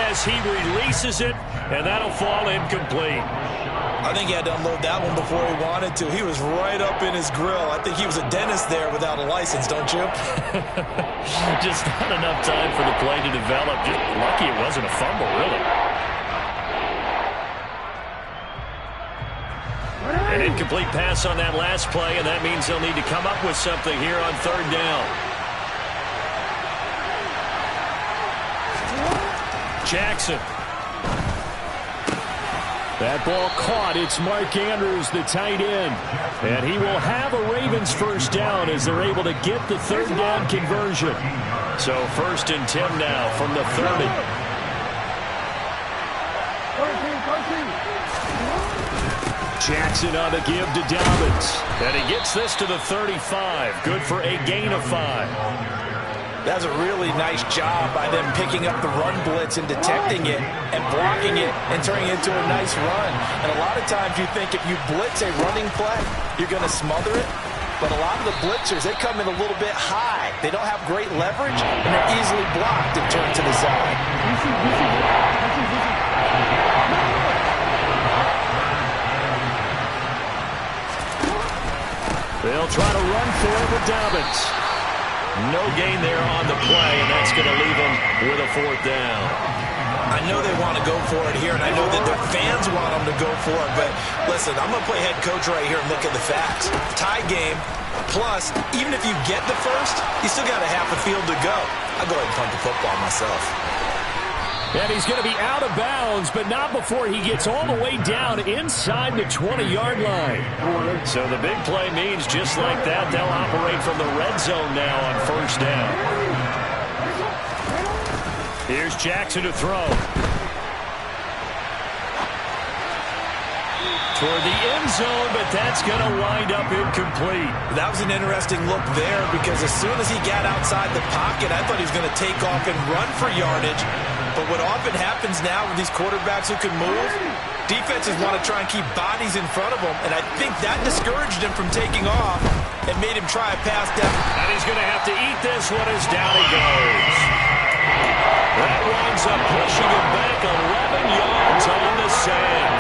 as he releases it, and that'll fall incomplete. I think he had to unload that one before he wanted to. He was right up in his grill. I think he was a dentist there without a license, don't you? Just not enough time for the play to develop. Just lucky it wasn't a fumble, really. An incomplete pass on that last play, and that means they'll need to come up with something here on third down. Jackson. That ball caught. It's Mark Andrews, the tight end. And he will have a Ravens first down as they're able to get the third down conversion. So 1st and 10 now from the 30. Jackson on the give to Dobbins. And he gets this to the 35. Good for a gain of 5. That's a really nice job by them picking up the run blitz and detecting it and blocking it and turning it into a nice run. And a lot of times you think if you blitz a running play, you're going to smother it. But a lot of the blitzers, they come in a little bit high. They don't have great leverage, and they're easily blocked and turned to the side. They'll try to run for it with Dobbins. No gain there on the play, and that's going to leave them with a 4th down. I know they want to go for it here, and I know that their fans want them to go for it, but listen, I'm going to play head coach right here and look at the facts. Tie game, plus, even if you get the first, you still got a half a field to go. I'll go ahead and punt the football myself. And he's going to be out of bounds, but not before he gets all the way down inside the 20-yard line. So the big play means just like that, they'll operate from the red zone now on 1st down. Here's Jackson to throw. Toward the end zone, but that's going to wind up incomplete. That was an interesting look there because as soon as he got outside the pocket, I thought he was going to take off and run for yardage. But what often happens now with these quarterbacks who can move, defenses want to try and keep bodies in front of them, and I think that discouraged him from taking off and made him try a pass down. And he's going to have to eat this one as down he goes. That winds up pushing him back 11 yards on the sand.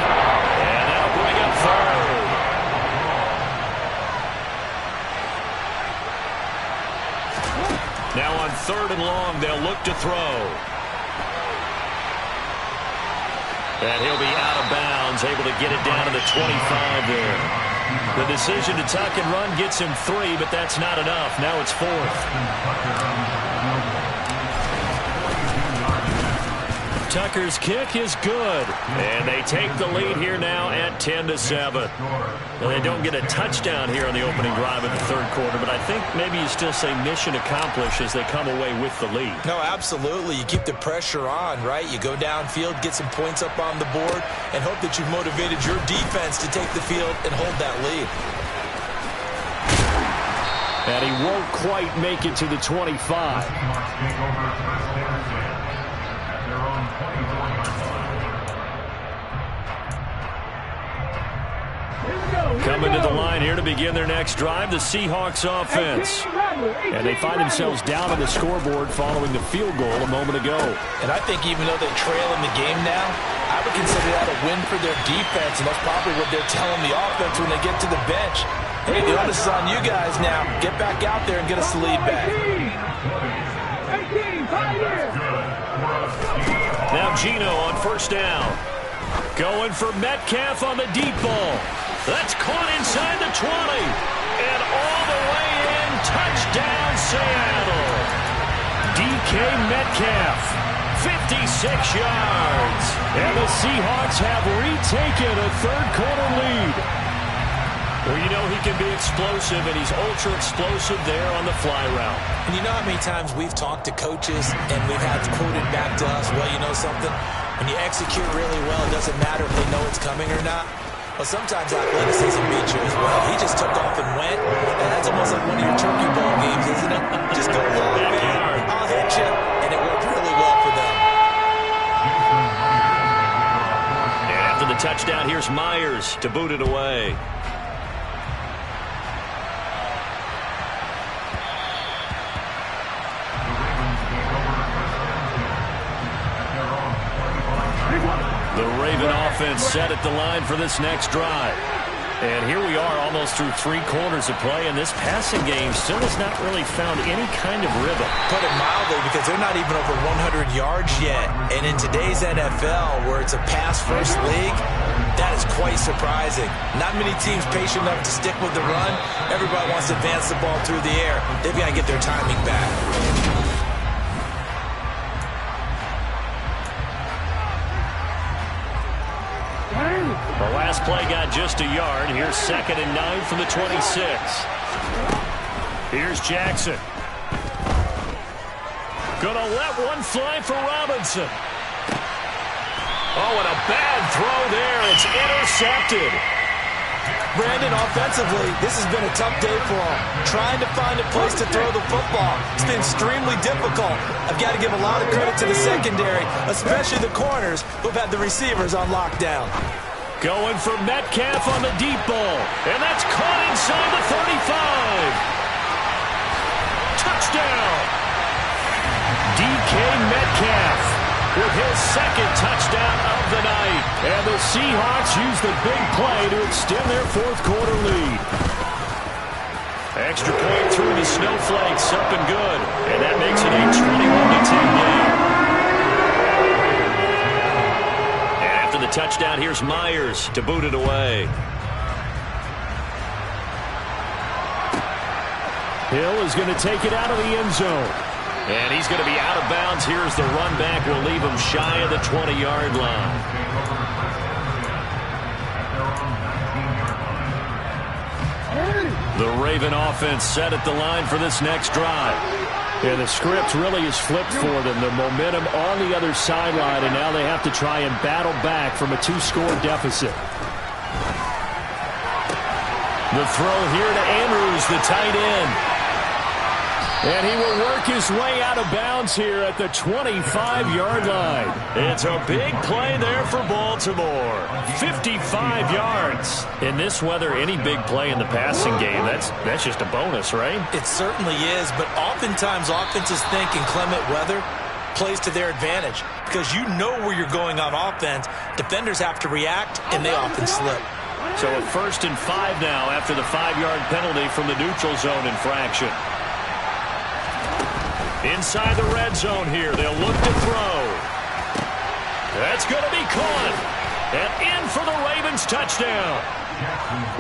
And that'll bring up 3rd. Now on 3rd and long, they'll look to throw. And he'll be out of bounds, able to get it down to the 25 there. The decision to tuck and run gets him 3, but that's not enough. Now it's 4th. Tucker's kick is good. And they take the lead here now at 10-7. Well, they don't get a touchdown here on the opening drive of the 3rd quarter, but I think maybe you still say mission accomplished as they come away with the lead. No, absolutely. You keep the pressure on, right? You go downfield, get some points up on the board, and hope that you've motivated your defense to take the field and hold that lead. And he won't quite make it to the 25. Coming to the line here to begin their next drive, the Seahawks offense. And they find themselves down on the scoreboard following the field goal a moment ago. And I think even though they trail in the game now, I would consider that a win for their defense, and that's probably what they're telling the offense when they get to the bench. Hey, the onus is on you guys now. Get back out there and get us the lead back. Now Gino on 1st down. Going for Metcalf on the deep ball. That's caught inside the 20. And all the way in, touchdown Seattle. DK Metcalf, 56 yards. And the Seahawks have retaken a 3rd quarter lead. Well, you know he can be explosive, and he's ultra explosive there on the fly route. And you know how many times we've talked to coaches and we've had quoted back to us, well, you know something? When you execute really well, it doesn't matter if they know it's coming or not. Well, sometimes athleticism beats you as well. He just took off and went. And that's almost like one of your turkey ball games, isn't it? Just go long, man. I'll hit you. And it worked really well for them. And after the touchdown, here's Myers to boot it away. Raven offense set at the line for this next drive. And here we are almost through 3 quarters of play, and this passing game still has not really found any kind of rhythm. Put it mildly, because they're not even over 100 yards yet. And in today's NFL, where it's a pass-first league, that is quite surprising. Not many teams patient enough to stick with the run. Everybody wants to advance the ball through the air. They've got to get their timing back. The last play got just a yard. Here's 2nd and 9 from the 26. Here's Jackson. Gonna let one fly for Robinson. Oh, and a bad throw there. It's intercepted. Brandon, offensively, this has been a tough day for him. Trying to find a place to throw the football. It's been extremely difficult. I've got to give a lot of credit to the secondary, especially the corners who've had the receivers on lockdown. Going for Metcalf on the deep ball. And that's caught inside the 35. Touchdown. DK Metcalf with his 2nd touchdown of the night. And the Seahawks use the big play to extend their 4th quarter lead. Extra point through the Snowflakes, up and good. And that makes it a 21-10 game. And after the touchdown, here's Myers to boot it away. Hill is going to take it out of the end zone. And he's going to be out of bounds. Here's the run back. Will leave him shy of the 20-yard line. The Raven offense set at the line for this next drive. Yeah, the script really is flipped for them. The momentum on the other sideline, and now they have to try and battle back from a 2-score deficit. The throw here to Andrews, the tight end. And he will work his way out of bounds here at the 25-yard line. It's a big play there for Baltimore. 55 yards. In this weather, any big play in the passing game, that's just a bonus, right? It certainly is, but oftentimes offenses think inclement weather plays to their advantage because you know where you're going on offense. Defenders have to react, and they often slip. So a 1st and 5 now after the 5-yard penalty from the neutral zone infraction. Inside the red zone here, they'll look to throw. That's going to be caught. And in for the Ravens touchdown.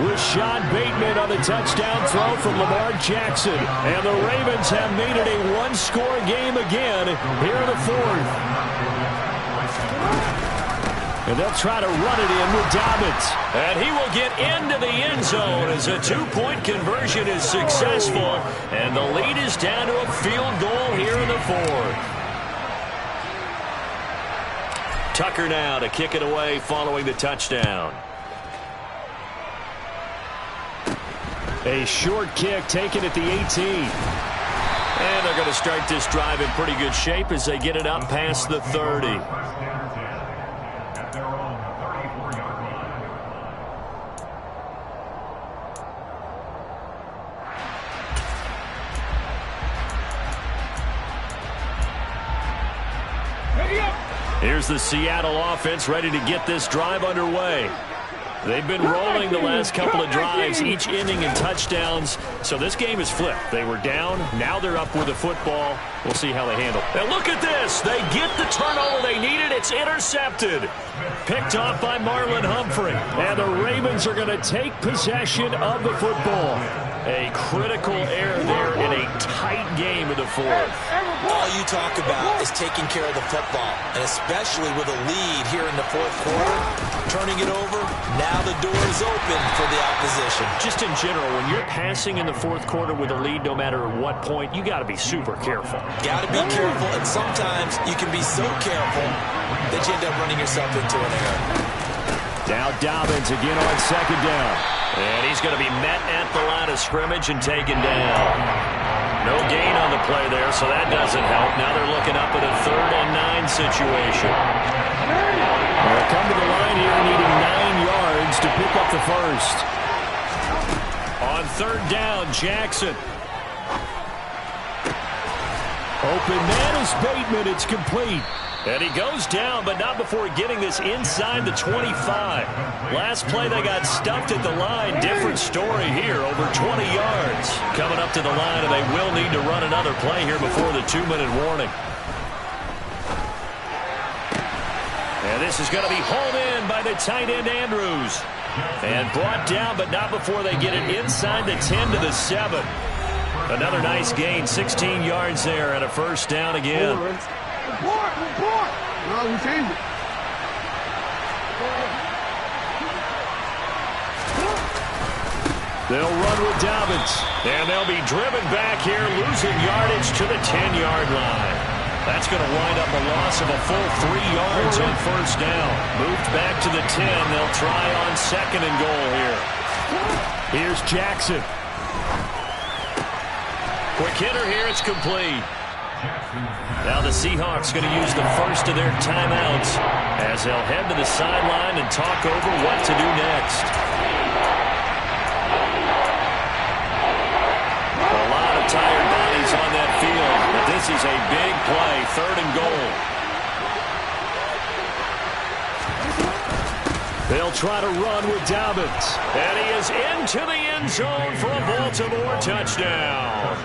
Rashad Bateman on the touchdown throw from Lamar Jackson. And the Ravens have made it a 1-score game again here in the 4th. And they'll try to run it in with Dobbins. And he will get into the end zone as a 2-point conversion is successful. And the lead is down to a field goal here in the 4th. Tucker now to kick it away following the touchdown. A short kick taken at the 18. And they're going to start this drive in pretty good shape as they get it up past the 30. Here's the Seattle offense ready to get this drive underway. They've been rolling the last couple of drives, each ending in touchdowns. So this game is flipped. They were down. Now they're up with the football. We'll see how they handle it. And look at this. They get the turnover they needed. It's intercepted. Picked off by Marlon Humphrey. And the Ravens are going to take possession of the football. A critical error there in a tight game of the 4th. All you talk about is taking care of the football, and especially with a lead here in the 4th quarter, turning it over, now the door is open for the opposition. Just in general, when you're passing in the 4th quarter with a lead, no matter at what point, you got to be super careful. Got to be careful, and sometimes you can be so careful that you end up running yourself into an error. Now Dobbins again on 2nd down. And he's going to be met at the line of scrimmage and taken down. No gain on the play there, so that doesn't help. Now they're looking up at a 3rd and 9 situation. They'll come to the line here needing 9 yards to pick up the 1st. On 3rd down, Jackson. Open man is Bateman. It's complete. And he goes down, but not before getting this inside the 25. Last play, they got stuffed at the line. Different story here, over 20 yards. Coming up to the line, and they will need to run another play here before the 2-minute warning. And this is going to be hauled in by the tight end, Andrews. And brought down, but not before they get it inside the 10 to the 7. Another nice gain, 16 yards there, and a first down again. Report! No, we changed it. They'll run with Dobbins, and they'll be driven back here, losing yardage to the 10-yard line. That's going to wind up a loss of a full 3 yards on first down. Moved back to the 10. They'll try on second and goal here. Here's Jackson. Quick hitter here. It's complete. Now the Seahawks going to use the first of their timeouts as they'll head to the sideline and talk over what to do next. A lot of tired bodies on that field, but this is a big play, 3rd and goal. They'll try to run with Dobbins. And he is into the end zone for a Baltimore touchdown.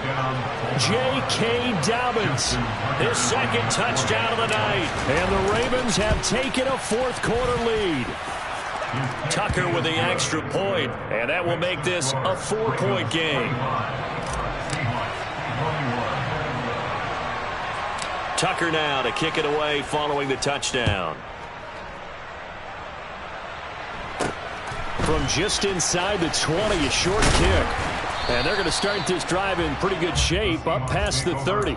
J.K. Dobbins, his 2nd touchdown of the night. And the Ravens have taken a 4th-quarter lead. Tucker with the extra point, and that will make this a 4-point game. Tucker now to kick it away following the touchdown. From just inside the 20, a short kick. And they're going to start this drive in pretty good shape, up past the 30.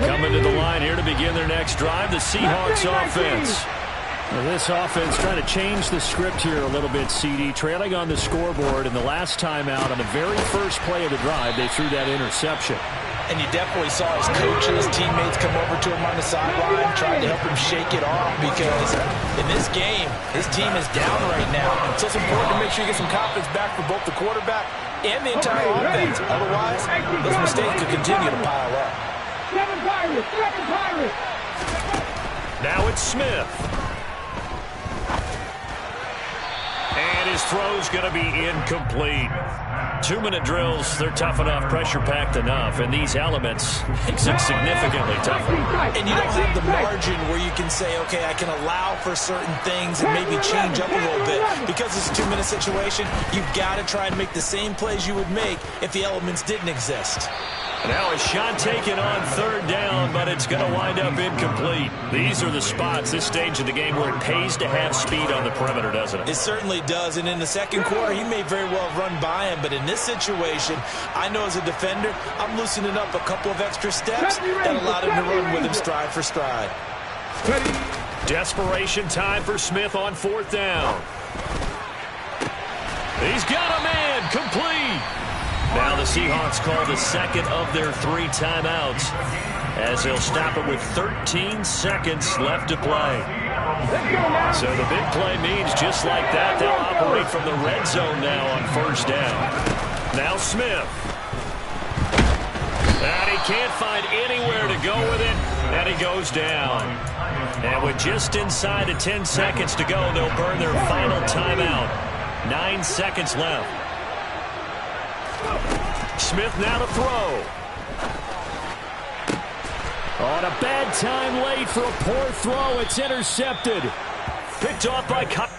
Coming to the line here to begin their next drive, the Seahawks offense. Well, this offense trying to change the script here a little bit, CD. Trailing on the scoreboard, and the last time out on the very first play of the drive, they threw that interception. And you definitely saw his coaches, teammates come over to him on the sideline, trying to help him shake it off, because in this game, his team is down right now. So it's important to make sure you get some confidence back for both the quarterback and the entire offense. Otherwise, those mistakes could continue to pile up. Now it's Smith. And his throw's going to be incomplete. 2-minute drills, they're tough enough, pressure-packed enough, and these elements makes it significantly tougher. And you don't have the margin where you can say, okay, I can allow for certain things and maybe change up a little bit. Because it's a 2-minute situation, you've got to try and make the same plays you would make if the elements didn't exist. Now a shot taken on 3rd down, but it's going to wind up incomplete. These are the spots, this stage of the game, where it pays to have speed on the perimeter, doesn't it? It certainly does, and in the 2nd quarter, he may very well run by him, but in this situation, I know as a defender, I'm loosening up a couple of extra steps that allowed him to run with him stride for stride. Desperation time for Smith on 4th down. He's got a man, complete. Now the Seahawks call the 2nd of their 3 timeouts as they'll stop it with 13 seconds left to play. So the big play means just like that, they'll operate from the red zone now on 1st down. Now Smith. And he can't find anywhere to go with it, and he goes down. And with just inside of 10 seconds to go, they'll burn their final timeout. 9 seconds left. Smith now to throw. On a bad time late for a poor throw. It's intercepted. Picked off by Kyle.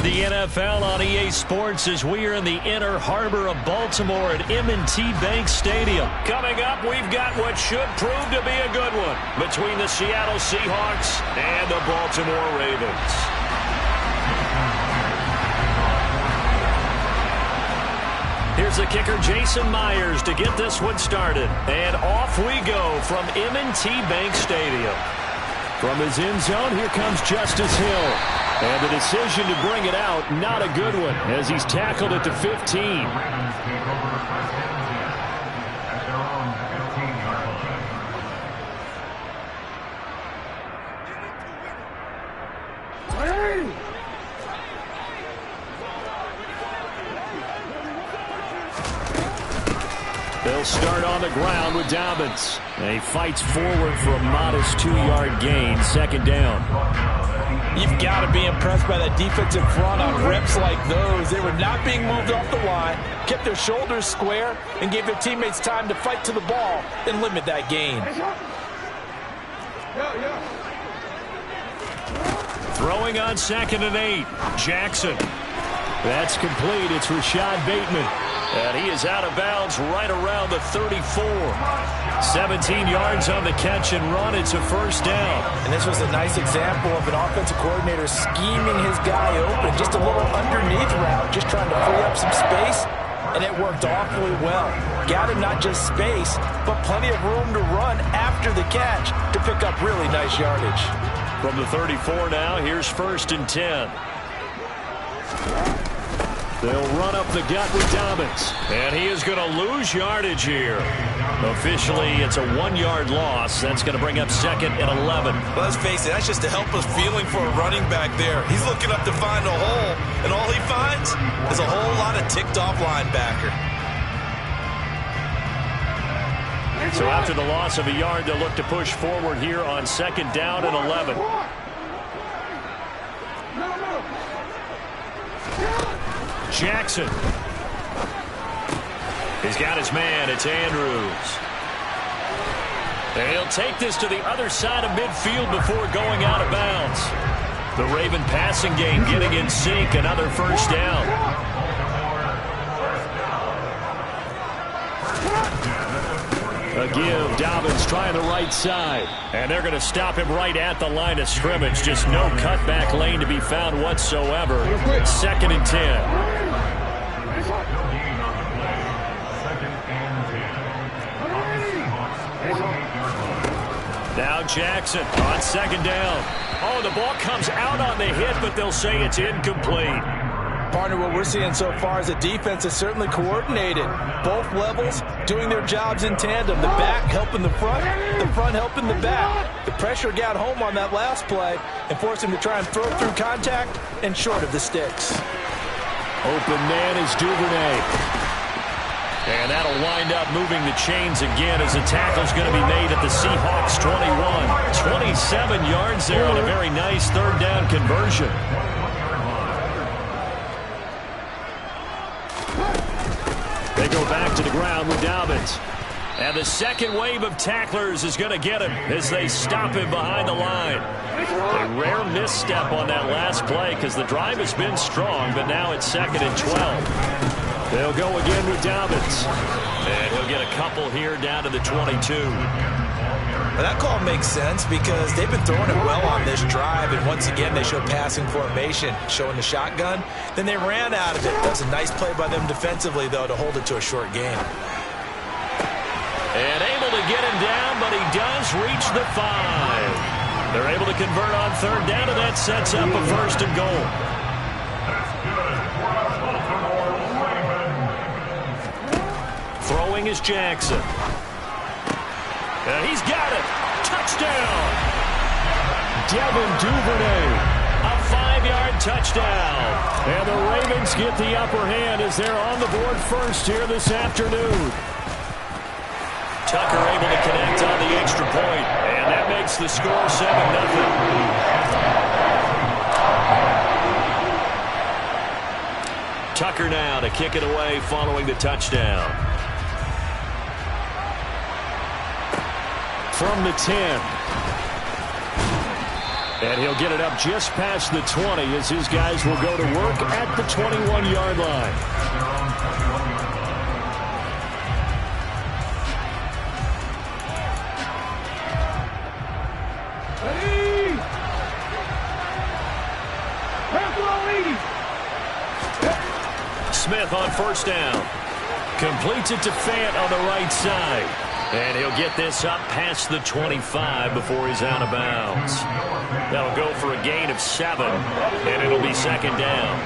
the NFL on EA Sports as we are in the inner harbor of Baltimore at M&T Bank Stadium. Coming up, we've got what should prove to be a good one between the Seattle Seahawks and the Baltimore Ravens. Here's the kicker, Jason Myers, to get this one started. And off we go from M&T Bank Stadium. From his end zone, here comes Justice Hill. And the decision to bring it out, not a good one, as he's tackled at the 15. They'll start on the ground with Dobbins. And he fights forward for a modest 2-yard gain, second down. You've got to be impressed by that defensive front on reps like those. They were not being moved off the line, kept their shoulders square, and gave their teammates time to fight to the ball and limit that gain. Throwing on 2nd and 8. Jackson. That's complete. It's Rashad Bateman. And he is out of bounds right around the 34. 17 yards on the catch and run. It's a first down. And this was a nice example of an offensive coordinator scheming his guy open. Just a little underneath route, just trying to free up some space. And it worked awfully well. Got him not just space, but plenty of room to run after the catch to pick up really nice yardage. From the 34 now, here's 1st and 10. They'll run up the gut with Dobbins. And he is going to lose yardage here. Officially, it's a 1-yard loss. That's going to bring up 2nd and 11. Well, let's face it, that's just a helpless feeling for a running back there. He's looking up to find a hole, and all he finds is a whole lot of ticked-off linebacker. So after the loss of a yard, they'll look to push forward here on 2nd down and 11. Jackson. He's got his man. It's Andrews. And he'll take this to the other side of midfield before going out of bounds. The Raven passing game getting in sync. Another first down. A give. Dobbins trying the right side. And they're going to stop him right at the line of scrimmage. Just no cutback lane to be found whatsoever. 2nd and 10. Now Jackson on 2nd down. Oh, the ball comes out on the hit, but they'll say it's incomplete. Partner, what we're seeing so far is the defense is certainly coordinated. Both levels doing their jobs in tandem. The back helping the front helping the back. The pressure got home on that last play and forced him to try and throw through contact and short of the sticks. Open man is Duvernay. And that'll wind up moving the chains again as the tackle's going to be made at the Seahawks 21. 27 yards there on a very nice 3rd down conversion. They go back to the ground with Dobbins. And the second wave of tacklers is going to get him as they stop him behind the line. A rare misstep on that last play because the drive has been strong, but now it's 2nd and 12. They'll go again with Dobbins. And he'll get a couple here down to the 22. Well, that call makes sense because they've been throwing it well on this drive, and once again they showed passing formation, showing the shotgun. Then they ran out of it. That was a nice play by them defensively, though, to hold it to a short gain. And able to get him down, but he does reach the 5. They're able to convert on 3rd down, and that sets up a 1st and goal. Throwing is Jackson. And he's got it. Touchdown. Devin Duvernay. A 5-yard touchdown. And the Ravens get the upper hand as they're on the board first here this afternoon. Tucker able to connect on the extra point. And that makes the score 7-0. Tucker now to kick it away following the touchdown. From the 10. And he'll get it up just past the 20 as his guys will go to work at the 21-yard line. Smith on first down. Completes it to Fant on the right side. And he'll get this up past the 25 before he's out of bounds. That'll go for a gain of 7, and it'll be second down.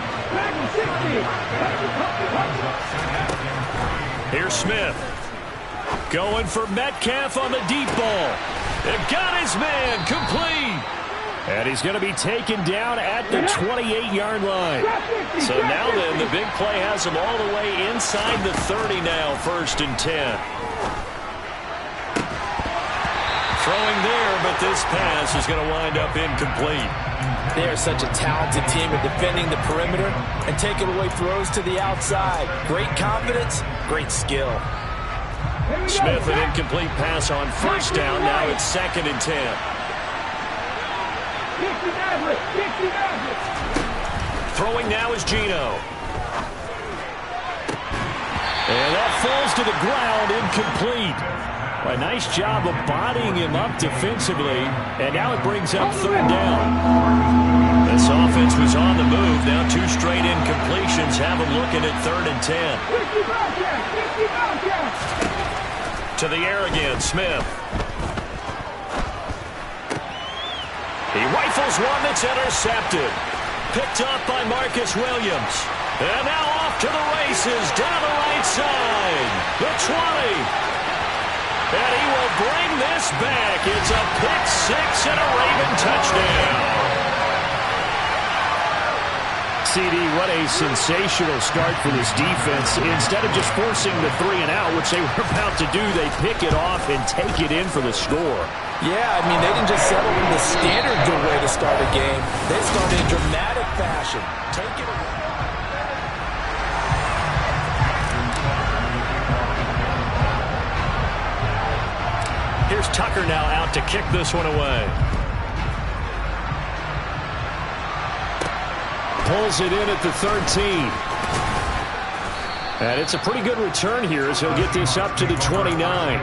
Here's Smith. Going for Metcalf on the deep ball. They've got his man complete. And he's going to be taken down at the 28-yard line. So now then, the big play has him all the way inside the 30 now, 1st and 10. Throwing there, but this pass is going to wind up incomplete. They are such a talented team at defending the perimeter and taking away throws to the outside. Great confidence, great skill. Smith, an incomplete pass on first down. Now it's 2nd and 10. Throwing now is Geno. And that falls to the ground, incomplete. A nice job of bodying him up defensively, and now it brings up 3rd down. This offense was on the move. Now 2 straight incompletions have them looking at 3rd and 10. To the air again, Smith. He rifles one that's intercepted. Picked up by Marcus Williams. And now off to the races down the right side. The 20. And he will bring this back. It's a pick-6 and a Raven touchdown. CD, what a sensational start for this defense. Instead of just forcing the 3-and-out, which they were about to do, they pick it off and take it in for the score. Yeah, I mean, they didn't just settle in the standard good way to start a game. They started in dramatic fashion. Take it away. Here's Tucker now out to kick this one away. Pulls it in at the 13. And it's a pretty good return here as he'll get this up to the 29.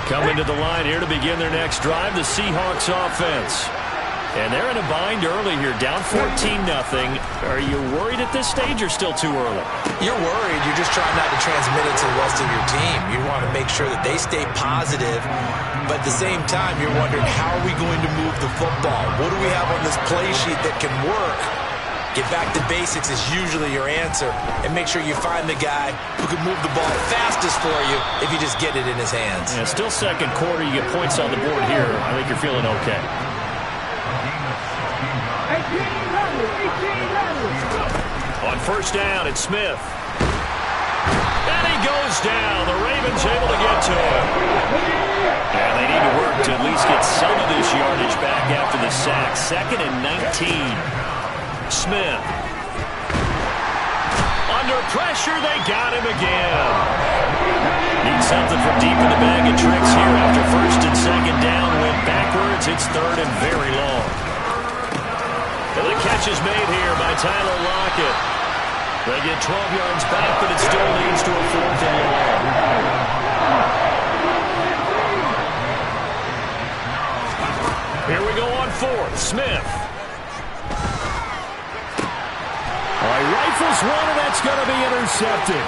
Coming to the line here to begin their next drive, the Seahawks offense. And they're in a bind early here, down 14-0. Are you worried at this stage or still too early? You're worried. You're just trying not to transmit it to the rest of your team. You want to make sure that they stay positive, but at the same time, you're wondering, how are we going to move the football? What do we have on this play sheet that can work? Get back to basics is usually your answer, and make sure you find the guy who can move the ball fastest for you if you just get it in his hands. Yeah, still second quarter. You get points on the board here. I think you're feeling okay. On first down, it's Smith. And he goes down. The Ravens able to get to him. And they need to work to at least get some of this yardage back after the sack. 2nd and 19. Smith. Under pressure, they got him again. Need something from deep in the bag of tricks here after 1st and 2nd down. Went backwards. It's 3rd and very long. And the catch is made here by Tyler Lockett. They get 12 yards back, but it still leads to a 4th and long. Here we go on 4th. Smith. He rifles one, and that's going to be intercepted.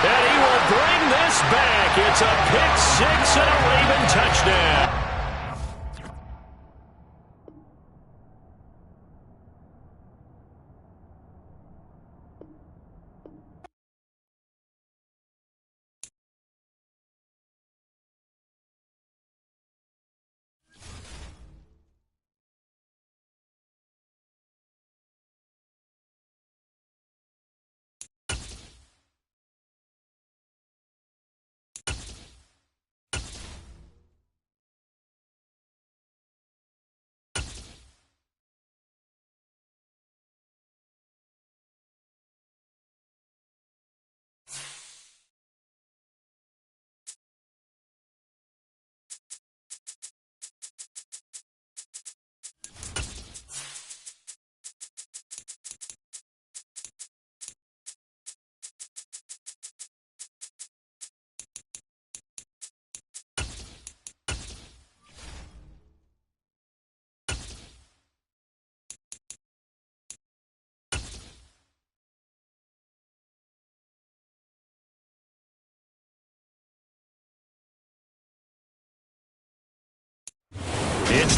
And he will bring this back. It's a pick-6 and a Raven touchdown.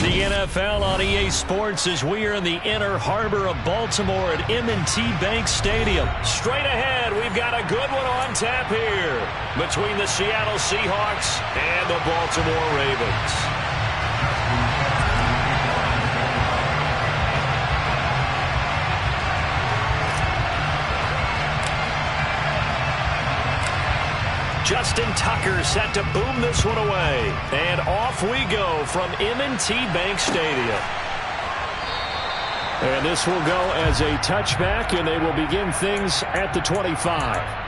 It's the NFL on EA Sports as we are in the inner harbor of Baltimore at M&T Bank Stadium. Straight ahead, we've got a good one on tap here between the Seattle Seahawks and the Baltimore Ravens. Justin Tucker set to boom this one away. And off we go from M&T Bank Stadium. And this will go as a touchback, and they will begin things at the 25.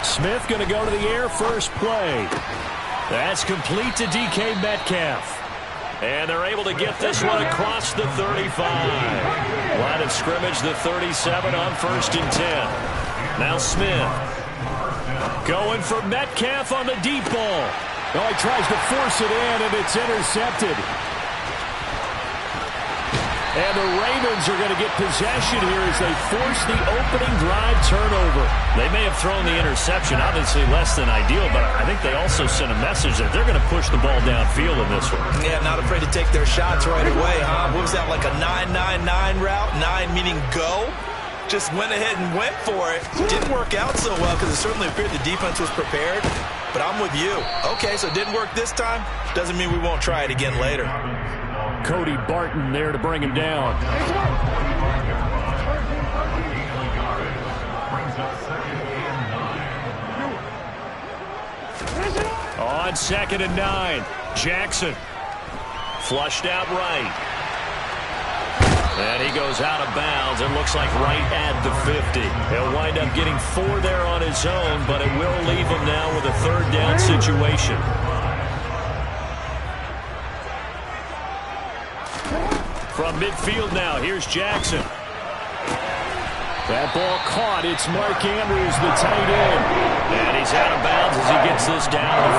Smith going to go to the air first play. That's complete to DK Metcalf. And they're able to get this one across the 35. Line of scrimmage, the 37 on 1st and 10. Now Smith going for Metcalf on the deep ball. Oh, he tries to force it in, and it's intercepted. And the Ravens are going to get possession here as they force the opening drive turnover. They may have thrown the interception, obviously less than ideal, but I think they also sent a message that they're going to push the ball downfield in this one. Yeah, not afraid to take their shots right away, huh? What was that, like a 9-9-9 route? 9 meaning go? Just went ahead and went for it. Didn't work out so well because it certainly appeared the defense was prepared. But I'm with you. Okay, so it didn't work this time. Doesn't mean we won't try it again later. Cody Barton there to bring him down. On 2nd and 9, Jackson flushed out right. And he goes out of bounds. It looks like right at the 50. He'll wind up getting 4 there on his own, but it will leave him now with a 3rd down situation. From midfield now, here's Jackson. That ball caught. It's Mark Andrews, the tight end. And he's out of bounds as he gets this down to the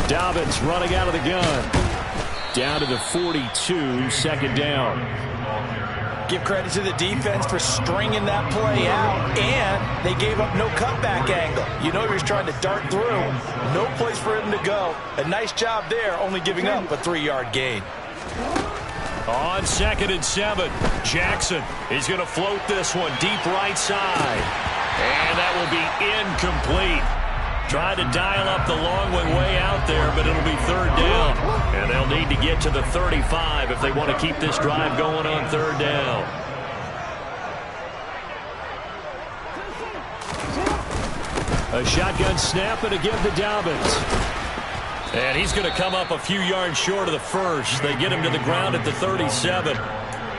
45. Dobbins running out of the gun. Down to the 42, 2nd down. Give credit to the defense for stringing that play out, and they gave up no cutback angle. You know he was trying to dart through. No place for him to go. A nice job there, only giving up a 3-yard gain. On 2nd and 7, Jackson is going to float this one deep right side. And that will be incomplete. Trying to dial up the long one way out there, but it'll be 3rd down. And they'll need to get to the 35 if they want to keep this drive going on 3rd down. A shotgun snap and again to Dobbins. And he's going to come up a few yards short of the first. They get him to the ground at the 37.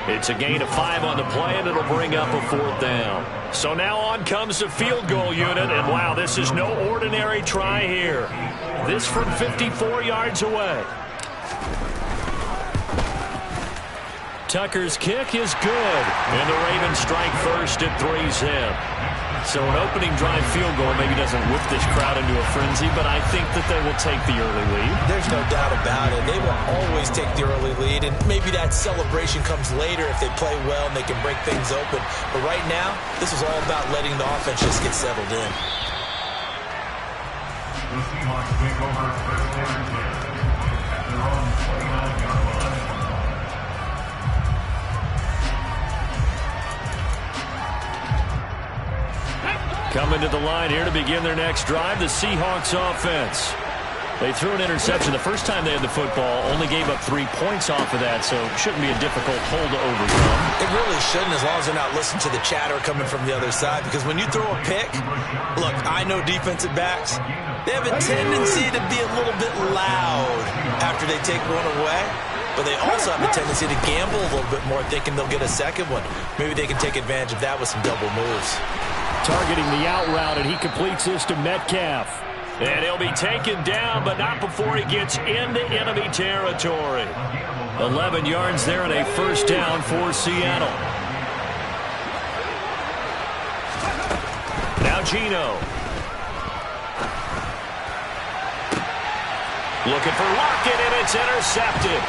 It's a gain of 5 on the play, and it'll bring up a 4th down. So now on comes the field goal unit, and wow, this is no ordinary try here. This from 54 yards away. Tucker's kick is good, and the Ravens strike first at 3-zip. So an opening drive field goal maybe doesn't whip this crowd into a frenzy, but I think that they will take the early lead. There's no doubt about it. They will always take the early lead, and maybe that celebration comes later if they play well and they can break things open. But right now, this is all about letting the offense just get settled in. The Seahawks take over 1st and 10 at their own 29-yard line. Coming to the line here to begin their next drive, the Seahawks offense. They threw an interception the first time they had the football, only gave up 3 points off of that, so it shouldn't be a difficult hole to overcome. It really shouldn't, as long as they're not listening to the chatter coming from the other side, because when you throw a pick, look, I know defensive backs, they have a tendency to be a little bit loud after they take one away. but they also have a tendency to gamble a little bit more, thinking they'll get a second one. Maybe they can take advantage of that with some double moves. Targeting the out route, and he completes this to Metcalf. And he'll be taken down, but not before he gets into enemy territory. 11 yards there and a first down for Seattle. Now Geno. Looking for Lockett, and it's intercepted.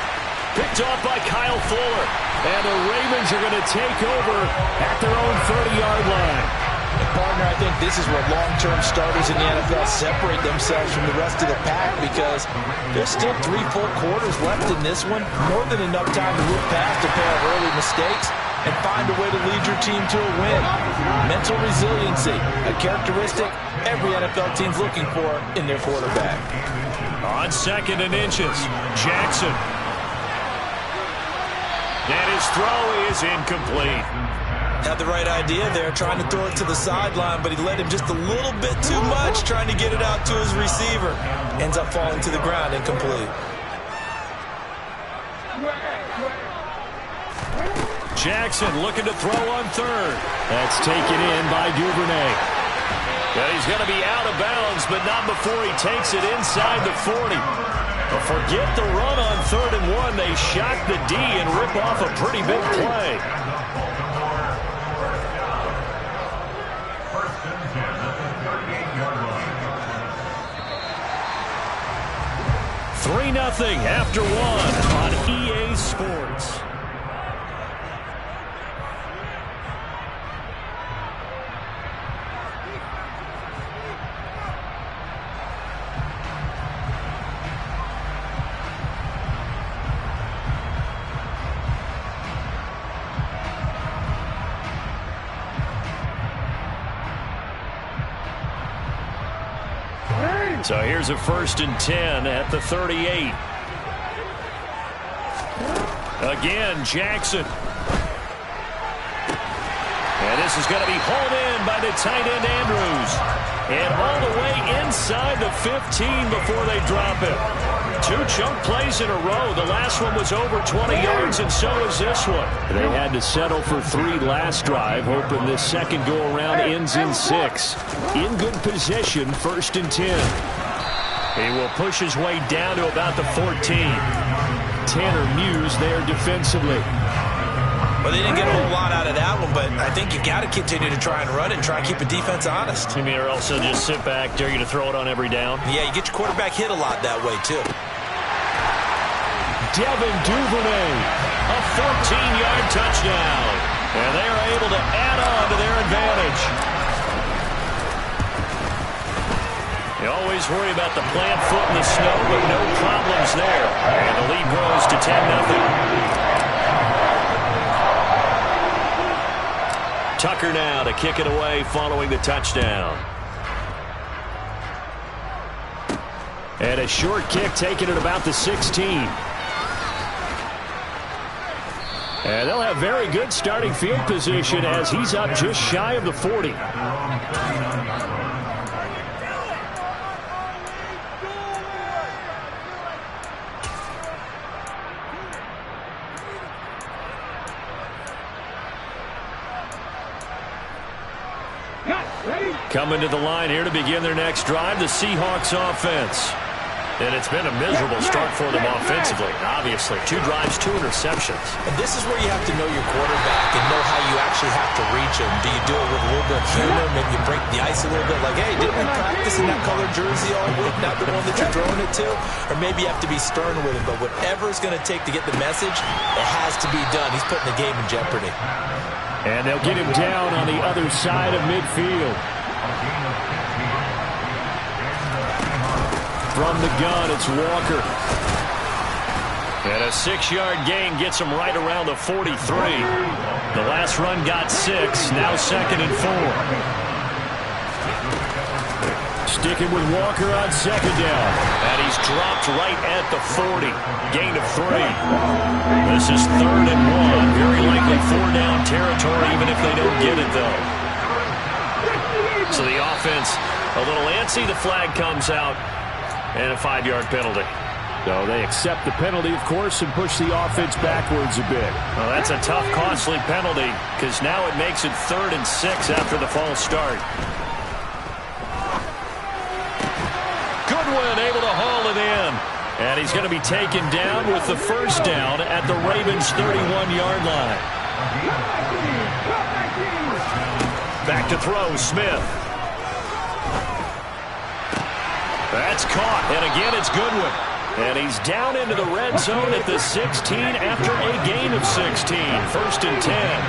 Picked off by Kyle Fuller. And the Ravens are going to take over at their own 30-yard line. And partner, I think this is where long-term starters in the NFL separate themselves from the rest of the pack, because there's still 3 full quarters left in this one. More than enough time to move past a pair of early mistakes and find a way to lead your team to a win. Mental resiliency, a characteristic every NFL team's looking for in their quarterback. On 2nd and inches, Jackson. And his throw is incomplete. Had the right idea there, trying to throw it to the sideline, but he led him just a little bit too much, trying to get it out to his receiver. Ends up falling to the ground, incomplete. Jackson looking to throw on 3rd. That's taken in by Duvernay. Well, he's going to be out of bounds, but not before he takes it inside the 40. But forget the run on 3rd and 1. They shock the D and rip off a pretty big play. 3-0 after 1 on EA Sports. So here's a 1st and 10 at the 38. Again, Jackson. And this is going to be hauled in by the tight end Andrews. And all the way inside the 15 before they drop it. 2 chunk plays in a row. The last one was over 20 yards, and so is this one. They had to settle for 3 last drive, hoping this second go-around ends in 6. In good position, 1st and 10. He will push his way down to about the 14. Tanner Muse there defensively. Well, they didn't get a whole lot out of that one, but I think you got to continue to try and run and try and keep the defense honest. You mean, or also just sit back, dare you to throw it on every down? Yeah, you get your quarterback hit a lot that way, too. Devin Duvernay, a 14-yard touchdown. And they are able to add on to their advantage. You always worry about the plant foot in the snow, but no problems there. And the lead grows to 10-0. Tucker now to kick it away following the touchdown. And a short kick taken at about the 16. And they'll have very good starting field position as he's up just shy of the 40. Coming to the line here to begin their next drive, the Seahawks offense. And it's been a miserable start for them offensively, obviously. 2 drives, 2 interceptions. And this is where you have to know your quarterback and know how you actually have to reach him. Do you do it with a little bit of humor? Maybe you break the ice a little bit, like, hey, didn't we practice in that colored jersey all week, not the one that you're throwing it to? Or maybe you have to be stern with him. But whatever it's going to take to get the message, it has to be done. He's putting the game in jeopardy. And they'll get him down on the other side of midfield. From the gun, it's Walker. And a 6-yard gain gets him right around the 43. The last run got 6, now 2nd and 4. Sticking with Walker on 2nd down. And he's dropped right at the 40. Gain of 3. This is 3rd and 1. Very likely 4-down territory, even if they don't get it, though. So the offense a little antsy. The flag comes out. And a 5-yard penalty. So they accept the penalty, of course, and push the offense backwards a bit. Well, that's a tough, costly penalty because now it makes it 3rd and 6 after the false start. Goodwin able to haul it in. And he's going to be taken down with the first down at the Ravens' 31-yard line. Back to throw, Smith. That's caught, and again it's Goodwin. And he's down into the red zone at the 16 after a gain of 16. 1st and 10.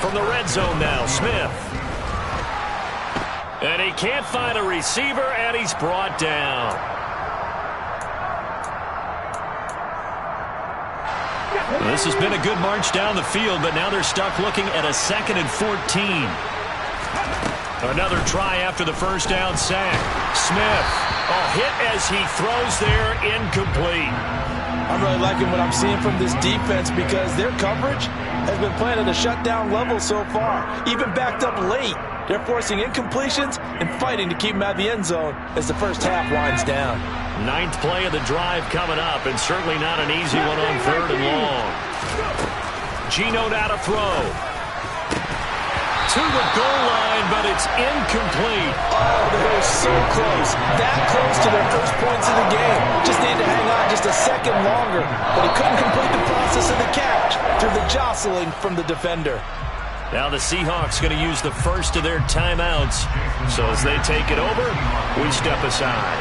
From the red zone now, Smith. And he can't find a receiver, and he's brought down. Well, this has been a good march down the field, but now they're stuck looking at a 2nd and 14. Another try after the first down sack. Smith, a hit as he throws there, incomplete. I'm really liking what I'm seeing from this defense because their coverage has been playing at a shutdown level so far. Even backed up late, they're forcing incompletions and fighting to keep them out of the end zone as the first half winds down. 9th play of the drive coming up, and certainly not an easy one on 3rd and long. Geno now to throw. To the goal line, but it's incomplete. Oh, they were so close. That close to their first points of the game. Just needed to hang on just a second longer, but he couldn't complete the process of the catch through the jostling from the defender. Now the Seahawks going to use the first of their timeouts. So as they take it over, we step aside.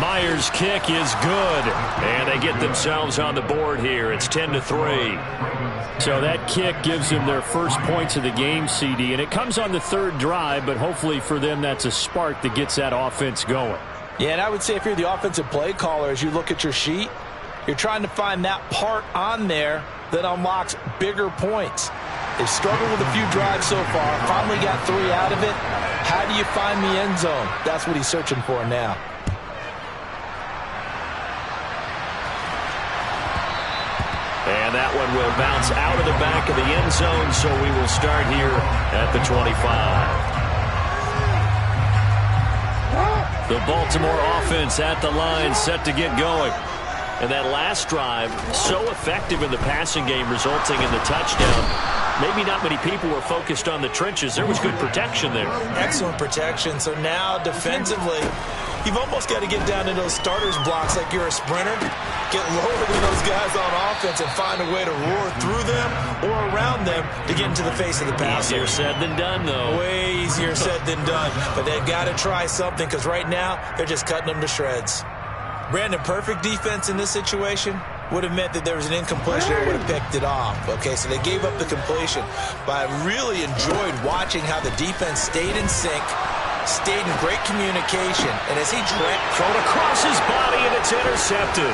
Myers' kick is good, and they get themselves on the board here. It's 10-3. So that kick gives them their first points of the game, CD, and it comes on the 3rd drive, but hopefully for them that's a spark that gets that offense going. Yeah, and I would say if you're the offensive play caller, as you look at your sheet, you're trying to find that part on there that unlocks bigger points. They've struggled with a few drives so far, finally got 3 out of it. How do you find the end zone? That's what he's searching for now. And that one will bounce out of the back of the end zone, so we will start here at the 25. The Baltimore offense at the line, set to get going. And that last drive, so effective in the passing game, resulting in the touchdown. Maybe not many people were focused on the trenches. There was good protection there. Excellent protection. So now defensively, you've almost got to get down to those starters blocks like you're a sprinter. Get lower than those guys on offense and find a way to roar through them or around them to get into the face of the passer. Easier said than done, though. Way easier said than done. But they've got to try something because right now they're just cutting them to shreds. Brandon, perfect defense in this situation would have meant that there was an incompletion that would have picked it off. Okay, so they gave up the completion. But I really enjoyed watching how the defense stayed in sync, stayed in great communication. And as he thrown across his body, and it's intercepted.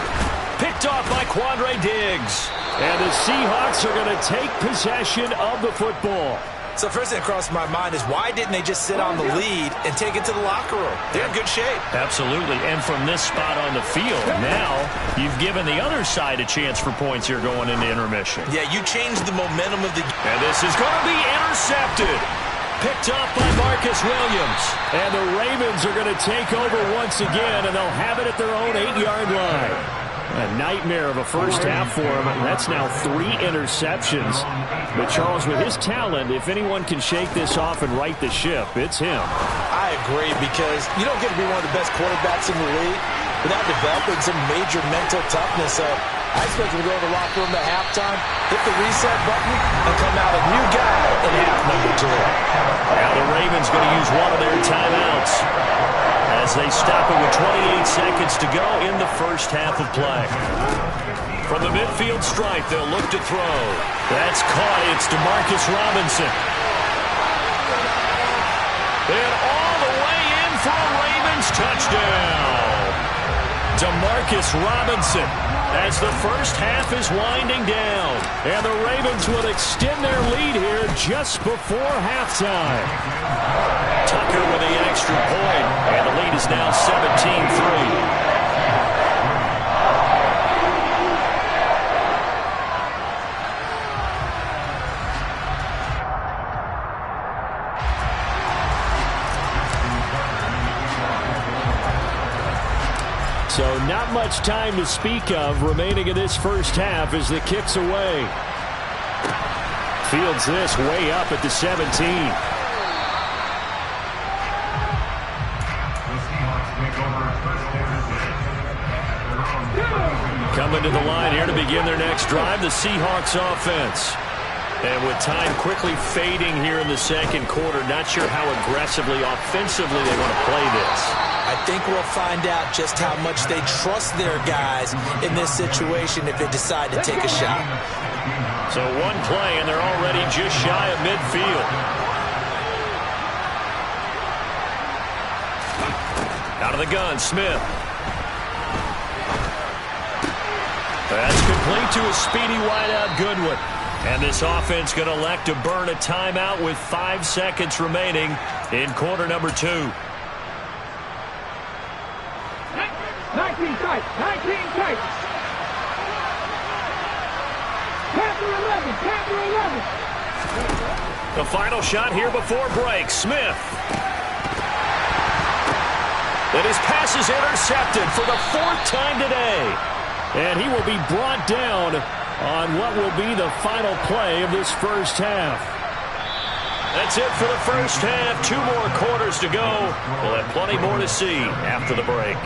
Picked off by Quandre Diggs. And the Seahawks are going to take possession of the football. So first thing that crossed my mind is why didn't they just sit on the lead and take it to the locker room? They're in good shape. Absolutely. And from this spot on the field, now you've given the other side a chance for points here going into intermission. Yeah, you changed the momentum of the game. And this is going to be intercepted. Picked up by Marcus Williams. And the Ravens are going to take over once again, and they'll have it at their own 8-yard line. A nightmare of a first half for him. That's now 3 interceptions. But Charles, with his talent, if anyone can shake this off and right the ship, it's him. I agree, because you don't get to be one of the best quarterbacks in the league without developing some major mental toughness. So I expect him to go to the locker room at halftime, hit the reset button, and come out a new guy in half number 2. Now the Ravens going to use one of their timeouts as they stop it with 28 seconds to go in the first half of play. From the midfield stripe, they'll look to throw. That's caught. It's DeMarcus Robinson. And all the way in for a Ravens touchdown. DeMarcus Robinson as the first half is winding down. And the Ravens will extend their lead here just before halftime. Tucker with the extra point, and the lead is now 17-3. Not much time to speak of remaining in this first half as the kick's away. Fields this way up at the 17. Coming to the line here to begin their next drive, the Seahawks offense. And with time quickly fading here in the second quarter, not sure how aggressively, offensively they want to play this. I think we'll find out just how much they trust their guys in this situation if they decide to take a shot. So one play, and they're already just shy of midfield. Out of the gun, Smith. That's complete to a speedy wideout Goodwin. And this offense going to elect to burn a timeout with 5 seconds remaining in quarter number 2. 19 tight. 19 tight. Panther 11. Panther 11. The final shot here before break. Smith. And his pass is intercepted for the 4th time today. And he will be brought down on what will be the final play of this first half. That's it for the first half. 2 more quarters to go. We'll have plenty more to see after the break.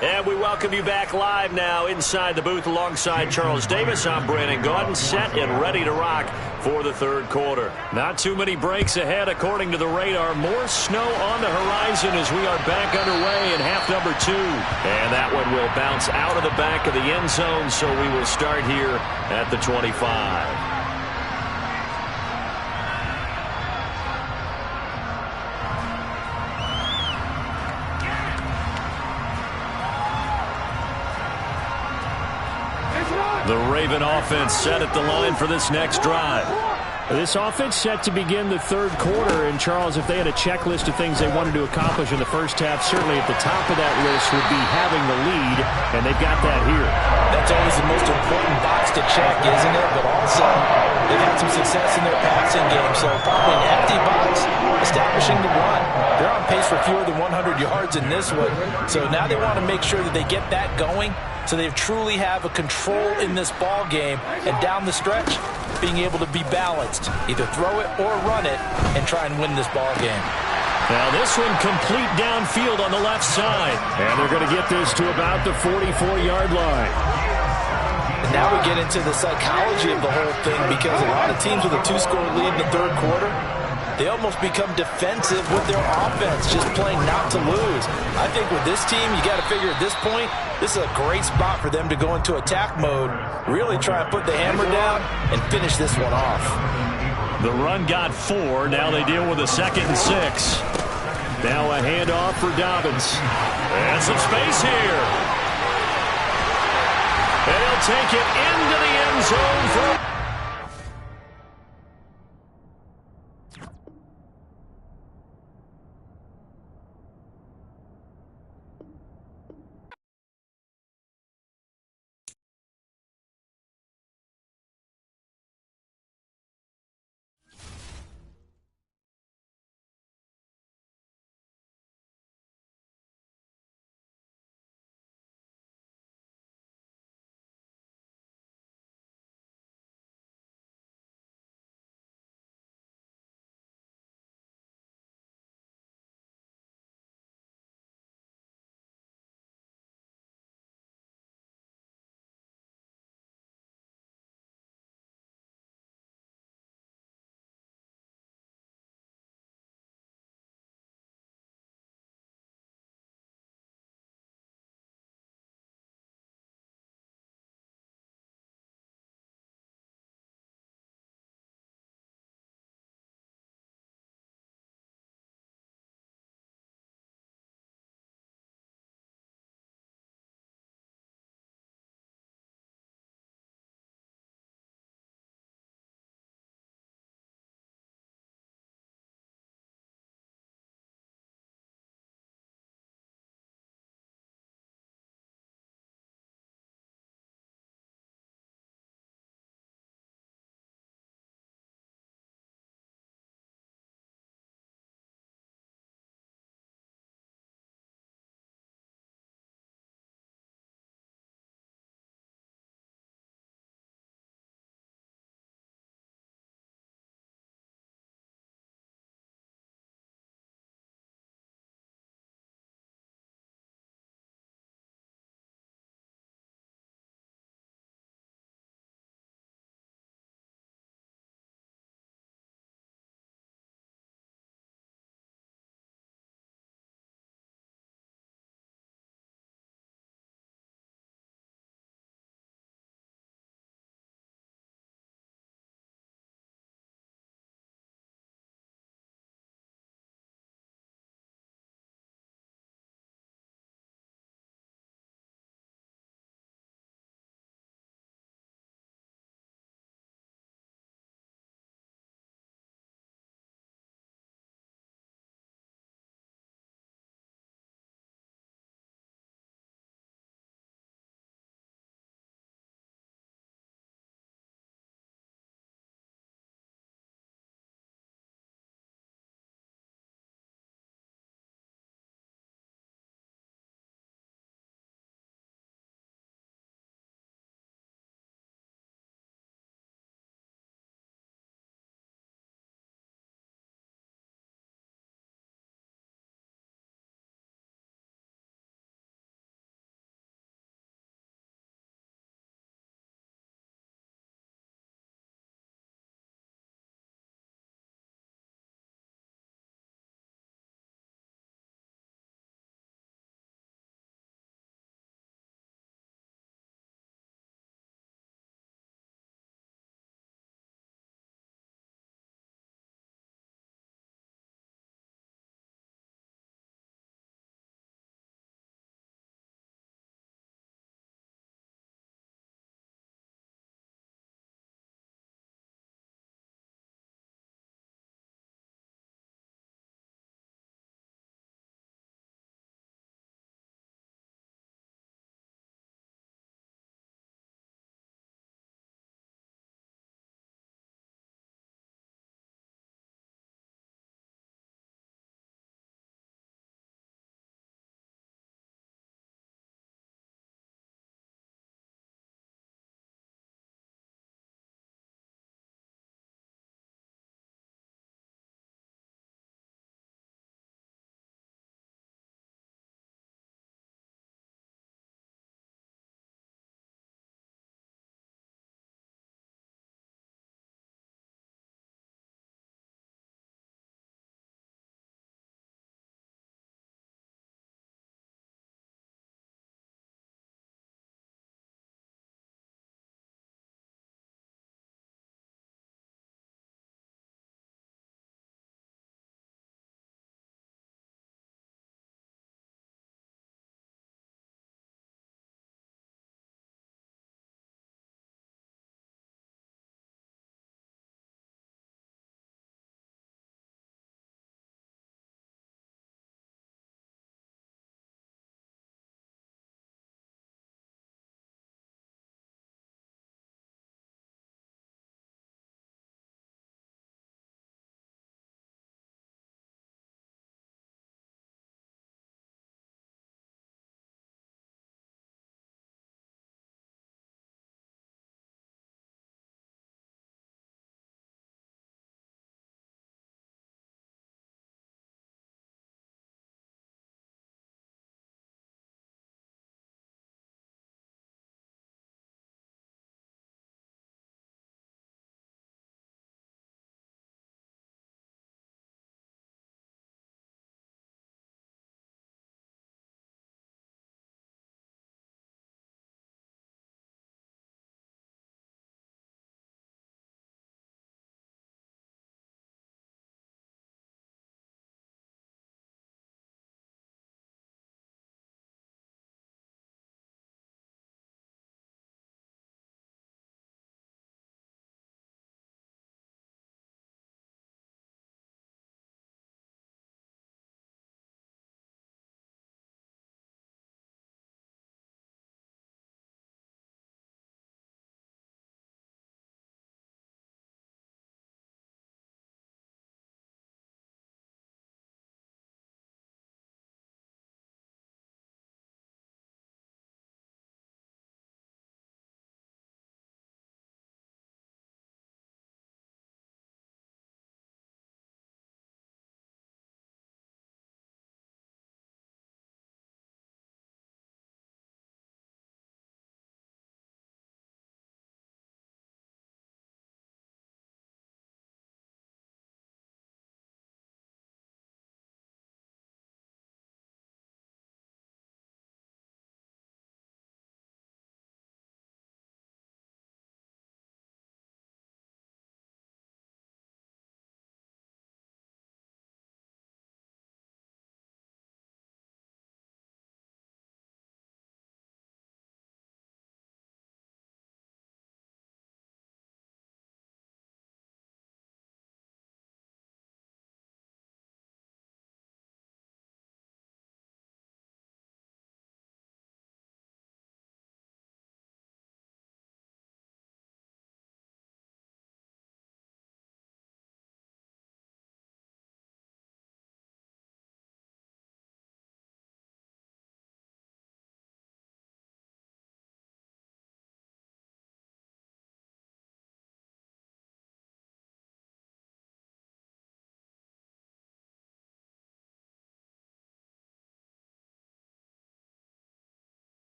And we welcome you back live now inside the booth alongside Charles Davis. I'm Brandon Gaudin, set and ready to rock for the third quarter. Not too many breaks ahead according to the radar. More snow on the horizon as we are back underway in half number 2. And that one will bounce out of the back of the end zone, so we will start here at the 25. The Raven offense set at the line for this next drive. This offense set to begin the third quarter. And, Charles, if they had a checklist of things they wanted to accomplish in the first half, certainly at the top of that list would be having the lead, and they've got that here. That's always the most important box to check, isn't it? But also, they've had some success in their passing game, so probably an empty box, establishing the run. They're on pace for fewer than 100 yards in this one, so now they want to make sure that they get that going so they truly have a control in this ball game, and down the stretch, being able to be balanced. Either throw it or run it and try and win this ball game. Now this one complete downfield on the left side. And they're going to get this to about the 44-yard line. And now we get into the psychology of the whole thing, because a lot of teams with a 2-score lead in the third quarter, they almost become defensive with their offense, just playing not to lose. I think with this team, you got to figure at this point, this is a great spot for them to go into attack mode, really try and put the hammer down and finish this one off. The run got 4. Now they deal with a 2nd and 6. Now a handoff for Dobbins. And some space here. And he'll take it into the end zone for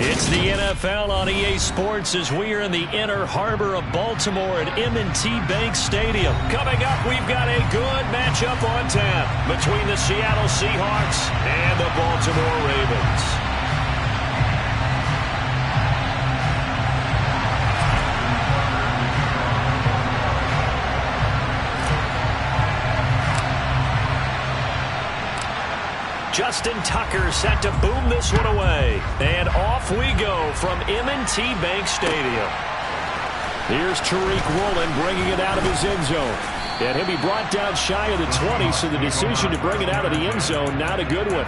It's the NFL on EA Sports as we are in the inner harbor of Baltimore at M&T Bank Stadium. Coming up, we've got a good matchup on tap between the Seattle Seahawks and the Baltimore Ravens. Justin Tucker set to boom this one away. And off we go from M&T Bank Stadium. Here's Tariq Woolen bringing it out of his end zone. And he'll be brought down shy of the 20, so the decision to bring it out of the end zone, not a good one.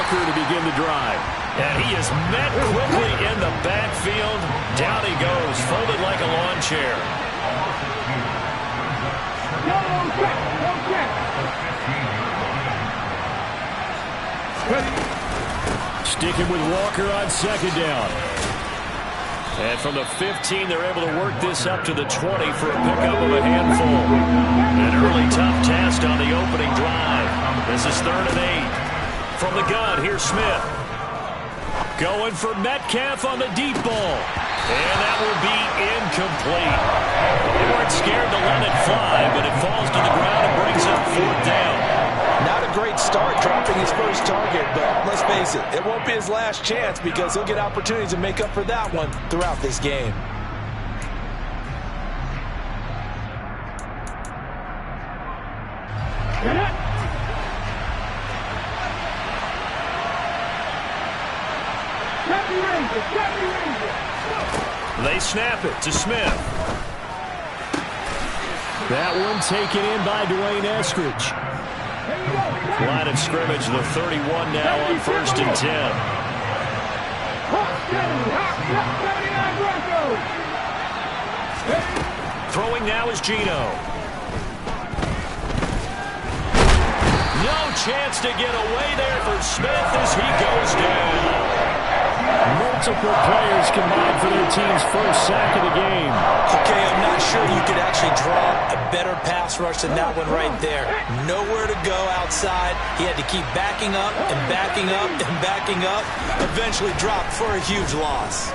To begin the drive. And he is met quickly in the backfield. Down he goes, folded like a lawn chair. Sticking with Walker on second down. And from the 15, they're able to work this up to the 20 for a pickup of a handful. An early tough test on the opening drive. This is 3rd and 8. From the gun, here's Smith. Going for Metcalf on the deep ball. And that will be incomplete. They weren't scared to let it fly, but it falls to the ground and brings up 4th down. Not a great start dropping his first target, but let's face it, it won't be his last chance because he'll get opportunities to make up for that one throughout this game. They snap it to Smith. That one taken in by Dwayne Eskridge. Line of scrimmage, the 31 now on 1st and 10. Throwing now is Geno. No chance to get away there for Smith as he goes down. Multiple players combined for their team's first sack of the game. Okay, I'm not sure you could actually draw a better pass rush than that one right there. Nowhere to go outside. He had to keep backing up and backing up and backing up. Eventually dropped for a huge loss.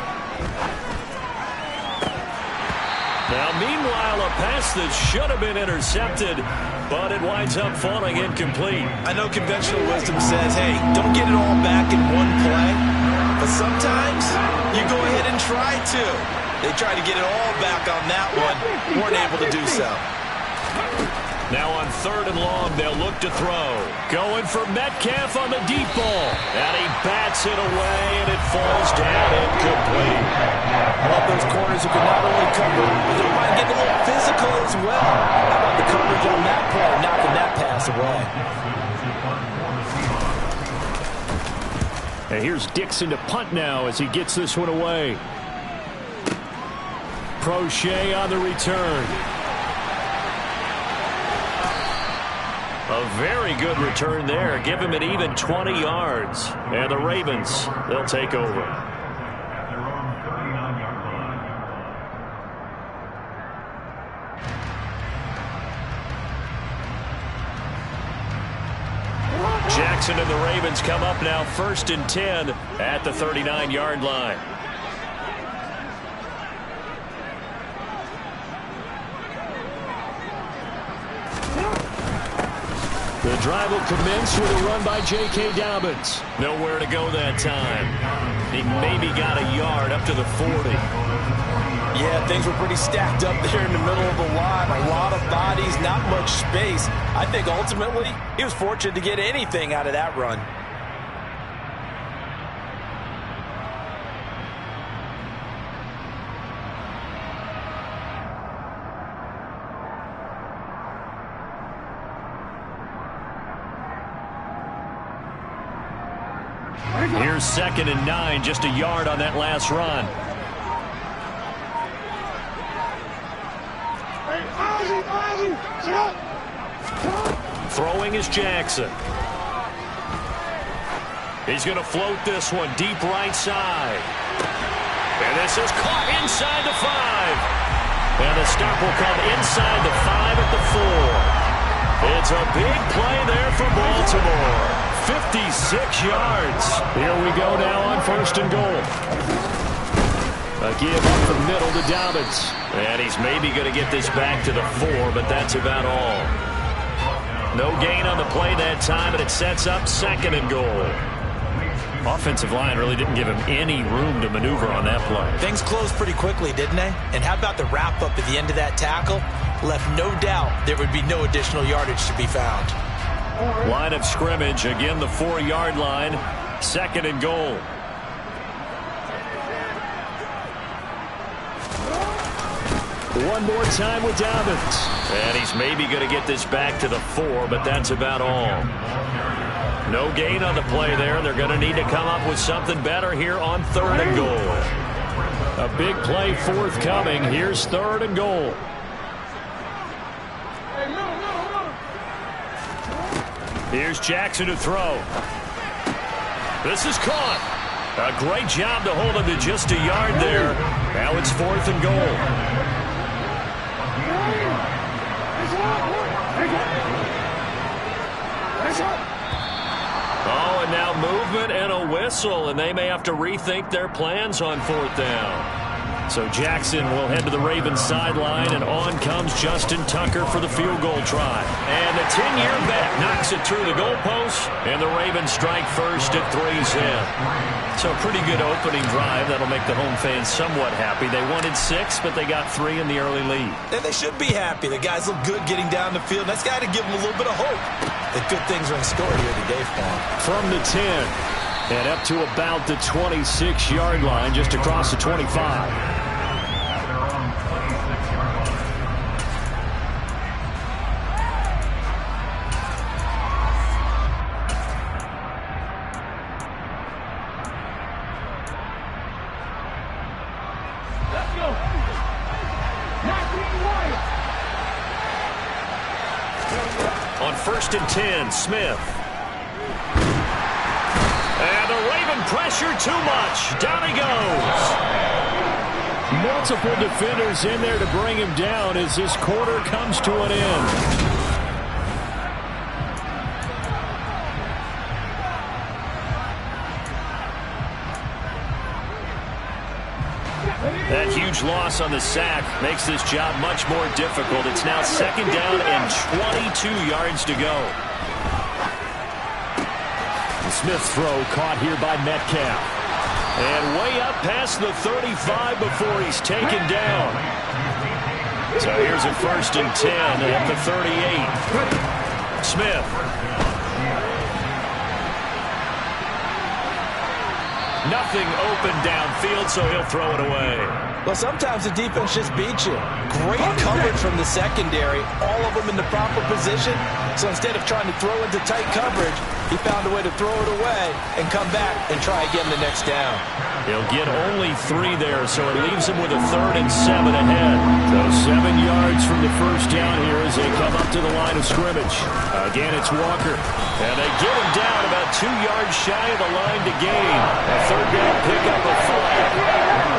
Now, meanwhile, a pass that should have been intercepted, but it winds up falling incomplete. I know conventional wisdom says, hey, don't get it all back in one play. But sometimes you go ahead and try to. They tried to get it all back on that one. Weren't able to do so. Now on 3rd and long, they'll look to throw. Going for Metcalf on the deep ball. And he bats it away, and it falls down incomplete. Love those corners who can not only cover, but they might get a little physical as well. How about the coverage on that play, knocking that pass away? And here's Dixon to punt now as he gets this one away. Prochet on the return. A very good return there. Give him an even 20 yards. And the Ravens, they'll take over. Jackson and the Ravens come up now 1st and 10 at the 39-yard line. The drive will commence with a run by J.K. Dobbins. Nowhere to go that time. He maybe got a yard up to the 40. Yeah, things were pretty stacked up there in the middle of the line. A lot of bodies, not much space. I think ultimately he was fortunate to get anything out of that run. Here's 2nd and 9, just a yard on that last run. Throwing is Jackson. He's going to float this one deep right side. And this is caught inside the 5. And the stop will come inside the 5 at the 4. It's a big play there for Baltimore. 56 yards. Here we go now on 1st and goal. A give up the middle to Dobbins. And he's maybe going to get this back to the 4, but that's about all. No gain on the play that time, and it sets up 2nd and goal. Offensive line really didn't give him any room to maneuver on that play. Things closed pretty quickly, didn't they? And how about the wrap-up at the end of that tackle? Left no doubt there would be no additional yardage to be found. Line of scrimmage, again the 4-yard line. 2nd and goal. One more time with Dobbins. And he's maybe going to get this back to the 4, but that's about all. No gain on the play there. They're going to need to come up with something better here on 3rd and goal. A big play forthcoming. Here's 3rd and goal. Here's Jackson to throw. This is caught. A great job to hold him to just a yard there. Now it's 4th and goal. Oh, and now movement and a whistle, and they may have to rethink their plans on 4th down. So Jackson will head to the Ravens sideline, and on comes Justin Tucker for the field goal try. And the 10-year vet knocks it through the goalpost, and the Ravens strike first at 3's in. So a pretty good opening drive. That'll make the home fans somewhat happy. They wanted 6, but they got 3 in the early lead. And they should be happy. The guys look good getting down the field. That's got to give them a little bit of hope that good things are in store here today for them. From the 10 and up to about the 26-yard line, just across the 25. On 1st and 10, Smith. And the Raven pressure too much. Down he goes. Multiple defenders in there to bring him down as this quarter comes to an end. That huge loss on the sack makes this job much more difficult. It's now 2nd down and 22 yards to go. The Smith throw caught here by Metcalf. And way up past the 35 before he's taken down. So here's a 1st and 10 at the 38. Smith. Nothing open downfield, so he'll throw it away. Well, sometimes the defense just beats you. Great coverage from the secondary, all of them in the proper position. So instead of trying to throw into tight coverage, he found a way to throw it away and come back and try again the next down. He'll get only 3 there, so it leaves him with a 3rd and 7 ahead. So 7 yards from the 1st down here as they come up to the line of scrimmage. Again, it's Walker. And they get him down about 2 yards shy of the line to gain. A 3rd down pickup of 5.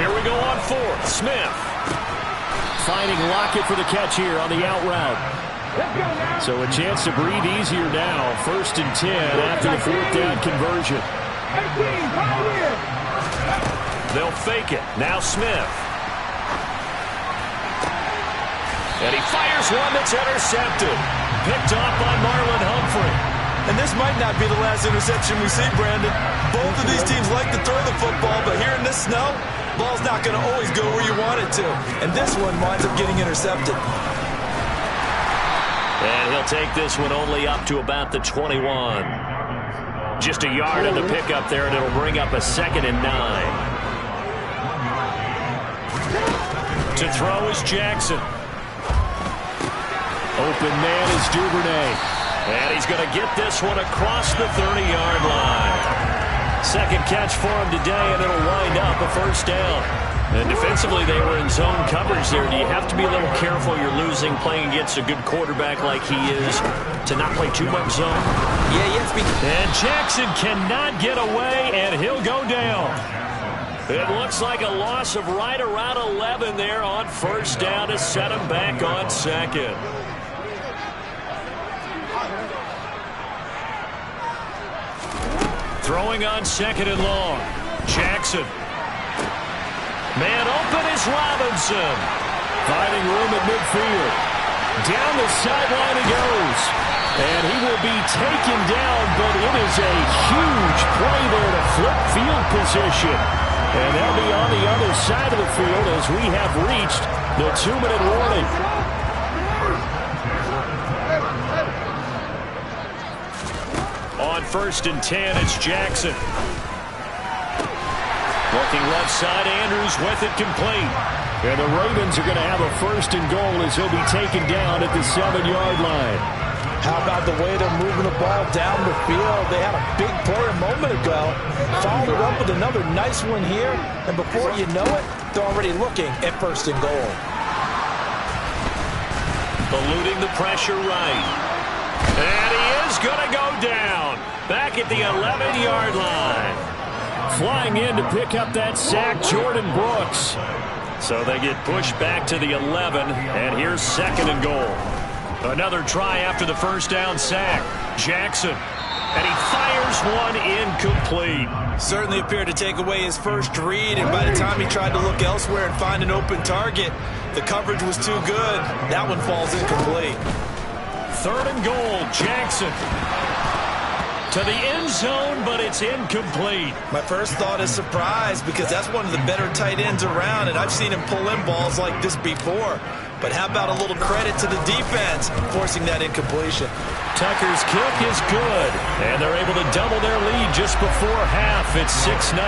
Here we go on 4th. Smith. Finding Lockett for the catch here on the out route. So a chance to breathe easier now. 1st and 10 after the 4th down conversion. They'll fake it. Now Smith. And he fires one that's intercepted. Picked off by Marlon Humphrey. And this might not be the last interception we see, Brandon. Both of these teams like to throw the football, but here in this snow, ball's not going to always go where you want it to. And this one winds up getting intercepted. And he'll take this one only up to about the 21. Just a yard on the pickup there, and it'll bring up a 2nd and 9. To throw is Jackson. Open man is Duvernay. And he's going to get this one across the 30-yard line. Second catch for him today, and it'll wind up a first down. And defensively, they were in zone coverage there. Do you have to be a little careful? You're losing, playing against a good quarterback like he is, to not play too much zone? Yeah, yes. And Jackson cannot get away, and he'll go down. It looks like a loss of right around 11 there on first down to set him back on second. Throwing on second and long. Jackson. Man open is Robinson. Finding room at midfield. Down the sideline he goes. And he will be taken down, but it is a huge play there to flip field position. And they'll be on the other side of the field as we have reached the 2-minute warning. On 1st and 10, it's Jackson. Looking left side, Andrews with it complete. And the Ravens are going to have a 1st and goal as he'll be taken down at the 7-yard line. How about the way they're moving the ball down the field? They had a big play a moment ago. Followed up with another nice one here. And before you know it, they're already looking at 1st and goal. Eluding the pressure right. And he is going to go down. Back at the 11-yard line. Flying in to pick up that sack, Jordan Brooks. So they get pushed back to the 11, and here's 2nd and goal. Another try after the first down sack. Jackson, and he fires one incomplete. Certainly appeared to take away his first read, and by the time he tried to look elsewhere and find an open target, the coverage was too good. That one falls incomplete. 3rd and goal, Jackson. To the end zone, but it's incomplete. My first thought is surprise because that's one of the better tight ends around, and I've seen him pull in balls like this before. But how about a little credit to the defense forcing that incompletion? Tucker's kick is good, and they're able to double their lead just before half. It's 6-0.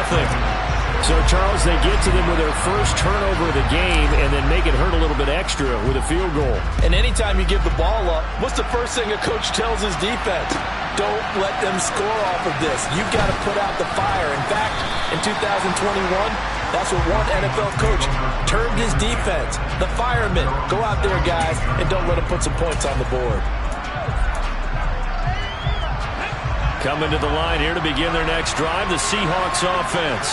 So, Charles, they get to them with their first turnover of the game and then make it hurt a little bit extra with a field goal. And anytime you give the ball up, what's the first thing a coach tells his defense? Don't let them score off of this. You've got to put out the fire. In fact, in 2021, that's what one NFL coach termed his defense. The firemen. Go out there, guys, and don't let them put some points on the board. Coming to the line here to begin their next drive, the Seahawks offense.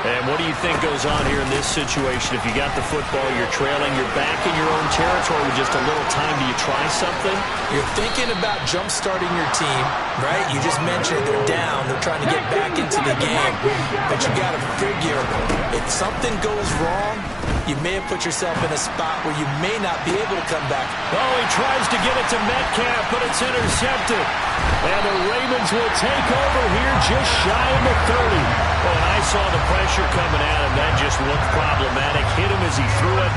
And what do you think goes on here in this situation? If you got the football, you're trailing, you're back in your own territory with just a little time. Do you try something? You're thinking about jump-starting your team, right? You just mentioned they're down. They're trying to get back into the game. But you got to figure if something goes wrong, you may have put yourself in a spot where you may not be able to come back. Oh, he tries to get it to Metcalf, but it's intercepted. And the Ravens will take over here just shy of the 30. Oh, and I saw the pressure coming at him. That just looked problematic. Hit him as he threw it,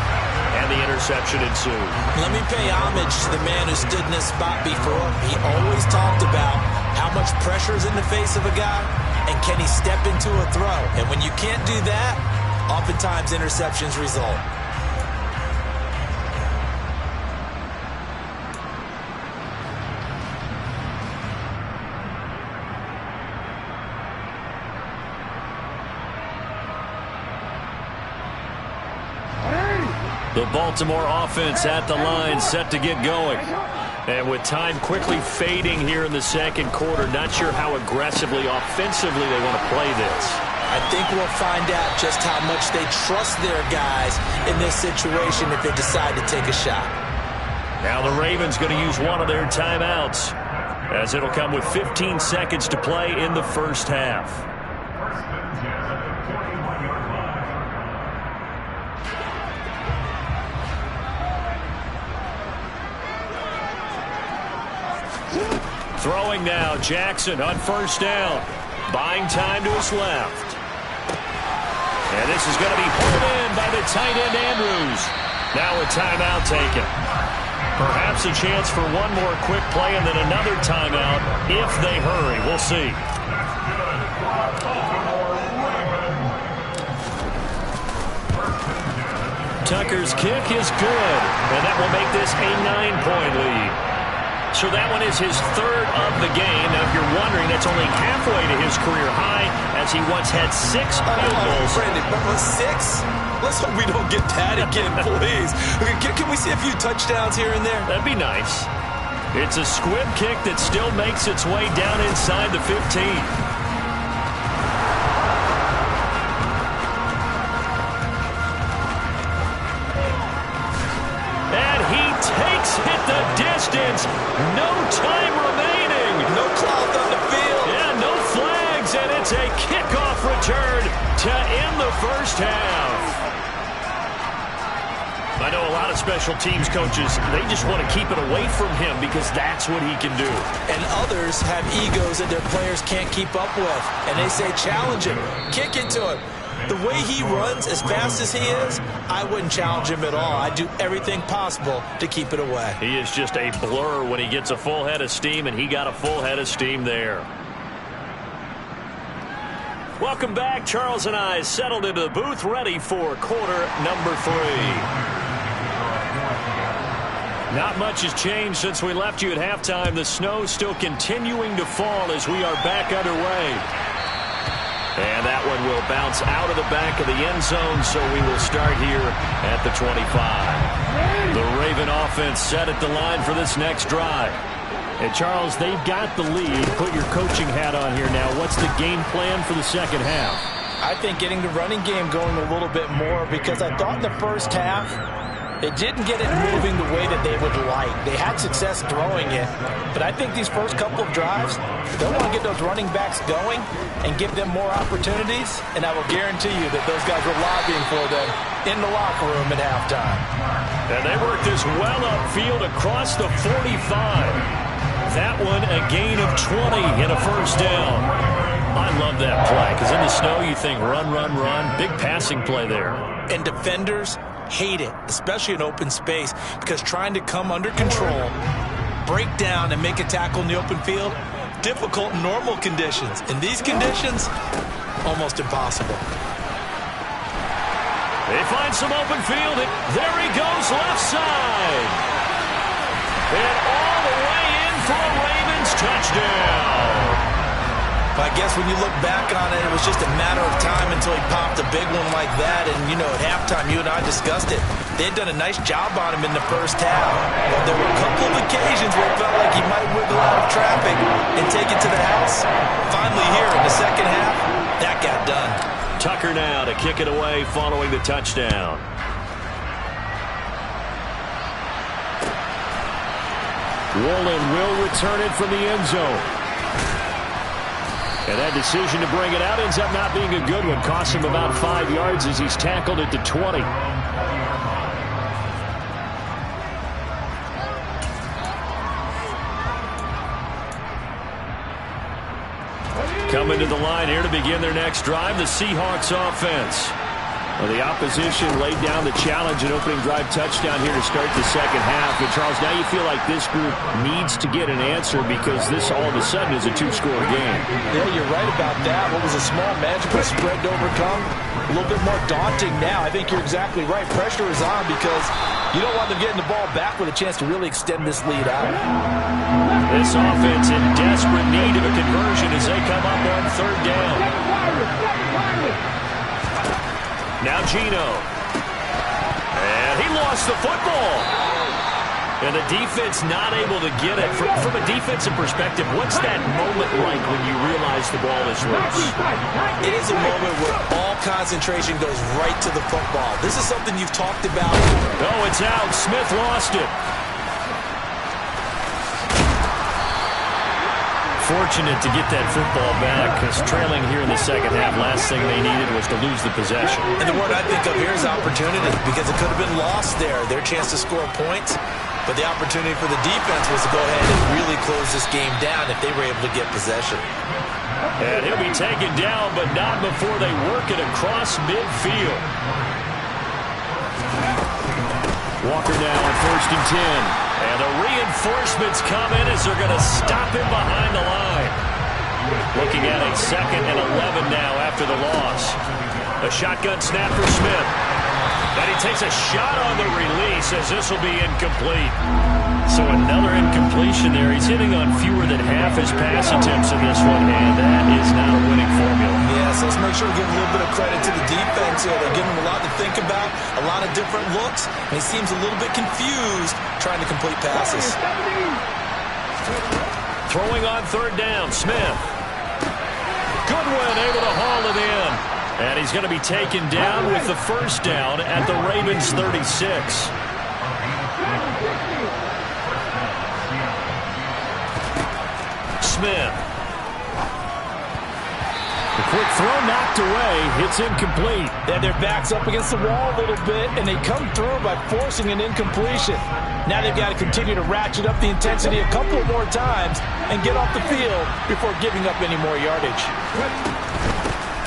and the interception ensued. Let me pay homage to the man who stood in this spot before. He always talked about how much pressure is in the face of a guy, and can he step into a throw. And when you can't do that, oftentimes interceptions result. The Baltimore offense at the line, set to get going. And with time quickly fading here in the second quarter, not sure how aggressively, offensively they want to play this. I think we'll find out just how much they trust their guys in this situation if they decide to take a shot. Now the Ravens going to use one of their timeouts, as it'll come with 15 seconds to play in the first half. Throwing now, Jackson on first down. Buying time to his left. And this is going to be pulled in by the tight end, Andrews. Now a timeout taken. Perhaps a chance for one more quick play and then another timeout if they hurry. We'll see. Tucker's kick is good, and that will make this a 9-point lead. So that one is his third of the game. Now, if you're wondering, that's only halfway to his career high, as he once had 6 field goals. Brandon, 6? Let's hope we don't get that again, please. Can we see a few touchdowns here and there? That'd be nice. It's a squib kick that still makes its way down inside the 15. Takes it the distance. No time remaining. No cloth on the field. Yeah, no flags, and it's a kickoff return to end the first half. I know a lot of special teams coaches, they just want to keep it away from him because that's what he can do. And others have egos that their players can't keep up with. And they say, challenge him. Kick it to him. The way he runs, as fast as he is, I wouldn't challenge him at all. I'd do everything possible to keep it away. He is just a blur when he gets a full head of steam, and he got a full head of steam there. Welcome back. Charles and I settled into the booth, ready for quarter number 3. Not much has changed since we left you at halftime. The snow still continuing to fall as we are back underway. And that one will bounce out of the back of the end zone, so we will start here at the 25. The Raven offense set at the line for this next drive. And, Charles, they've got the lead. Put your coaching hat on here now. What's the game plan for the second half? I think getting the running game going a little bit more, because I thought in the first half it didn't get it moving the way that they would like. They had success throwing it, but I think these first couple of drives, they'll want to get those running backs going and give them more opportunities, and I will guarantee you that those guys were lobbying for them in the locker room at halftime. And they worked this well upfield across the 45. That one a gain of 20 in a first down. I love that play, because in the snow you think run, run, run. Big passing play there. And defenders hate it, especially in open space, because trying to come under control, break down, and make a tackle in the open field, difficult in normal conditions. In these conditions, almost impossible. They find some open field. There he goes, left side. And all the way in for a Ravens touchdown. I guess when you look back on it, it was just a matter of time until he popped a big one like that. And, you know, at halftime, you and I discussed it. They had done a nice job on him in the first half. But there were a couple of occasions where it felt like he might wiggle out of traffic and take it to the house. Finally here in the second half, that got done. Tucker now to kick it away following the touchdown. Woolen will return it from the end zone. And that decision to bring it out ends up not being a good one. Costs him about 5 yards as he's tackled at the 20. Coming to the line here to begin their next drive, the Seahawks offense. Well, the opposition laid down the challenge and opening drive touchdown here to start the second half. And, Charles, now you feel like this group needs to get an answer because this all of a sudden is a 2-score game. Yeah, you're right about that. What was a small, magical spread to overcome, a little bit more daunting now. I think you're exactly right. Pressure is on because you don't want them getting the ball back with a chance to really extend this lead out. This offense in desperate need of a conversion as they come up on third down. Now Gino. And he lost the football. And the defense not able to get it. From a defensive perspective, what's that moment like when you realize the ball is loose? It is a moment where all concentration goes right to the football. This is something you've talked about. Oh, it's out. Smith lost it. Fortunate to get that football back because trailing here in the second half, last thing they needed was to lose the possession. And the word I think of here is opportunity because it could have been lost there. Their chance to score points, but the opportunity for the defense was to go ahead and really close this game down if they were able to get possession. And he'll be taken down, but not before they work it across midfield. Walker now on 1st and 10. And the reinforcements come in as they're going to stop him behind the line. Looking at a 2nd and 11 now after the loss. A shotgun snap for Smith. And he takes a shot on the release as this will be incomplete. So another incompletion there. He's hitting on fewer than half his pass attempts in this one, and that is not a winning formula. Yeah, so let's make sure we give a little bit of credit to the defense here. They're giving him a lot to think about, a lot of different looks, and he seems a little bit confused trying to complete passes. Throwing on third down, Smith. Goodwin able to haul it in. And he's going to be taken down with the first down at the Ravens' 36. Smith. The quick throw knocked away. It's incomplete. Yeah, their back's up against the wall a little bit, and they come through by forcing an incompletion. Now they've got to continue to ratchet up the intensity a couple more times and get off the field before giving up any more yardage.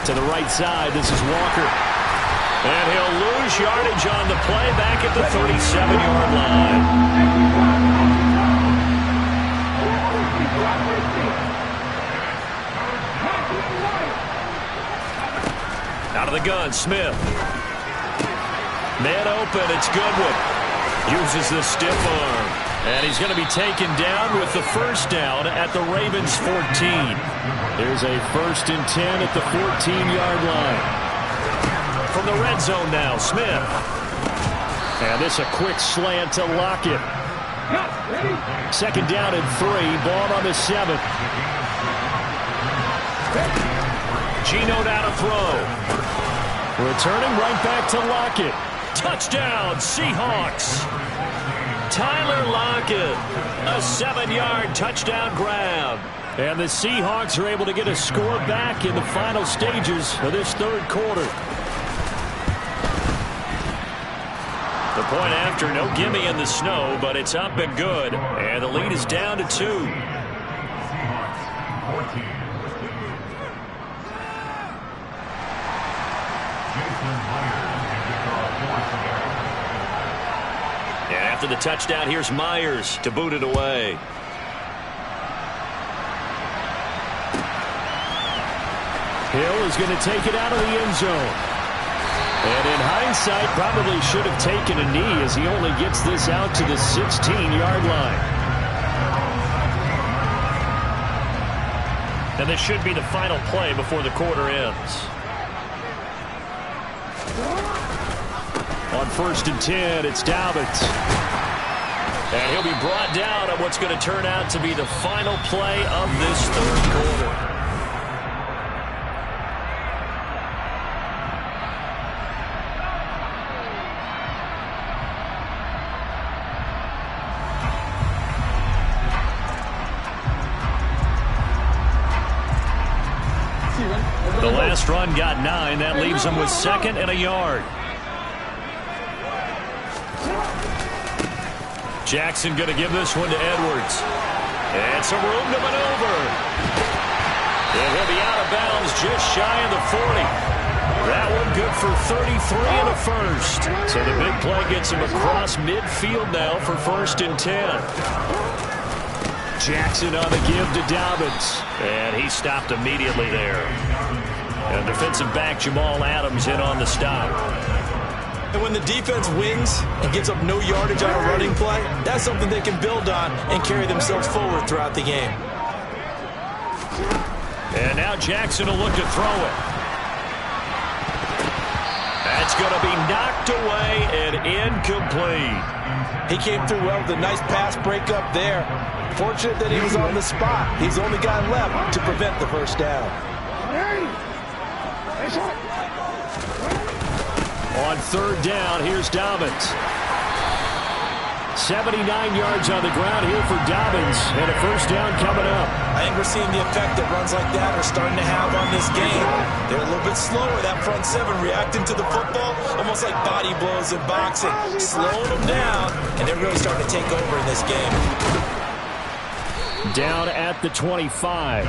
To the right side, this is Walker. And he'll lose yardage on the play back at the 37-yard line. Out of the gun, Smith. Man open, it's Goodwin. Uses the stiff arm. And he's going to be taken down with the first down at the Ravens' 14. There's a 1st and 10 at the 14-yard line. From the red zone now, Smith. And this a quick slant to Lockett. 2nd down and 3. Ball on the 7th. Geno down to throw. Returning right back to Lockett. Touchdown, Seahawks. Tyler Lockett, a 7-yard touchdown grab. And the Seahawks are able to get a score back in the final stages of this 3rd quarter. The point after, no gimme in the snow, but it's up and good. And the lead is down to 2. And after the touchdown, here's Myers to boot it away. Hill is going to take it out of the end zone. And in hindsight, probably should have taken a knee as he only gets this out to the 16-yard line. And this should be the final play before the quarter ends. On 1st and 10, it's Dobbins. And he'll be brought down on what's going to turn out to be the final play of this 3rd quarter. The last run got 9. That leaves him with 2nd and a yard. Jackson going to give this one to Edwards. And some room to maneuver. And he'll be out of bounds just shy of the 40. That one good for 33 and a 1st. So the big play gets him across midfield now for 1st and 10. Jackson on the give to Dobbins. And he stopped immediately there. And defensive back Jamal Adams in on the stop. And when the defense wins and gives up no yardage on a running play, that's something they can build on and carry themselves forward throughout the game. And now Jackson will look to throw it. That's going to be knocked away and incomplete. He came through well with a nice pass breakup there. Fortunate that he was on the spot. He's the only guy left to prevent the first down. On 3rd down, here's Dobbins. 79 yards on the ground here for Dobbins, and a first down coming up. I think we're seeing the effect that runs like that are starting to have on this game. They're a little bit slower, that front 7 reacting to the football, almost like body blows in boxing, slowing them down, and they're really starting to take over in this game. Down at the 25.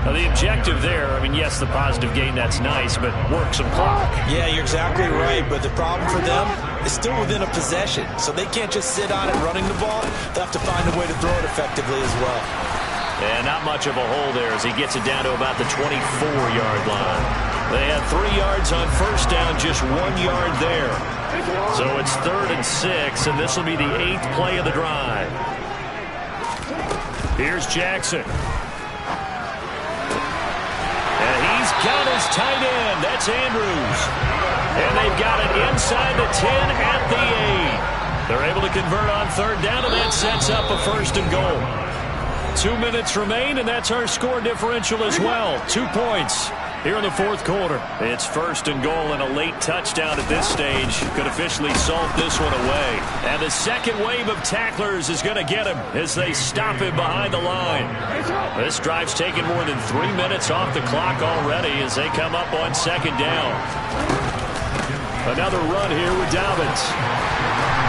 Now, the objective there, I mean, yes, the positive gain, that's nice, but work some clock. Yeah, you're exactly right, but the problem for them is still within a possession, so they can't just sit on it running the ball. They'll have to find a way to throw it effectively as well. And not much of a hole there as he gets it down to about the 24-yard line. They had 3 yards on first down, just 1 yard there. So it's 3rd and 6, and this will be the 8th play of the drive. Here's Jackson. And he's got his tight end. That's Andrews. And they've got it inside the 10 at the 8. They're able to convert on 3rd down, and that sets up a 1st and goal. 2 minutes remain, and that's our score differential as well. 2 points here in the 4th quarter. It's 1st and goal, and a late touchdown at this stage could officially salt this one away. And the second wave of tacklers is going to get him as they stop him behind the line. This drive's taken more than 3 minutes off the clock already as they come up on 2nd down. Another run here with Dobbins.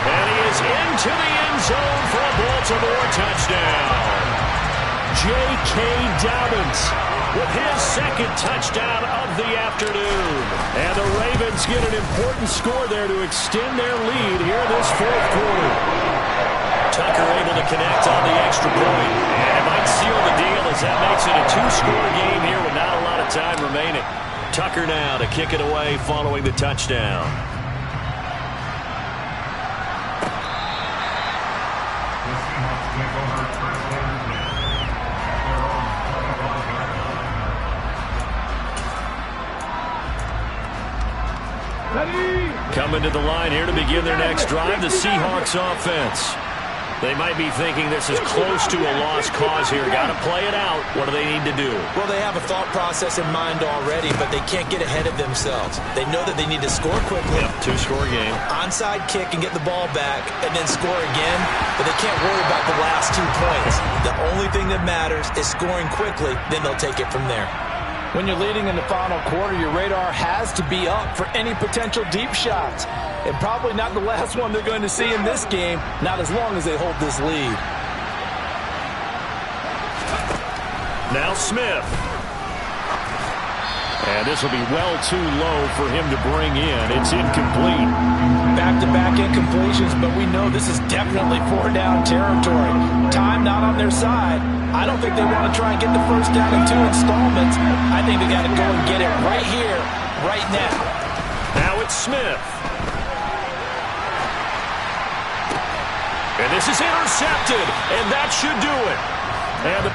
And he is into the end zone for a Baltimore touchdown. J.K. Dobbins with his 2nd touchdown of the afternoon. And the Ravens get an important score there to extend their lead here in this 4th quarter. Tucker able to connect on the extra point. And it might seal the deal as that makes it a 2-score game here with not a lot of time remaining. Tucker now to kick it away following the touchdown. Coming to the line here to begin their next drive, the Seahawks offense. They might be thinking this is close to a lost cause here. Got to play it out. What do they need to do? Well, they have a thought process in mind already, but they can't get ahead of themselves. They know that they need to score quickly. Yep, 2-score game. Onside kick and get the ball back and then score again, but they can't worry about the last 2 points. The only thing that matters is scoring quickly, then they'll take it from there. When you're leading in the final quarter, your radar has to be up for any potential deep shots. And probably not the last one they're going to see in this game, not as long as they hold this lead. Now Smith. And this will be well too low for him to bring in. It's incomplete. Back-to-back incompletions, but we know this is definitely 4-down territory. Time not on their side. I don't think they want to try and get the first down in 2 installments. I think they got to go and get it right here, right now. Now it's Smith. And this is intercepted, and that should do it. And the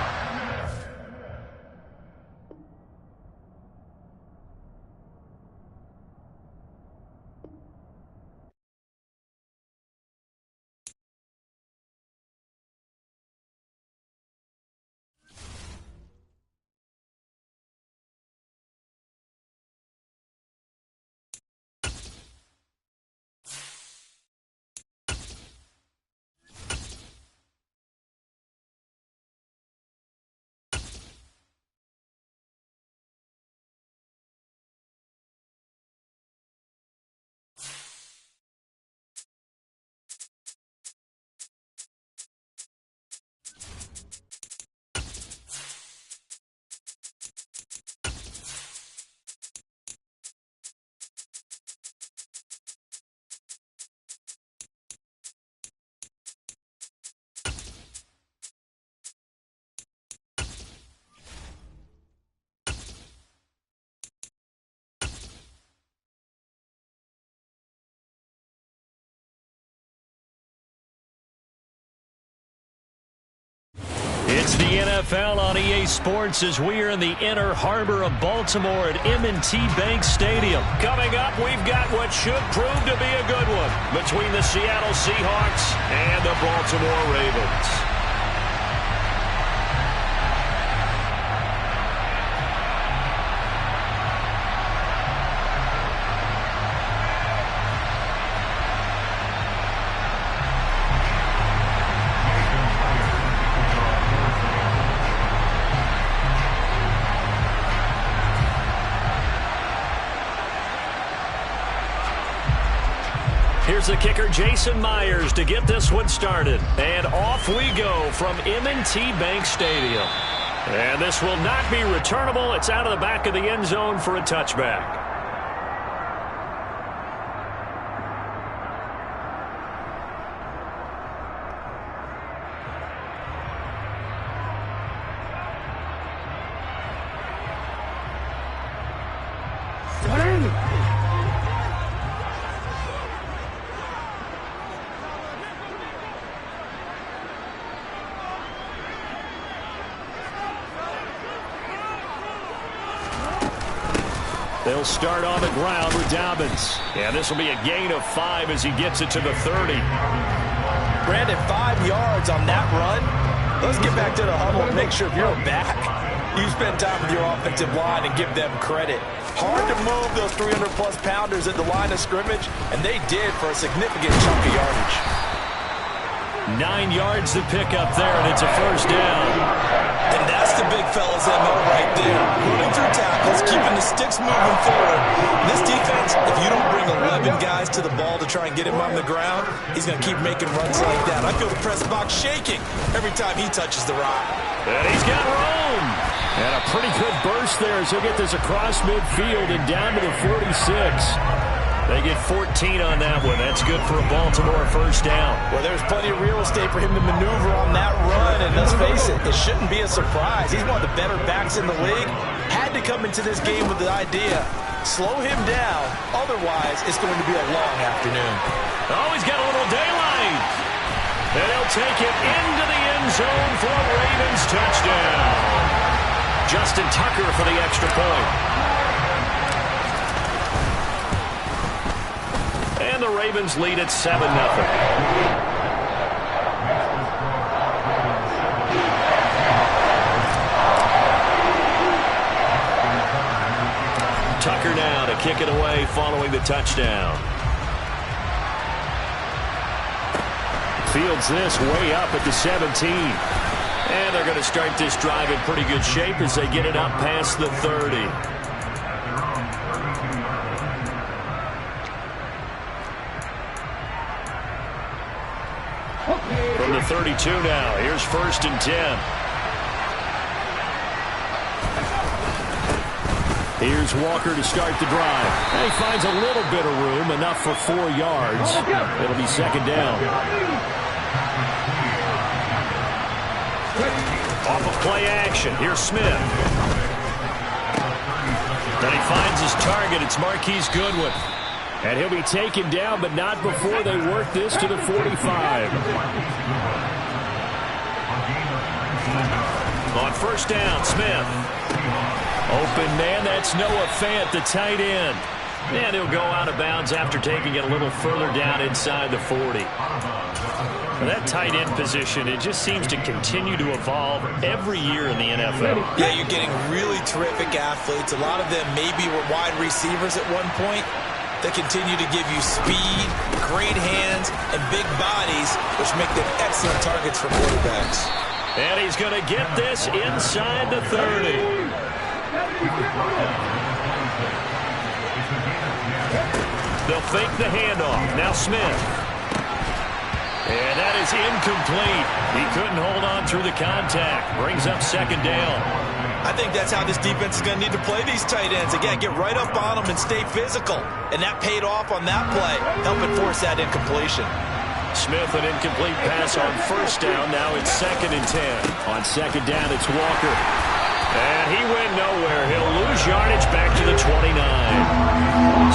It's the NFL on EA Sports as we are in the inner harbor of Baltimore at M&T Bank Stadium. Coming up, we've got what should prove to be a good one between the Seattle Seahawks and the Baltimore Ravens. Here's the kicker, Jason Myers, to get this one started. And off we go from M&T Bank Stadium. And this will not be returnable. It's out of the back of the end zone for a touchback. They'll start on the ground with Dobbins. And this will be a gain of 5 as he gets it to the 30. Brandon, 5 yards on that run. Let's get back to the huddle and make sure if you're back, you spend time with your offensive line and give them credit. Hard to move those 300-plus pounders at the line of scrimmage, and they did for a significant chunk of yardage. 9 yards to pick up there, and it's a first down. And that's the big fella's MO right there. Running through tackles, keeping the sticks moving forward. This defense, if you don't bring 11 guys to the ball to try and get him on the ground, he's going to keep making runs like that. I feel the press box shaking every time he touches the rock. And he's got room. And a pretty good burst there as he'll get this across midfield and down to the 46. They get 14 on that one. That's good for a Baltimore first down. Well, there's plenty of real estate for him to maneuver on that run, and let's face it, it shouldn't be a surprise. He's one of the better backs in the league. Had to come into this game with the idea, slow him down, otherwise it's going to be a long afternoon. Oh, he's got a little daylight. And he'll take it into the end zone for a Ravens touchdown. Justin Tucker for the extra point. And the Ravens lead at 7-0. Tucker now to kick it away following the touchdown. Fields this way up at the 17. And they're going to start this drive in pretty good shape as they get it up past the 30. From the 32 now, here's 1st and 10. Here's Walker to start the drive. And he finds a little bit of room, enough for 4 yards. It'll be 2nd down. Off of play action, here's Smith. Then he finds his target, it's Marquise Goodwin. And he'll be taken down, but not before they work this to the 45. On 1st down, Smith. Open man, that's Noah Fant, the tight end. And he'll go out of bounds after taking it a little further down inside the 40. That tight end position, it just seems to continue to evolve every year in the NFL. Yeah, you're getting really terrific athletes. A lot of them maybe were wide receivers at one point. They continue to give you speed, great hands, and big bodies, which make them excellent targets for quarterbacks. And he's going to get this inside the 30. They'll fake the handoff. Now Smith. And that is incomplete. He couldn't hold on through the contact. Brings up 2nd down. I think that's how this defense is going to need to play these tight ends. Again, get right up on them and stay physical. And that paid off on that play, helping force that incompletion. Smith, an incomplete pass on 1st down. Now it's 2nd and 10. On 2nd down, it's Walker. And he went nowhere. He'll lose yardage back to the 29.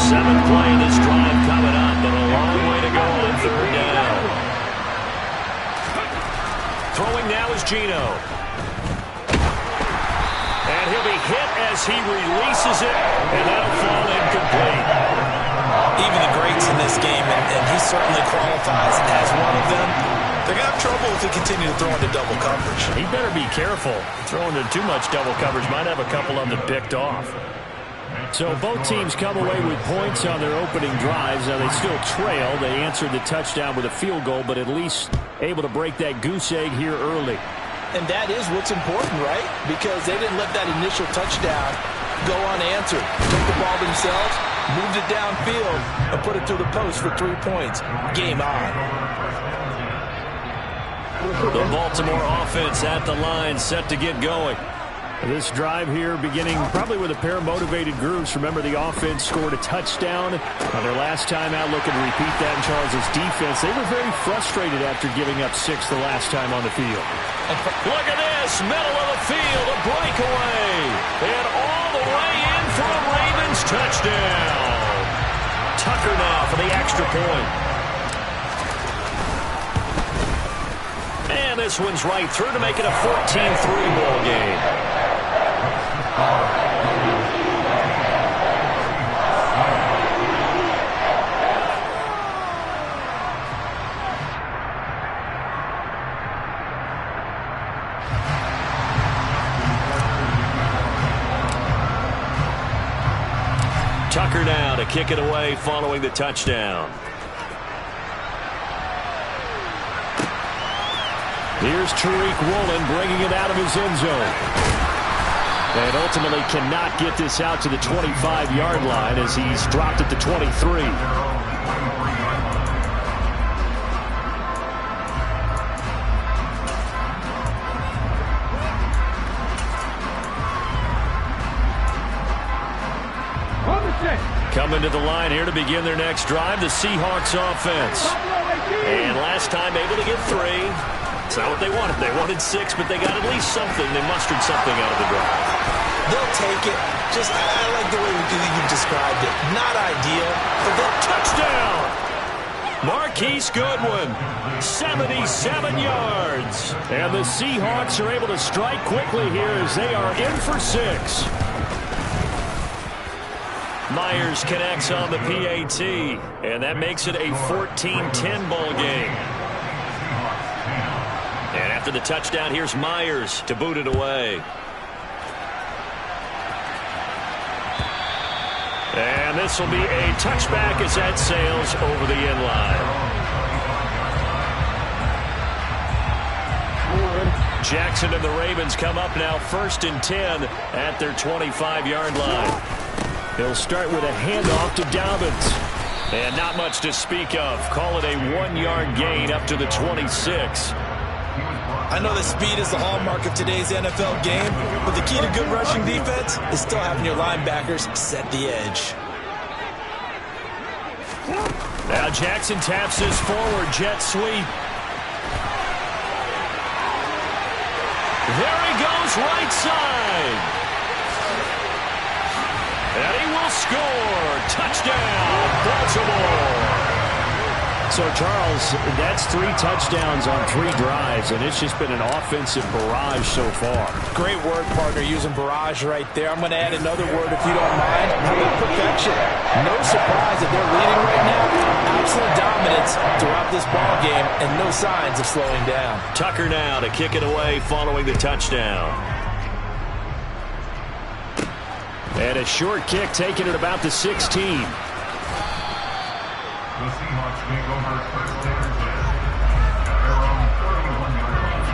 7th play of this drive coming up, but a long way to go on 3rd down. Throwing now is Geno. And he'll be hit as he releases it, and that'll fall incomplete. Even the greats in this game, and he certainly qualifies as one of them, they're going to have trouble if they continue to throw into double coverage. He better be careful. Throwing into too much double coverage might have a couple of them picked off. So both teams come away with points on their opening drives. Now they still trail. They answered the touchdown with a field goal, but at least able to break that goose egg here early. And that is what's important, right? Because they didn't let that initial touchdown go unanswered. Took the ball themselves, moved it downfield, and put it through the post for 3 points. Game on. The Baltimore offense at the line, set to get going. This drive here beginning probably with a pair of motivated groups. Remember, the offense scored a touchdown on their last time out, looking to repeat that in Charles' defense. They were very frustrated after giving up 6 the last time on the field. Look at this, middle of the field, a breakaway. And all the way in for a Ravens touchdown. Tucker now for the extra point. And this one's right through to make it a 14-3 ball game. Tucker now to kick it away following the touchdown. Here's Tariq Woolen bringing it out of his end zone. And ultimately cannot get this out to the 25-yard line as he's dropped at the 23. Coming to the line here to begin their next drive, the Seahawks offense. And last time able to get 3. It's not what they wanted. They wanted 6, but they got at least something. They mustered something out of the drive. They'll take it. I like the way you described it. Not ideal, but they'll touchdown. Marquise Goodwin, 77 yards. And the Seahawks are able to strike quickly here as they are in for 6. Myers connects on the PAT, and that makes it a 14-10 ball game. And after the touchdown, here's Myers to boot it away. And this will be a touchback as that sails over the end line. Jackson and the Ravens come up now 1st and 10 at their 25-yard line. He'll start with a handoff to Dobbins. And not much to speak of. Call it a 1-yard gain up to the 26. I know that speed is the hallmark of today's NFL game, but the key to good rushing defense is still having your linebackers set the edge. Now Jackson taps this forward jet sweep. There he goes, right side. And he will score. Touchdown, Baltimore. So, Charles, that's 3 touchdowns on 3 drives, and it's just been an offensive barrage so far. Great word, partner, using barrage right there. I'm going to add another word, if you don't mind. How about perfection? No surprise that they're leading right now. Absolute dominance throughout this ball game, and no signs of slowing down. Tucker now to kick it away following the touchdown. And a short kick taken at about the 16. The Seahawks take over 1st and 10 at their own 31-yard line.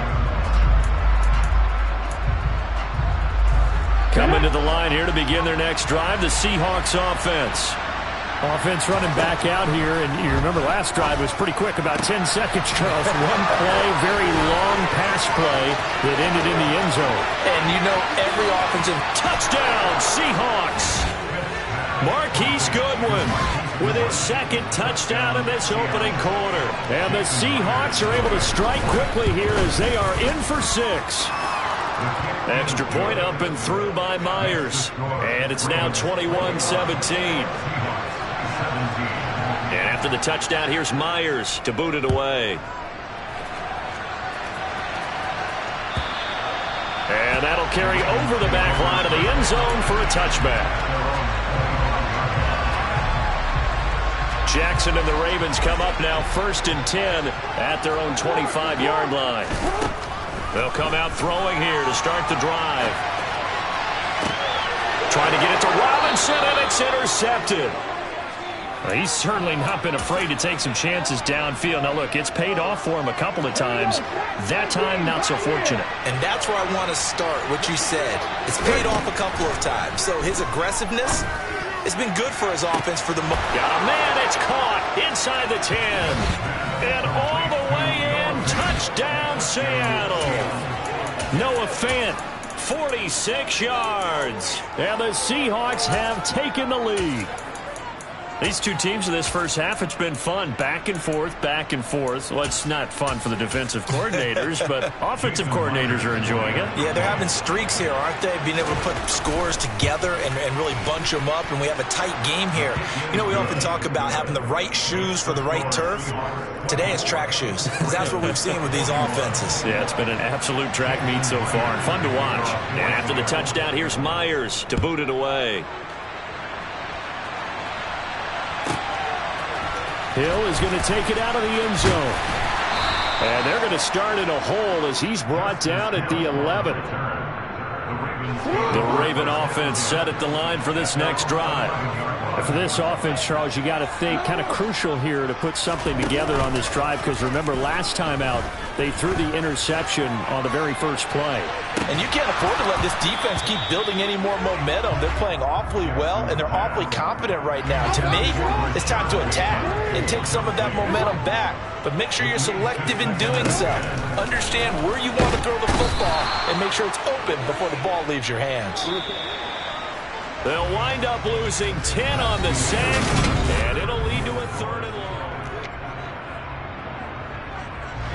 Coming to the line here to begin their next drive, the Seahawks offense. Offense running back out here, and you remember last drive was pretty quick, about 10 seconds, Charles. One play, very long pass play that ended in the end zone. And you know every offensive touchdown, Seahawks. Marquise Goodwin with his 2nd touchdown in this opening quarter. And the Seahawks are able to strike quickly here as they are in for 6. Extra point up and through by Myers. And it's now 21-17. And after the touchdown, here's Myers to boot it away. And that'll carry over the back line of the end zone for a touchback. Jackson and the Ravens come up now 1st and 10 at their own 25-yard line. They'll come out throwing here to start the drive. Trying to get it to Robinson, and it's intercepted. Well, he's certainly not been afraid to take some chances downfield. Now, look, it's paid off for him a couple of times. That time, not so fortunate. And that's where I want to start, what you said. It's paid off a couple of times. So his aggressiveness has been good for his offense for the most. Got a man, it's caught inside the 10. And all the way in, touchdown, Seattle. Noah Fant, 46 yards. And the Seahawks have taken the lead. These two teams in this first half, it's been fun. Back and forth, back and forth. Well, it's not fun for the defensive coordinators, but offensive coordinators are enjoying it. Yeah, they're having streaks here, aren't they? Being able to put scores together and really bunch them up, and we have a tight game here. You know, we often talk about having the right shoes for the right turf. Today it's track shoes, because that's what we've seen with these offenses. Yeah, it's been an absolute track meet so far, and fun to watch. And after the touchdown, here's Myers to boot it away. Hill is going to take it out of the end zone. And they're going to start in a hole as he's brought down at the 11. The Raven offense set at the line for this next drive. And for this offense, Charles, you got to think kind of crucial here to put something together on this drive, because remember last time out they threw the interception on the very first play. And you can't afford to let this defense keep building any more momentum. They're playing awfully well, and they're awfully confident right now. To me, it's time to attack and take some of that momentum back, but make sure you're selective in doing so. Understand where you want to throw the football and make sure it's open before the ball leaves your hands. They'll wind up losing 10 on the sack, and it'll lead to a 3rd and long.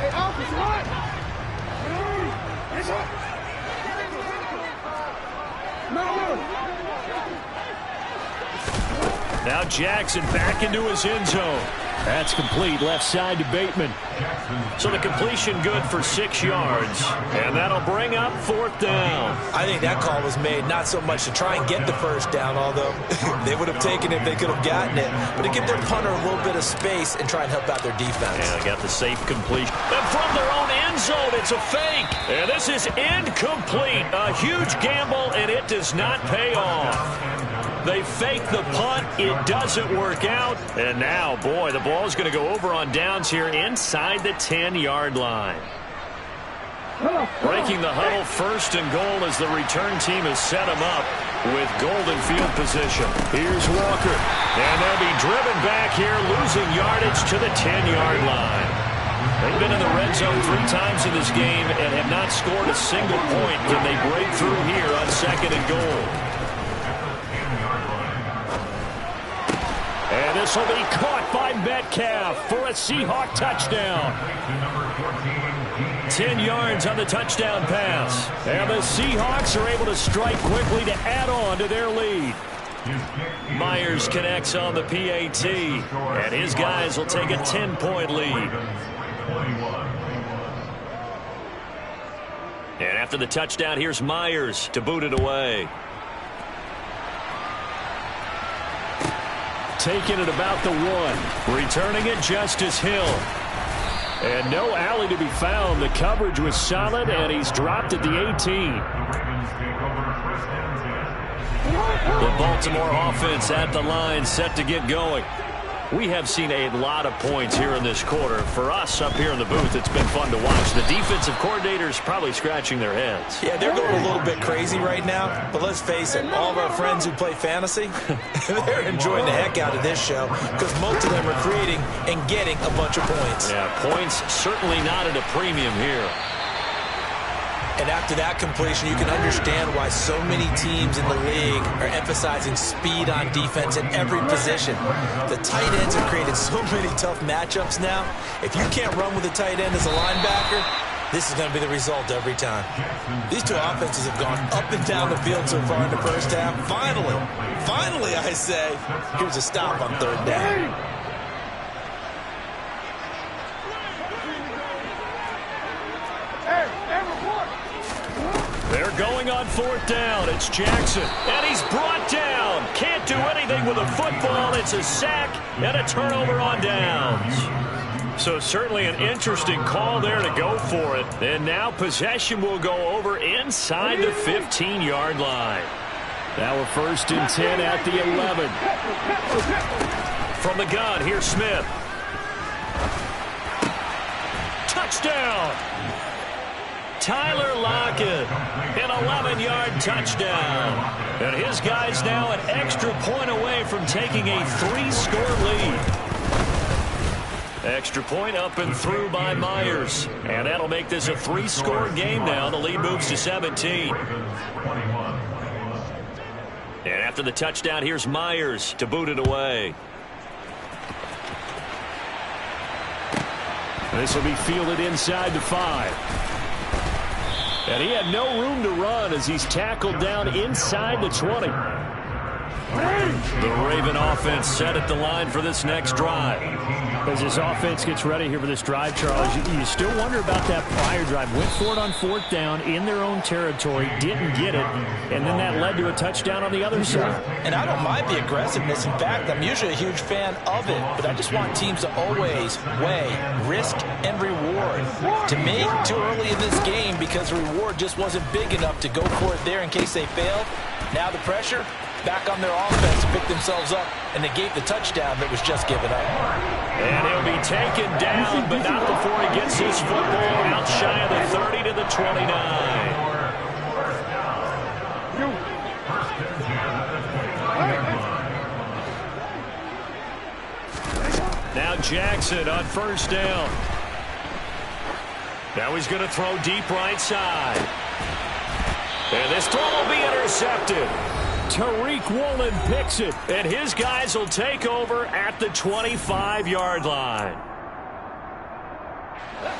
Hey, Alpha's what? It's up. No. Now Jackson back into his end zone. That's complete, left side to Bateman. So the completion good for 6 yards, and that'll bring up 4th down. I think that call was made not so much to try and get the first down, although they would have taken it if they could have gotten it, but to give their punter a little bit of space and try and help out their defense. And got the safe completion. And from their own end zone, it's a fake. And this is incomplete. A huge gamble, and it does not pay off. They fake the punt. It doesn't work out. And now, boy, the ball's going to go over on downs here inside the 10-yard line. Breaking the huddle, 1st and goal as the return team has set him up with golden field position. Here's Walker. And they'll be driven back here, losing yardage to the 10-yard line. They've been in the red zone 3 times in this game and have not scored a single point. Can they break through here on 2nd and goal? And this will be caught by Metcalf for a Seahawk touchdown. 10 yards on the touchdown pass. And the Seahawks are able to strike quickly to add on to their lead. Myers connects on the PAT, and his guys will take a 10-point lead. And after the touchdown, here's Myers to boot it away. Taking it about the 1. Returning it, Justice Hill. And no alley to be found. The coverage was solid, and he's dropped at the 18. The Baltimore offense at the line, set to get going. We have seen a lot of points here in this quarter. For us up here in the booth, it's been fun to watch. The defensive coordinators probably scratching their heads. Yeah, they're going a little bit crazy right now, but let's face it, all of our friends who play fantasy, they're enjoying the heck out of this show because most of them are creating and getting a bunch of points. Yeah, points certainly not at a premium here. And after that completion, you can understand why so many teams in the league are emphasizing speed on defense in every position. The tight ends have created so many tough matchups now. If you can't run with a tight end as a linebacker, this is going to be the result every time. These two offenses have gone up and down the field so far in the first half. Finally, I say, here's a stop on 3rd down. They're going on 4th down. It's Jackson, and he's brought down. Can't do anything with a football. It's a sack and a turnover on downs. So certainly an interesting call there to go for it. And now possession will go over inside the 15-yard line. Now a 1st and 10 at the 11. From the gun, here's Smith. Touchdown! Tyler Lockett, an 11-yard touchdown. And his guys now an extra point away from taking a 3-score lead. Extra point up and through by Myers. And that'll make this a 3-score game now. The lead moves to 17. And after the touchdown, here's Myers to boot it away. This will be fielded inside the 5. And he had no room to run as he's tackled down inside the 20. The Raven offense set at the line for this next drive. As this offense gets ready here for this drive, Charles, you still wonder about that prior drive. Went for it on 4th down in their own territory, didn't get it, and then that led to a touchdown on the other side. And I don't mind the aggressiveness. In fact, I'm usually a huge fan of it, but I just want teams to always weigh risk and reward. To me, too early in this game because the reward just wasn't big enough to go for it there in case they failed. Now the pressure back on their offense to pick themselves up, and they gave the touchdown that was just given up. And he'll be taken down, but not before he gets his football out shy of the 30 to the 29. Now Jackson on 1st down. Now he's going to throw deep right side. And this throw will be intercepted. Tariq Woolen picks it, and his guys will take over at the 25-yard line.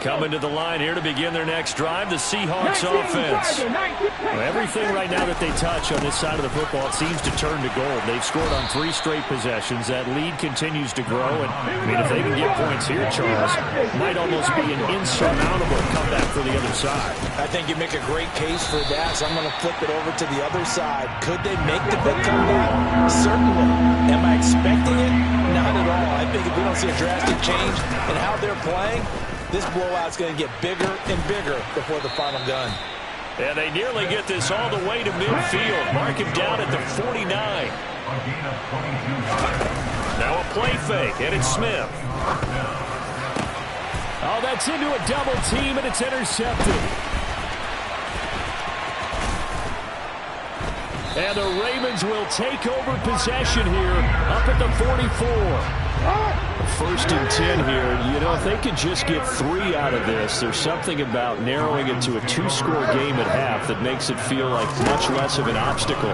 Coming to the line here to begin their next drive, the Seahawks offense. Well, everything right now that they touch on this side of the football, it seems to turn to gold. They've scored on 3 straight possessions. That lead continues to grow. And, I mean, if they can get points here, Charles, might almost be an insurmountable comeback for the other side. I think you make a great case for that, so I'm going to flip it over to the other side. Could they make the big comeback? Certainly. Am I expecting it? Not at all. I think if we don't see a drastic change in how they're playing, this blowout's going to get bigger and bigger before the final gun. And they nearly get this all the way to midfield. Mark him down at the 49. Now a play fake, and it's Smith. Oh, that's into a double team, and it's intercepted. And the Ravens will take over possession here up at the 44. 1st and 10 here. You know, if they could just get 3 out of this, there's something about narrowing it to a 2-score game at half that makes it feel like much less of an obstacle.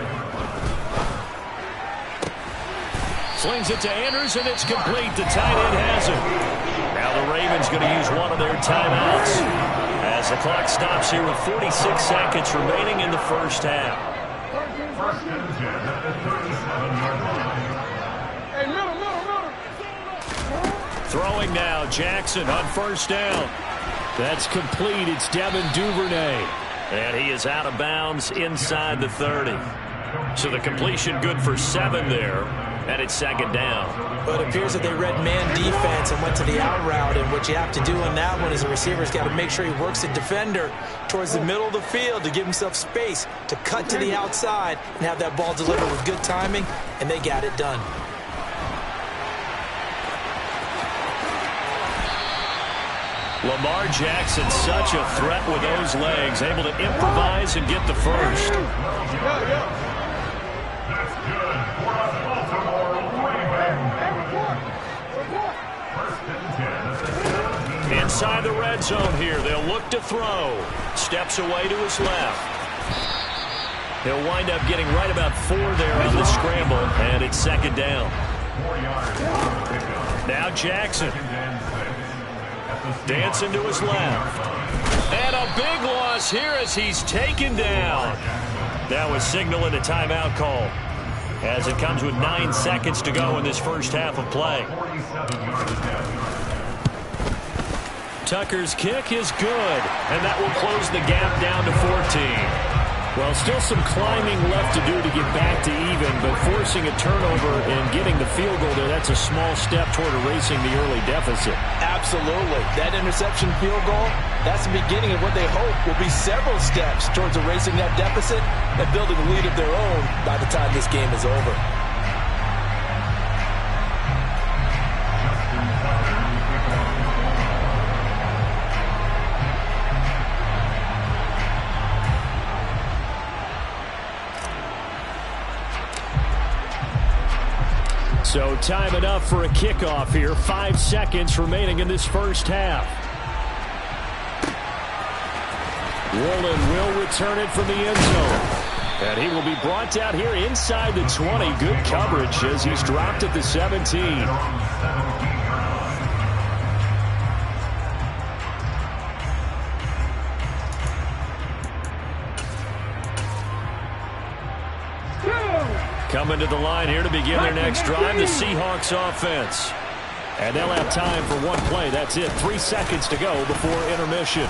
Slings it to Andrews, and it's complete. The tight end has it. Now the Ravens going to use one of their timeouts as the clock stops here with 46 seconds remaining in the first half. 1st and 10 at the 37-yard line. Throwing now, Jackson on 1st down. That's complete. It's Devin Duvernay. And he is out of bounds inside the 30. So the completion good for 7 there. And it's 2nd down. But it appears that they read man defense and went to the out route. And what you have to do on that one is the receiver's got to make sure he works the defender towards the middle of the field to give himself space to cut to the outside and have that ball delivered with good timing. And they got it done. Lamar Jackson, such a threat with those legs, able to improvise and get the first. Inside the red zone here, they'll look to throw. Steps away to his left. He'll wind up getting right about 4 there on the scramble, and it's 2nd down. Now Jackson. Dancing to his left. And a big loss here as he's taken down. That was signaling a timeout call as it comes with 9 seconds to go in this first half of play. Tucker's kick is good, and that will close the gap down to 14. Well, still some climbing left to do to get back to even, but forcing a turnover and getting the field goal there, that's a small step toward erasing the early deficit. Absolutely. That interception field goal, that's the beginning of what they hope will be several steps towards erasing that deficit and building a lead of their own by the time this game is over. So time enough for a kickoff here. 5 seconds remaining in this first half. Woolen will return it from the end zone. And he will be brought down here inside the 20. Good coverage as he's dropped at the 17. Coming to the line here to begin their next drive, the Seahawks offense. And they'll have time for one play. That's it. 3 seconds to go before intermission.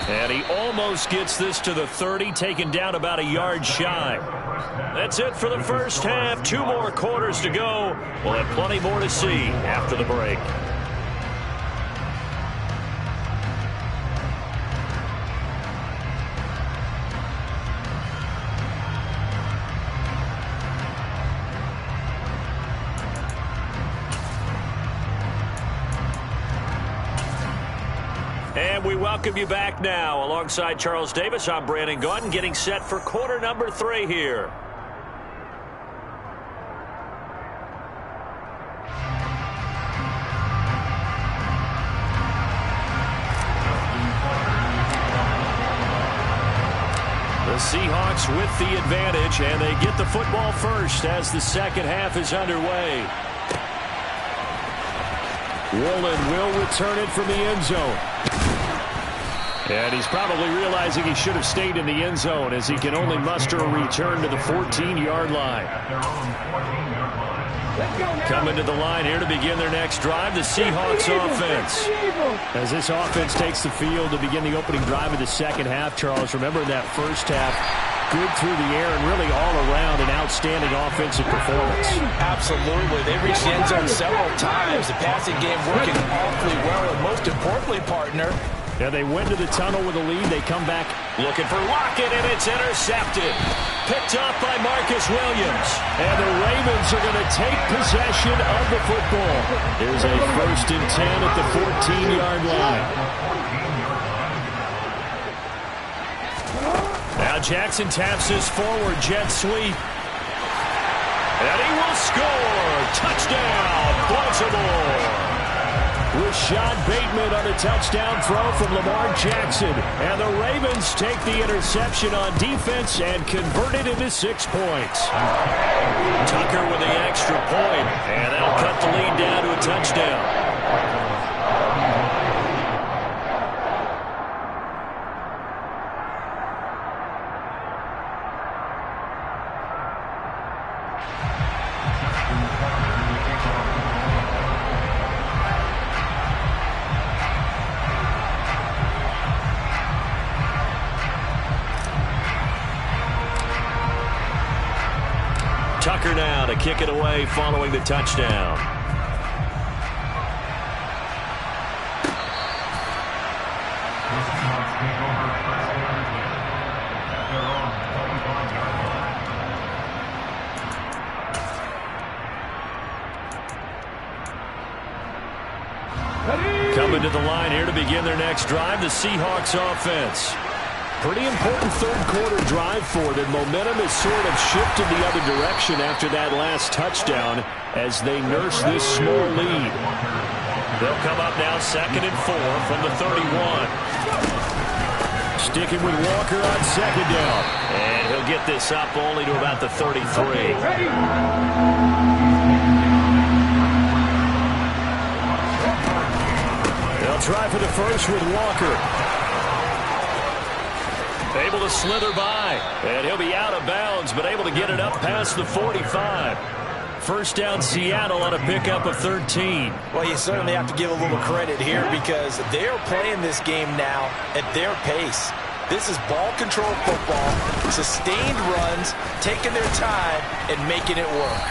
And he almost gets this to the 30, taken down about a yard shy. That's it for the first half. 2 more quarters to go. We'll have plenty more to see after the break. And we welcome you back now. Alongside Charles Davis, I'm Brandon Gaudin, getting set for quarter number 3 here. The Seahawks with the advantage, and they get the football first as the second half is underway. Woolen will return it from the end zone. And he's probably realizing he should have stayed in the end zone as he can only muster a return to the 14-yard line. Coming to the line here to begin their next drive, the Seahawks offense. As this offense takes the field to begin the opening drive of the second half, Charles, remember that first half, good through the air and really all around an outstanding offensive performance. Absolutely. They reached the end zone several times. The passing game working awfully well, and most importantly, partner, yeah, they went to the tunnel with a lead. They come back looking for Lockett, and it's intercepted. Picked up by Marcus Williams. And the Ravens are going to take possession of the football. There's a 1st and 10 at the 14-yard line. Now Jackson taps his forward jet sweep. And he will score. Touchdown, Baltimore. Rashad Bateman on a touchdown throw from Lamar Jackson. And the Ravens take the interception on defense and convert it into 6 points. Tucker with the extra point, and that'll cut the lead down to a touchdown. Tucker now to kick it away following the touchdown. Coming to the line here to begin their next drive, the Seahawks offense. Pretty important third-quarter drive for them. Momentum has sort of shifted the other direction after that last touchdown as they nurse this small lead. They'll come up now 2nd and 4 from the 31. Sticking with Walker on 2nd down. And he'll get this up only to about the 33. They'll try for the first with Walker. Able to slither by, and he'll be out of bounds, but able to get it up past the 45. First down, Seattle on a pickup of 13. Well, you certainly have to give a little credit here because they're playing this game now at their pace. This is ball control football, sustained runs, taking their time, and making it work.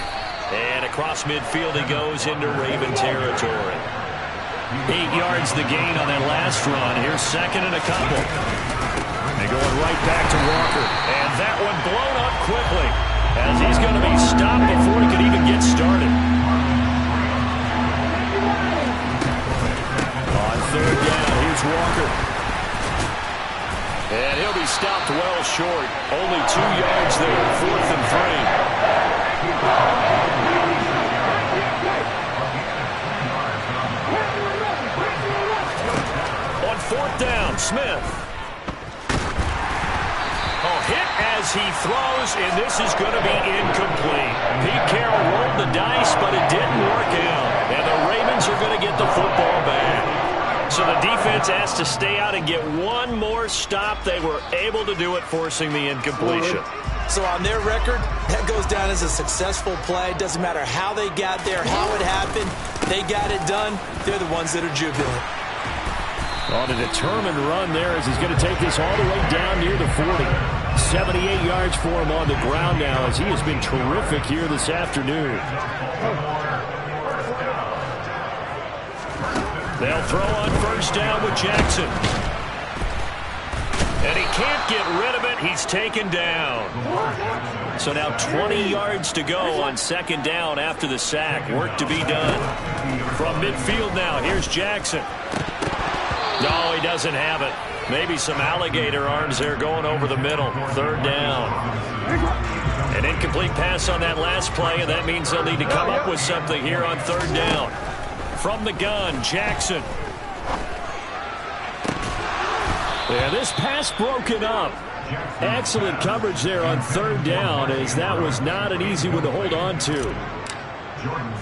And across midfield he goes into Raven territory. 8 yards the gain on that last run. Here's 2nd and a couple. They're going right back to Walker. And that one blown up quickly as he's going to be stopped before he could even get started. On 3rd down, here's Walker. And he'll be stopped well short. Only 2 yards there, 4th and 3. On 4th down, Smith. Hit as he throws, and this is going to be incomplete. Pete Carroll rolled the dice, but it didn't work out. And the Ravens are going to get the football back. So the defense has to stay out and get one more stop. They were able to do it, forcing the incompletion. So on their record, that goes down as a successful play. Doesn't matter how they got there, how it happened. They got it done. They're the ones that are jubilant. On a determined run there as he's going to take this all the way down near the 40. 78 yards for him on the ground now as he has been terrific here this afternoon. They'll throw on first down with Jackson. And he can't get rid of it. He's taken down. So now 20 yards to go on second down after the sack. Work to be done. From midfield now, here's Jackson. No, he doesn't have it. Maybe some alligator arms there going over the middle. Third down. An incomplete pass on that last play, and that means they'll need to come up with something here on third down. From the gun, Jackson. Yeah, this pass broken up. Excellent coverage there on third down, as that was not an easy one to hold on to.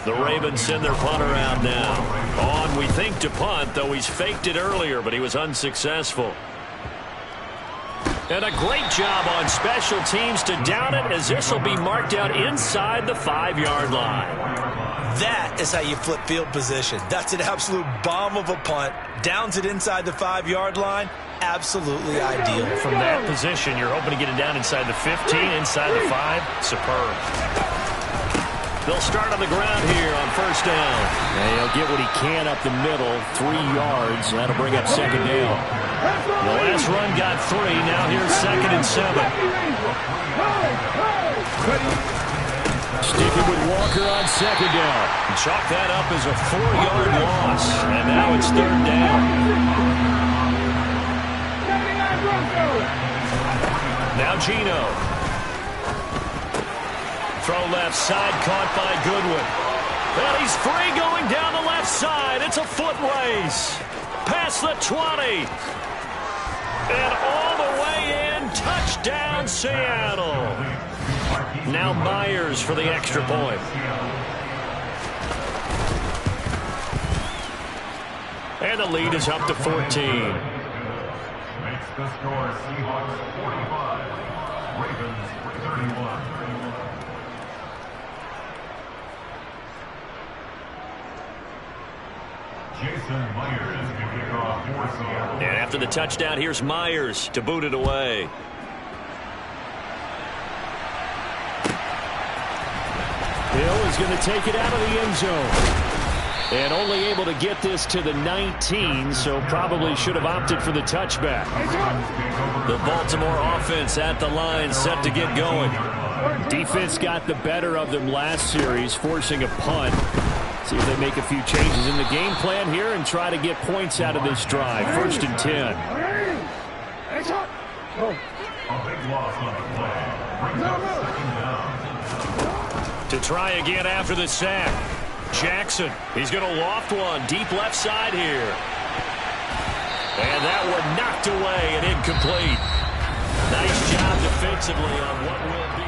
The Ravens send their punt around now. On, we think, to punt, though he's faked it earlier, but he was unsuccessful. And a great job on special teams to down it, as this will be marked out inside the 5-yard line. That is how you flip field position. That's an absolute bomb of a punt. Downs it inside the 5-yard line. Absolutely ideal. From that position, you're hoping to get it down inside the 15, inside the 5. Superb. They'll start on the ground here on first down. And he'll get what he can up the middle, 3 yards. That'll bring up second down. The last run got 3. Now here's second and 7. Sticking with Walker on second down. Chalk that up as a 4-yard loss. And now it's third down. Now Gino. Throw left side, caught by Goodwin. And he's free going down the left side. It's a foot race. Past the 20. And all the way in. Touchdown, Seattle. Now Myers for the extra point. And the lead is up to 14. Makes the score Seahawks 45, Ravens 31. Jason Myers to kick off for Seattle. And after the touchdown, here's Myers to boot it away. Hill is going to take it out of the end zone. And only able to get this to the 19, so probably should have opted for the touchback. The Baltimore offense at the line, set to get going. Defense got the better of them last series, forcing a punt. See if they make a few changes in the game plan here and try to get points out of this drive. First and 10. A big loss on the play. Brings up second down. To try again after the sack. Jackson, he's going to loft one deep left side here. And that one knocked away and incomplete. Nice job defensively on what will be.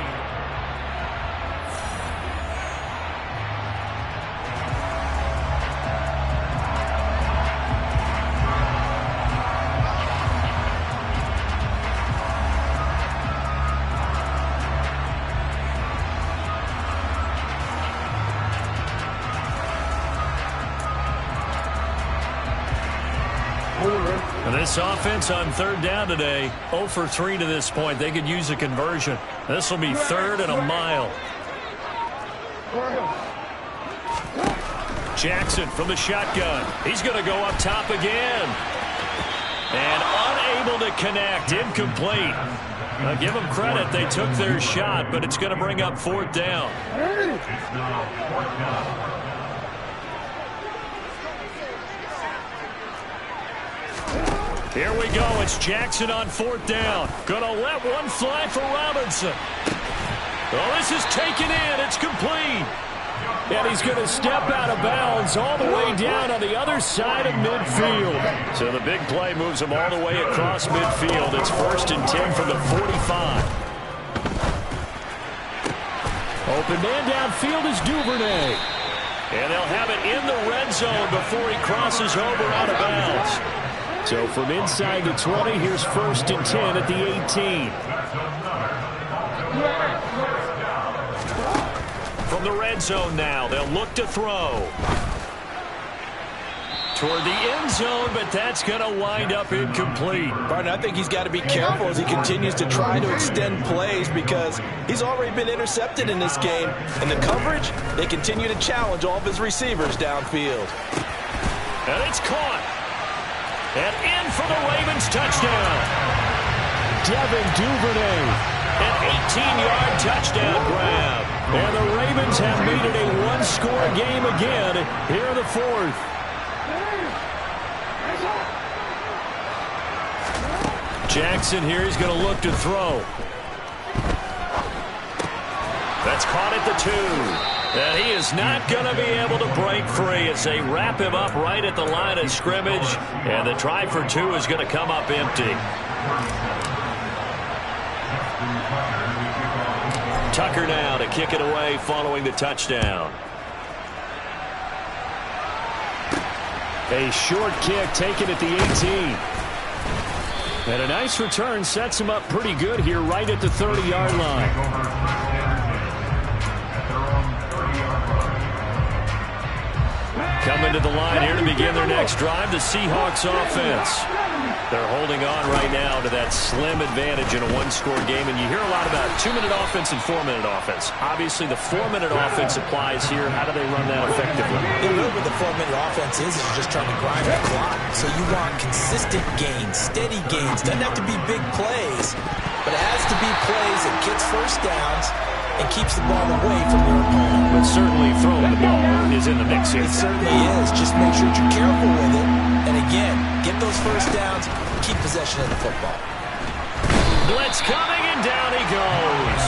This offense on third down today, 0 for 3 to this point. They could use a conversion. This will be third and a mile. Jackson from the shotgun. He's going to go up top again. And unable to connect. Incomplete. Now give them credit. They took their shot, but it's going to bring up fourth down. It's now fourth down. Here we go. It's Jackson on fourth down. Gonna let one fly for Robinson. Oh, this is taken in. It's complete. And he's going to step out of bounds all the way down on the other side of midfield. So the big play moves him all the way across midfield. It's first and 10 from the 45. Open man downfield is Duvernay. And they'll have it in the red zone before he crosses over out of bounds. So from inside the 20, here's first and 10 at the 18. From the red zone now, they'll look to throw. Toward the end zone, but that's going to wind up incomplete. Barton, I think he's got to be careful as he continues to try to extend plays because he's already been intercepted in this game. And the coverage, they continue to challenge all of his receivers downfield. And it's caught. And in for the Ravens touchdown. Devin Duvernay. An 18-yard touchdown grab. And the Ravens have made it a one-score game again here in the fourth. Jackson here, he's going to look to throw. That's caught at the 2. And he is not going to be able to break free as they wrap him up right at the line of scrimmage. And the try for 2 is going to come up empty. Tucker now to kick it away following the touchdown. A short kick taken at the 18. And a nice return sets him up pretty good here right at the 30-yard line. Coming to the line here to begin their next drive, the Seahawks offense. They're holding on right now to that slim advantage in a one-score game, and you hear a lot about 2-minute offense and 4-minute offense. Obviously, the 4-minute offense applies here. How do they run that effectively? The real what the 4-minute offense is you're just trying to grind the clock. So you want consistent gains, steady gains. Doesn't have to be big plays, but it has to be plays that gets first downs and keeps the ball away from your opponent. But certainly throwing the ball is in the mix here. It certainly is. Just make sure that you're careful with it. And again, get those first downs, keep possession of the football. Blitz coming, and down he goes.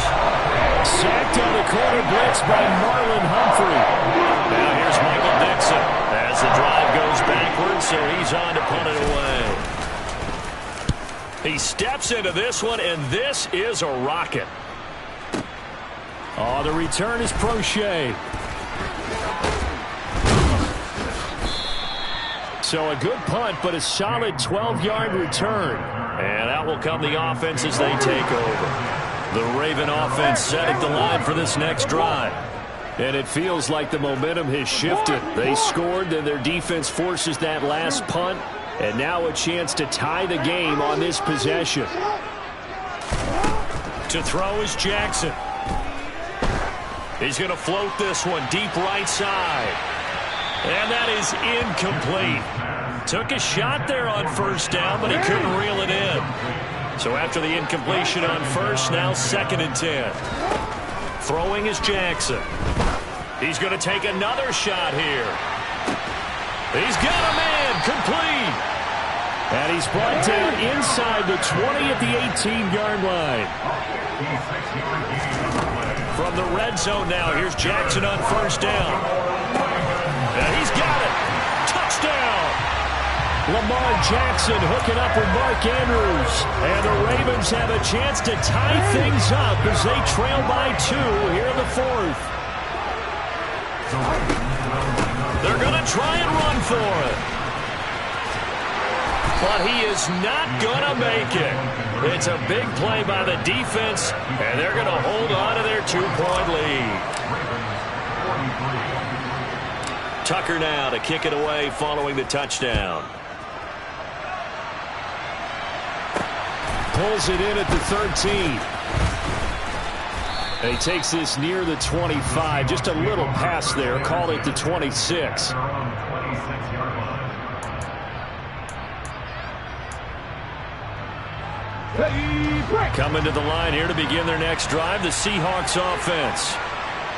Sacked on the corner blitz by Marlon Humphrey. Now here's Michael Dixon as the drive goes backwards, so he's on to punt it away. He steps into this one, and this is a rocket. Oh, the return is Prochet. So a good punt, but a solid 12-yard return. And out will come the offense as they take over. The Raven offense set at the line for this next drive. And it feels like the momentum has shifted. They scored, then their defense forces that last punt. And now a chance to tie the game on this possession. To throw is Jackson. He's going to float this one deep right side. And that is incomplete. Took a shot there on first down, but he couldn't reel it in. So after the incompletion on first, now 2nd and 10. Throwing is Jackson. He's going to take another shot here. He's got a man, complete. And he's brought down inside the 20 at the 18-yard line. From the red zone now, here's Jackson on first down. And he's got it. Touchdown. Lamar Jackson hooking up with Mark Andrews. And the Ravens have a chance to tie things up as they trail by 2 here in the fourth. They're going to try and run for it. But he is not going to make it. It's a big play by the defense, and they're going to hold on to their 2-point lead. Tucker now to kick it away following the touchdown. Pulls it in at the 13. And he takes this near the 25. Just a little pass there. Call it the 26. Coming to the line here to begin their next drive, the Seahawks offense.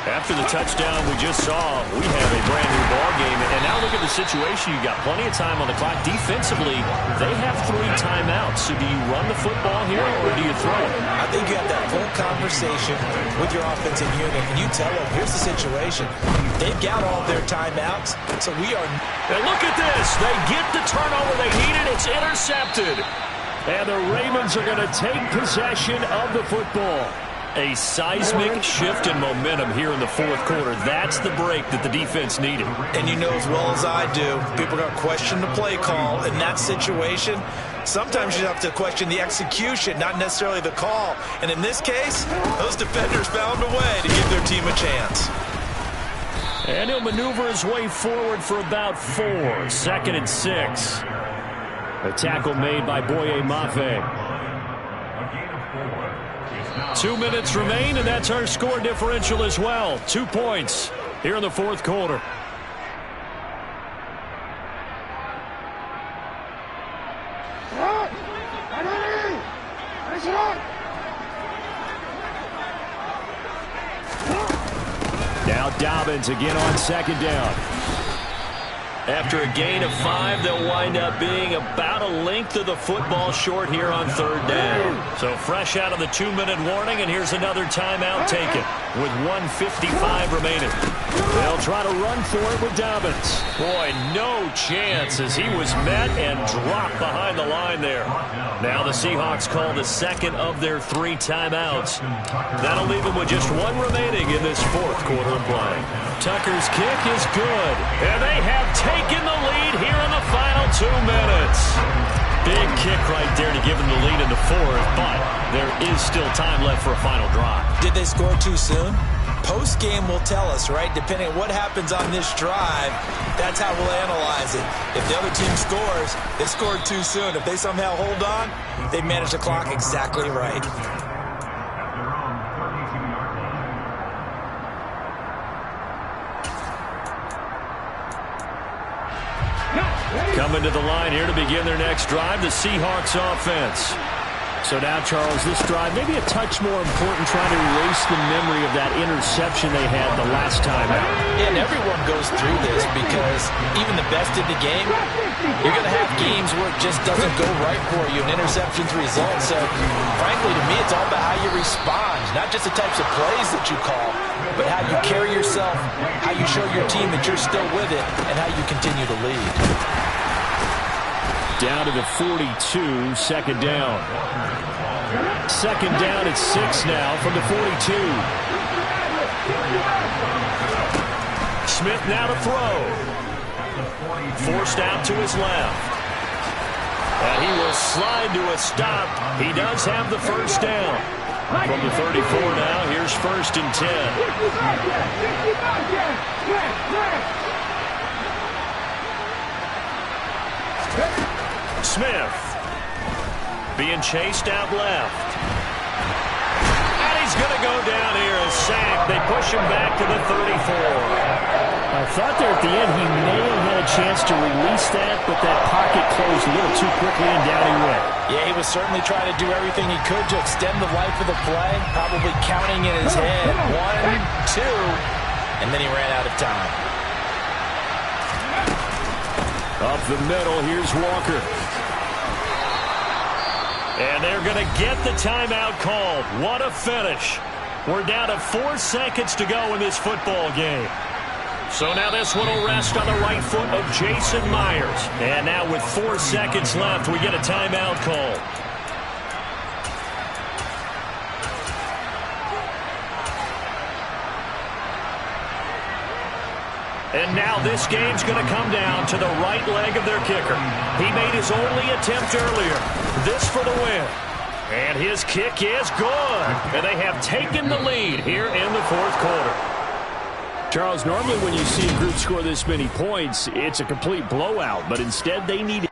After the touchdown we just saw, we have a brand new ball game. And now look at the situation. You've got plenty of time on the clock. Defensively, they have 3 timeouts. So do you run the football here or do you throw it? I think you have that full conversation with your offensive unit, and you tell them, here's the situation. They've got all their timeouts, so we are... And look at this. They get the turnover they needed. It's intercepted. And the Ravens are going to take possession of the football. A seismic shift in momentum here in the fourth quarter. That's the break that the defense needed. And you know as well as I do, people are going to question the play call in that situation. Sometimes you have to question the execution, not necessarily the call. And in this case, those defenders found a way to give their team a chance. And he'll maneuver his way forward for about 4. 2nd and 6. A tackle made by Boye Mafe. 2 minutes remain, and that's our score differential as well. 2 points here in the 4th quarter. Now Dobbins again on 2nd down. After a gain of 5, they'll wind up being about a length of the football short here on 3rd down. So fresh out of the 2-minute warning, and here's another timeout taken with 1:55 remaining. They'll try to run for it with Dobbins. Boy, no chance as he was met and dropped behind the line there. Now the Seahawks call the 2nd of their 3 timeouts. That'll leave them with just 1 remaining in this 4th quarter of play. Tucker's kick is good, and they have taken the lead here in the final 2 minutes. Big kick right there to give them the lead in the 4th, but there is still time left for a final drive. Did they score too soon? Post-game will tell us, right? Depending on what happens on this drive, that's how we'll analyze it. If the other team scores, they scored too soon. If they somehow hold on, they manage the clock exactly right. Coming to the line here to begin their next drive, the Seahawks offense. So now, Charles, this drive maybe a touch more important, trying to erase the memory of that interception they had the last time out. Yeah, and everyone goes through this because even the best in the game, you're going to have games where it just doesn't go right for you, and interceptions result. So, frankly, to me, it's all about how you respond, not just the types of plays that you call, but how you carry yourself, how you show your team that you're still with it, and how you continue to lead. Down to the 42, 2nd down. 2nd down at 6 now from the 42. Smith now to throw. Forced out to his left. And he will slide to a stop. He does have the 1st down. From the 34 now, here's 1st and 10. Smith being chased out left. And he's going to go down here and sacked. They push him back to the 34. I thought there at the end he may have had a chance to release that, but that pocket closed a little too quickly and down he went. Yeah, he was certainly trying to do everything he could to extend the life of the play, probably counting in his head. 1, 2, and then he ran out of time. Up the middle, here's Walker. And they're going to get the timeout called. What a finish. We're down to 4 seconds to go in this football game. So now this one will rest on the right foot of Jason Myers. And now with 4 seconds left, we get a timeout call. And now this game's going to come down to the right leg of their kicker. He made his only attempt earlier. This for the win. And his kick is good. And they have taken the lead here in the 4th quarter. Charles, normally when you see a group score this many points, it's a complete blowout. But instead, they need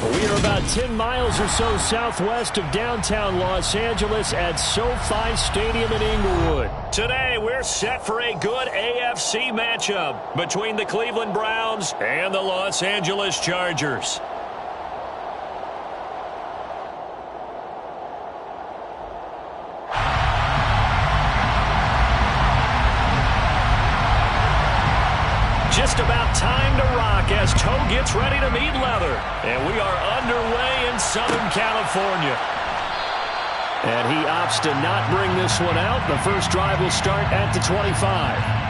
We are about 10 miles or so southwest of downtown Los Angeles at SoFi Stadium in Inglewood. Today, we're set for a good AFC matchup between the Cleveland Browns and the Los Angeles Chargers. Just about time to rock as Toe gets ready to meet leather. And we are underway in Southern California. And he opts to not bring this one out. The first drive will start at the 25.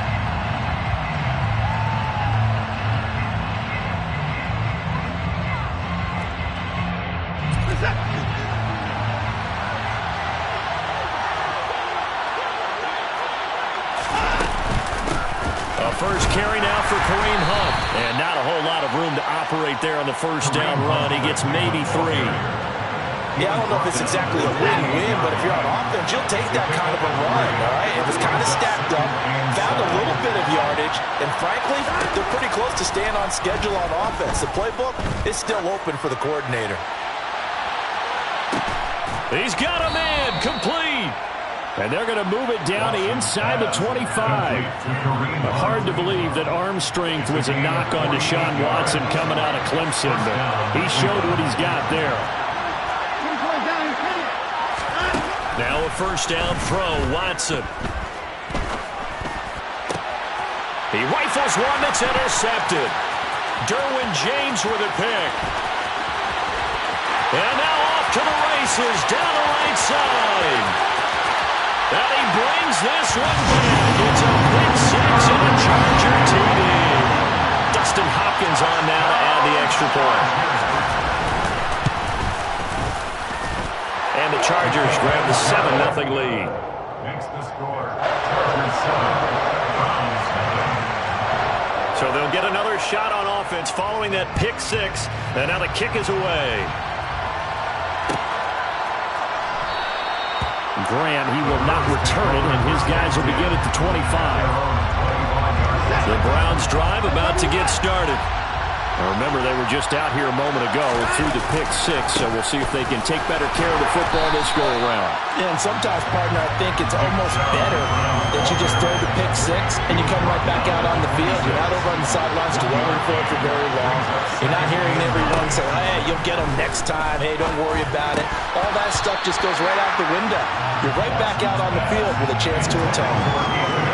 First carry now for Kareem Hunt. And not a whole lot of room to operate there on the first down run. He gets maybe 3. Yeah, I don't know if it's exactly a win-win, but if you're on offense, you'll take that kind of a run, all right? It was kind of stacked up, found a little bit of yardage, and frankly, they're pretty close to staying on schedule on offense. The playbook is still open for the coordinator. He's got a man, complete. And they're going to move it down inside the 25. Hard to believe that arm strength was a knock on Deshaun Watson coming out of Clemson, but he showed what he's got there. Now a first down throw, Watson. He rifles one that's intercepted. Derwin James with a pick. And now off to the races down the right side. And he brings this one back. It's a pick 6 and a Charger TD. Dustin Hopkins on now to add the extra point. And the Chargers grab the 7-0 lead. Makes the score. Chargers 7, Browns 7. So they'll get another shot on offense following that pick 6. And now the kick is away. Graham, he will not return it, and his guys will begin at the 25. The Browns drive about to get started. Now remember, they were just out here a moment ago through the pick 6, so we'll see if they can take better care of the football this go-around. Yeah, and sometimes, partner, I think it's almost better that you just throw the pick 6 and you come right back out on the field. You're not over on the sidelines dwelling for it for very long. You're not hearing everyone say, hey, you'll get them next time. Hey, don't worry about it. All that stuff just goes right out the window. You're right back out on the field with a chance to atone.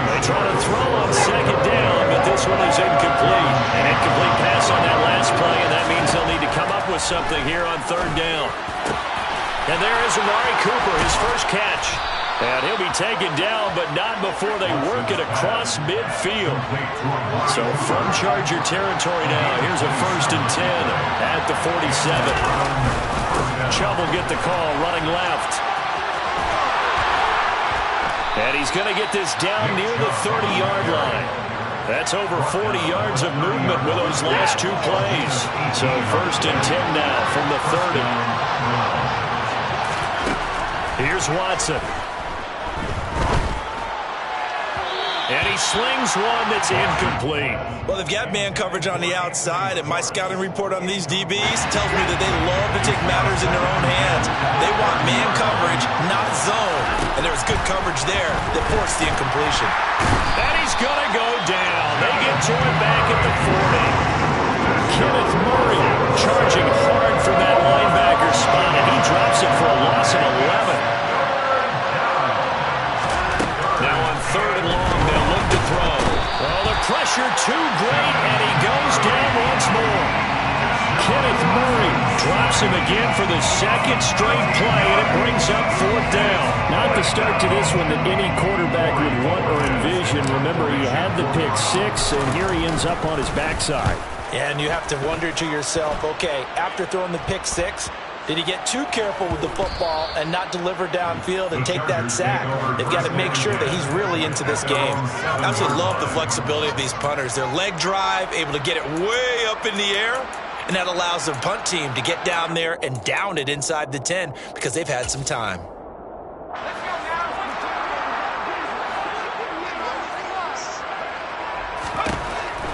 They try to throw on second down, but this one is incomplete. An incomplete pass on that last play, and that means they'll need to come up with something here on third down. And there is Amari Cooper, his first catch. And he'll be taken down, but not before they work it across midfield. So from Charger territory now, here's a 1st and 10 at the 47. Chubb will get the call, running left. And he's going to get this down near the 30-yard line. That's over 40 yards of movement with those last 2 plays. So 1st and 10 now from the 30. Here's Watson. And he slings one that's incomplete. Well, they've got man coverage on the outside, and my scouting report on these DBs tells me that they love to take matters in their own hands. They want man coverage, not zone. And there was good coverage there that forced the incompletion. And he's going to go down. They get to him back at the 40. Kenneth Murray charging hard for that linebacker spot, and he drops it for a loss of 11. Now on 3rd and long, they'll look to throw. Well, the pressure too great, and he goes down once more. Kenneth Murray drops him again for the 2nd straight play, and it brings up 4th down. Not the start to this one that any quarterback would want or envision. Remember, he had the pick 6, and here he ends up on his backside. And you have to wonder to yourself, okay, after throwing the pick 6, did he get too careful with the football and not deliver downfield and take that sack? They've got to make sure that he's really into this game. I absolutely love the flexibility of these punters. Their leg drive, able to get it way up in the air, and that allows the punt team to get down there and down it inside the 10 because they've had some time.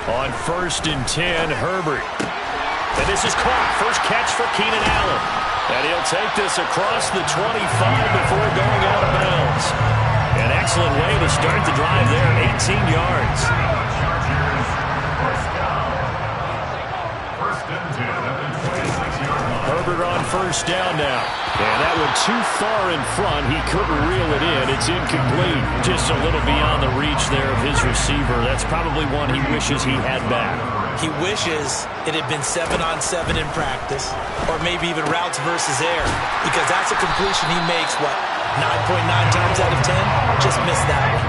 On 1st and 10, Herbert. And this is caught. First catch for Keenan Allen. And he'll take this across the 25 before going out of bounds. An excellent way to start the drive there, 18 yards. Herbert on first down now. And that one too far in front. He couldn't reel it in. It's incomplete. Just a little beyond the reach there of his receiver. That's probably one he wishes he had back. He wishes it had been 7-on-7 in practice, or maybe even routes versus air, because that's a completion he makes, 9.9 times out of 10? Just missed that one.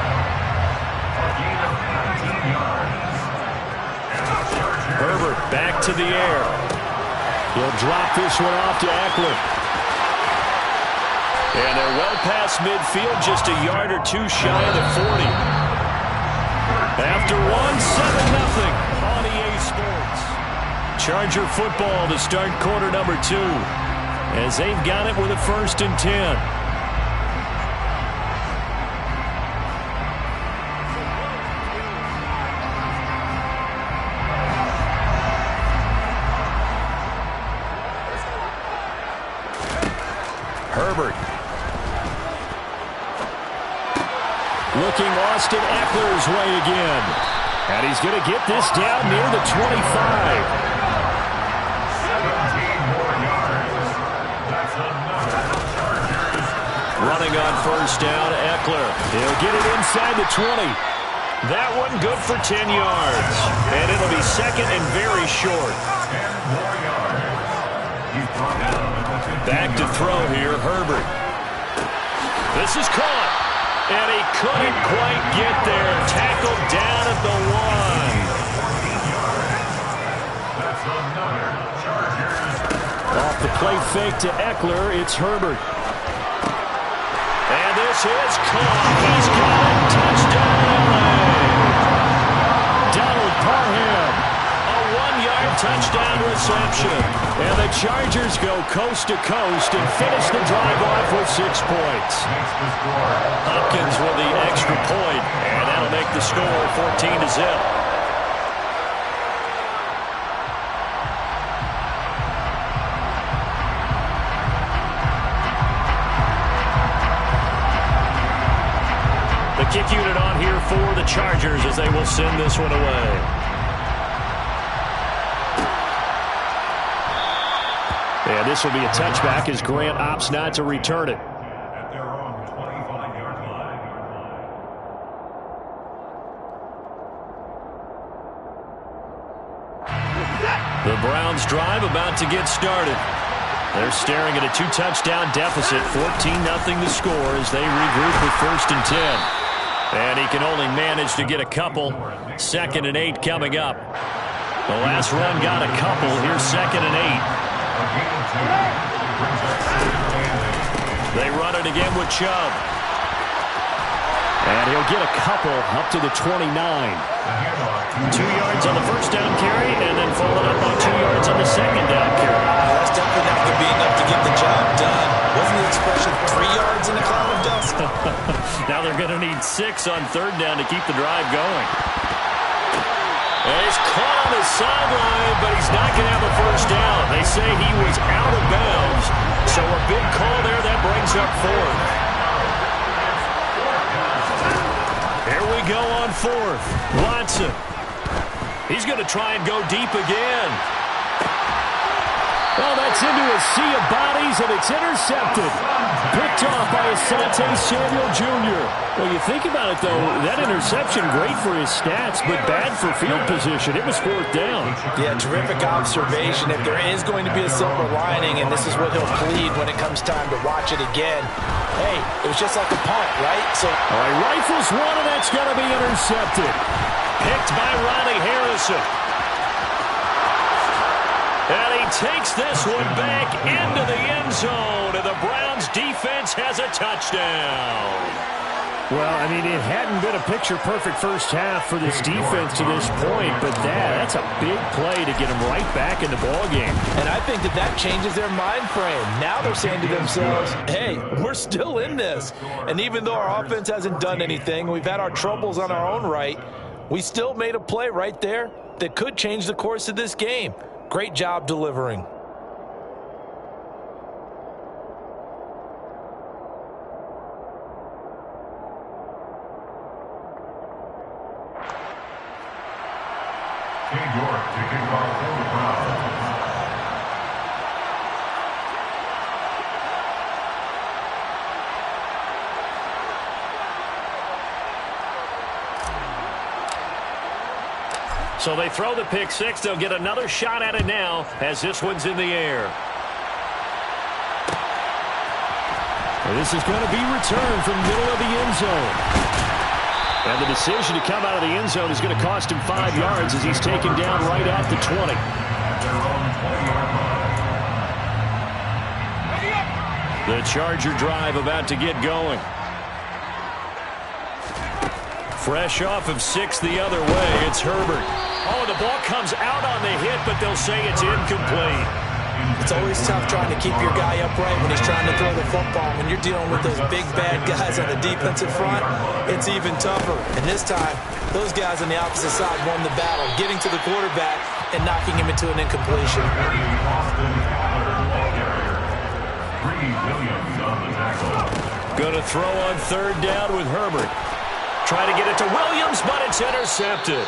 Herbert back to the air. He'll drop this one off to Eckler. And they're well past midfield, just a yard or two shy of the 40. After one, 7-0 on EA Sports. Charger football to start quarter number 2, as they've got it with a 1st and 10. Herbert. Looking Austin Eckler's way again. And he's going to get this down near the 25. 17 more yards. That's another Chargers. Running on first down, Eckler. He'll get it inside the 20. That one good for 10 yards. And it'll be 2nd and very short. 10 more yards. He's brought down at the 15. Back to throw here, Herbert. This is caught. And he couldn't quite get there. Tackled down at the 1. That's another Chargers. Off the play fake to Eckler, it's Herbert. And this is caught. He's got it. Touchdown, LA. Donald Parham. A 1-yard touchdown reception. And the Chargers go coast to coast and finish the drive off with 6 points. Hopkins with the extra point, and that'll make the score 14-0. The kick unit on here for the Chargers as they will send this one away. And this will be a touchback as Grant opts not to return it. At their own 25-yard line. The Browns drive about to get started. They're staring at a 2-touchdown deficit, 14-0 the score as they regroup with 1st and 10. And he can only manage to get a couple. 2nd and 8 coming up. The last run got a couple. Here's 2nd and 8. They run it again with Chubb. And he'll get a couple up to the 29. 2 yards on the first down carry, and then followed up on 2 yards on the second down carry. That's definitely not going to be enough to get the job done. Wasn't the expression 3 yards in a cloud of dust? Now they're going to need 6 on 3rd down to keep the drive going. And he's caught on the sideline, but he's not going to have a first down. They say he was out of bounds, so a big call there that brings up 4th. Here we go on 4th. Watson. He's going to try and go deep again. Well, that's into a sea of bodies, and it's intercepted. Picked off by Asante Samuel Jr. Well, you think about it, though, that interception, great for his stats, but bad for field position. It was 4th down. Yeah, terrific observation. If there is going to be a silver lining, and this is what he'll plead when it comes time to watch it again, hey, it was just like a punt, right? So, all right, rifles one, and that's going to be intercepted. Picked by Ronnie Harrison. And he takes this one back into the end zone, and the Browns defense has a touchdown. Well, I mean, it hadn't been a picture-perfect first half for this defense to this point, but that's a big play to get them right back in the ballgame. And I think that changes their mind frame. Now they're saying to themselves, hey, we're still in this. And even though our offense hasn't done anything, we've had our troubles on our own right, we still made a play right there that could change the course of this game. Great job delivering. King York to kick off for the Browns. So they throw the pick six. They'll get another shot at it now as this one's in the air. This is going to be returned from the middle of the end zone. And the decision to come out of the end zone is going to cost him 5 yards as he's taken down right at the 20. The Charger drive about to get going. Fresh off of 6 the other way, it's Herbert. Oh, the ball comes out on the hit, but they'll say it's incomplete. It's always tough trying to keep your guy upright when he's trying to throw the football. When you're dealing with those big, bad guys on the defensive front, it's even tougher. And this time, those guys on the opposite side won the battle, getting to the quarterback and knocking him into an incompletion. Going to throw on third down with Herbert. Try to get it to Williams, but it's intercepted.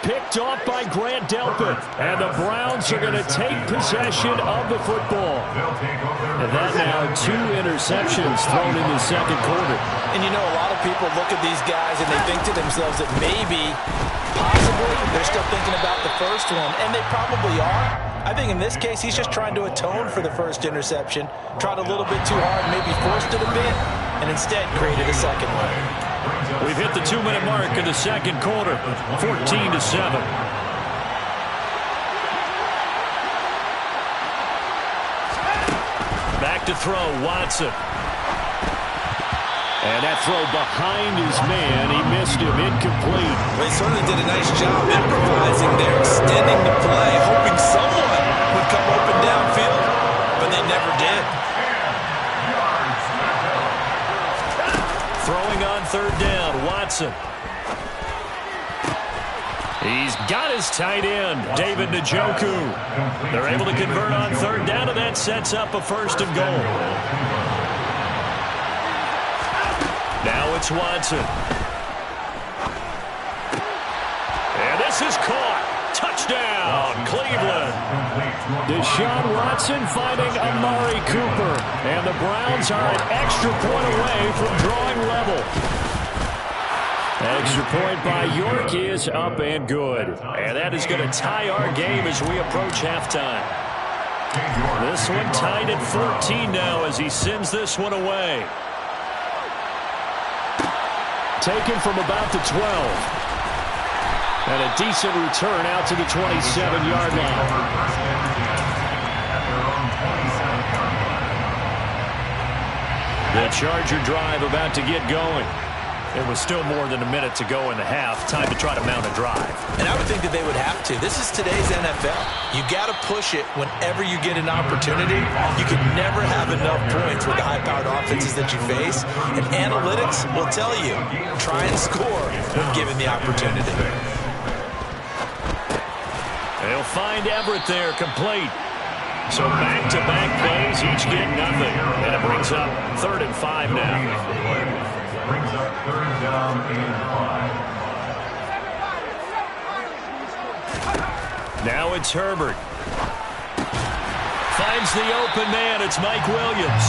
Picked off by Grant Delpit. And the Browns are going to take possession of the football. And that now 2 interceptions thrown in the second quarter. And you know, a lot of people look at these guys and they think to themselves that maybe, possibly, they're still thinking about the first one. And they probably are. I think in this case, he's just trying to atone for the first interception. Tried a little bit too hard, maybe forced it a bit, and instead created a second one. We've hit the 2-minute mark in the second quarter, 14-7. Back to throw, Watson. And that throw behind his man, he missed him, incomplete. They certainly did a nice job improvising there, extending the play, hoping someone would come open downfield, but they never did. Throwing on third down, Watson. He's got his tight end, David Njoku. They're able to convert on third down, and that sets up a 1st and goal. Now it's Watson. And this is caught. Touchdown, Cleveland. Deshaun Watson finding Amari Cooper. And the Browns are an extra point away from drawing level. Extra point by York is up and good. And that is going to tie our game as we approach halftime. This one tied at 14 now as he sends this one away. Taken from about the 12. And a decent return out to the 27-yard line. The Charger drive about to get going. It was still more than a minute to go in the half. Time to try to mount a drive. And I would think that they would have to. This is today's NFL. You got to push it whenever you get an opportunity. You can never have enough points with the high-powered offenses that you face. And analytics will tell you, try and score when given the opportunity. They'll find Everett there, complete. So back-to-back plays, each get nothing. And it brings up 3rd and 5 now. Brings up 3rd down and 5. Now it's Herbert. Finds the open man. It's Mike Williams.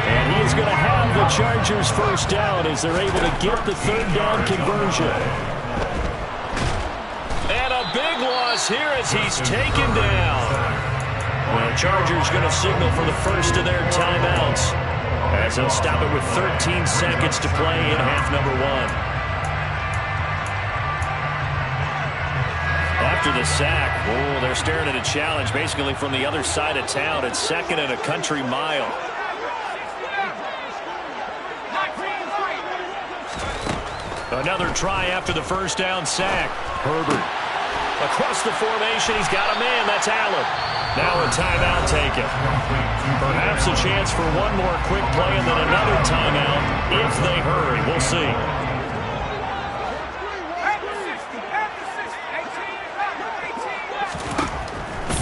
And he's going to have the Chargers 1st down as they're able to get the 3rd down conversion. And a big loss here as he's taken down. Well, Chargers going to signal for the first of their timeouts, as they'll stop it with 13 seconds to play in half number 1. After the sack, oh, they're staring at a challenge basically from the other side of town. It's 2nd and a country mile. Another try after the 1st down sack. Herbert across the formation. He's got a man. That's Allen. Now a timeout taken. Perhaps a chance for one more quick play and then another timeout if they hurry. We'll see.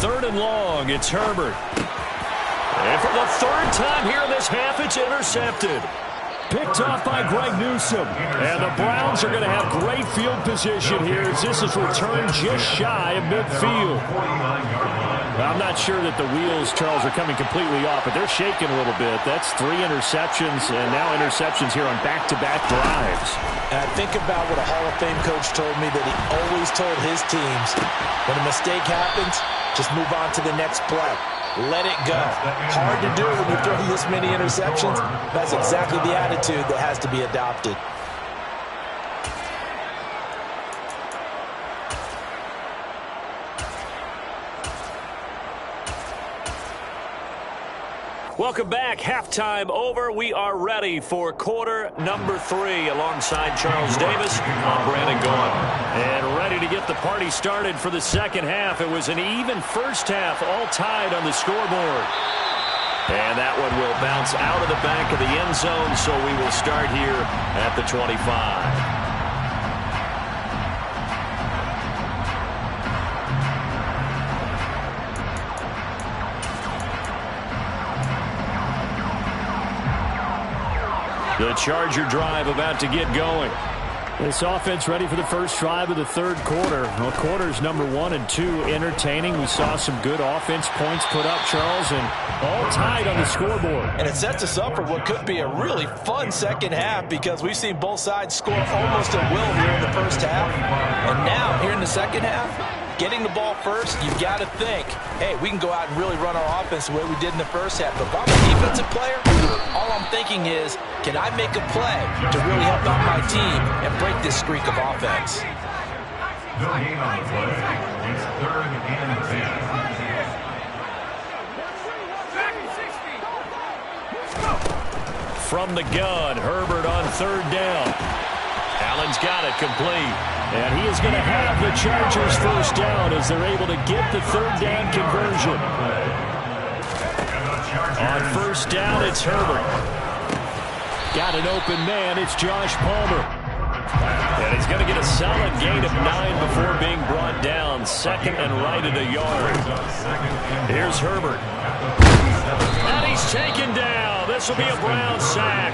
3rd and long, it's Herbert. And for the 3rd time here in this half, it's intercepted. Picked off by Greg Newsome. And the Browns are going to have great field position here as this is returned just shy of midfield. I'm not sure that the wheels, Charles, are coming completely off, but they're shaking a little bit. That's 3 interceptions and now interceptions here on back-to-back drives. And I think about what a Hall of Fame coach told me, that he always told his teams, when a mistake happens, just move on to the next play. Let it go. Hard to do when you're throwing this many interceptions. That's exactly the attitude that has to be adopted. Welcome back. Halftime over. We are ready for quarter number 3. Alongside Charles Davis, I'm Brandon Gaughan. And ready to get the party started for the second half. It was an even first half, all tied on the scoreboard. And that one will bounce out of the back of the end zone, so we will start here at the 25. The Charger drive about to get going. This offense ready for the first drive of the 3rd quarter. Well, quarters number 1 and 2 entertaining. We saw some good offense points put up, Charles, and all tied on the scoreboard. And it sets us up for what could be a really fun second half, because we've seen both sides score almost at will here in the first half. And now, here in the second half, getting the ball first, you've got to think, hey, we can go out and really run our offense the way we did in the first half. But if I'm a defensive player, all I'm thinking is, can I make a play to really help out my team and break this streak of offense? No gain on the play. It's 3rd and 10. From the gun, Herbert on 3rd down. Allen's got it complete. And he is going to have the Chargers first down as they're able to get the 3rd down conversion. On 1st down, it's Herbert. Got an open man, it's Josh Palmer. And he's going to get a solid gain of 9 before being brought down. 2nd and right at a yard. Here's Herbert. And he's taken down. This will be a Brown sack.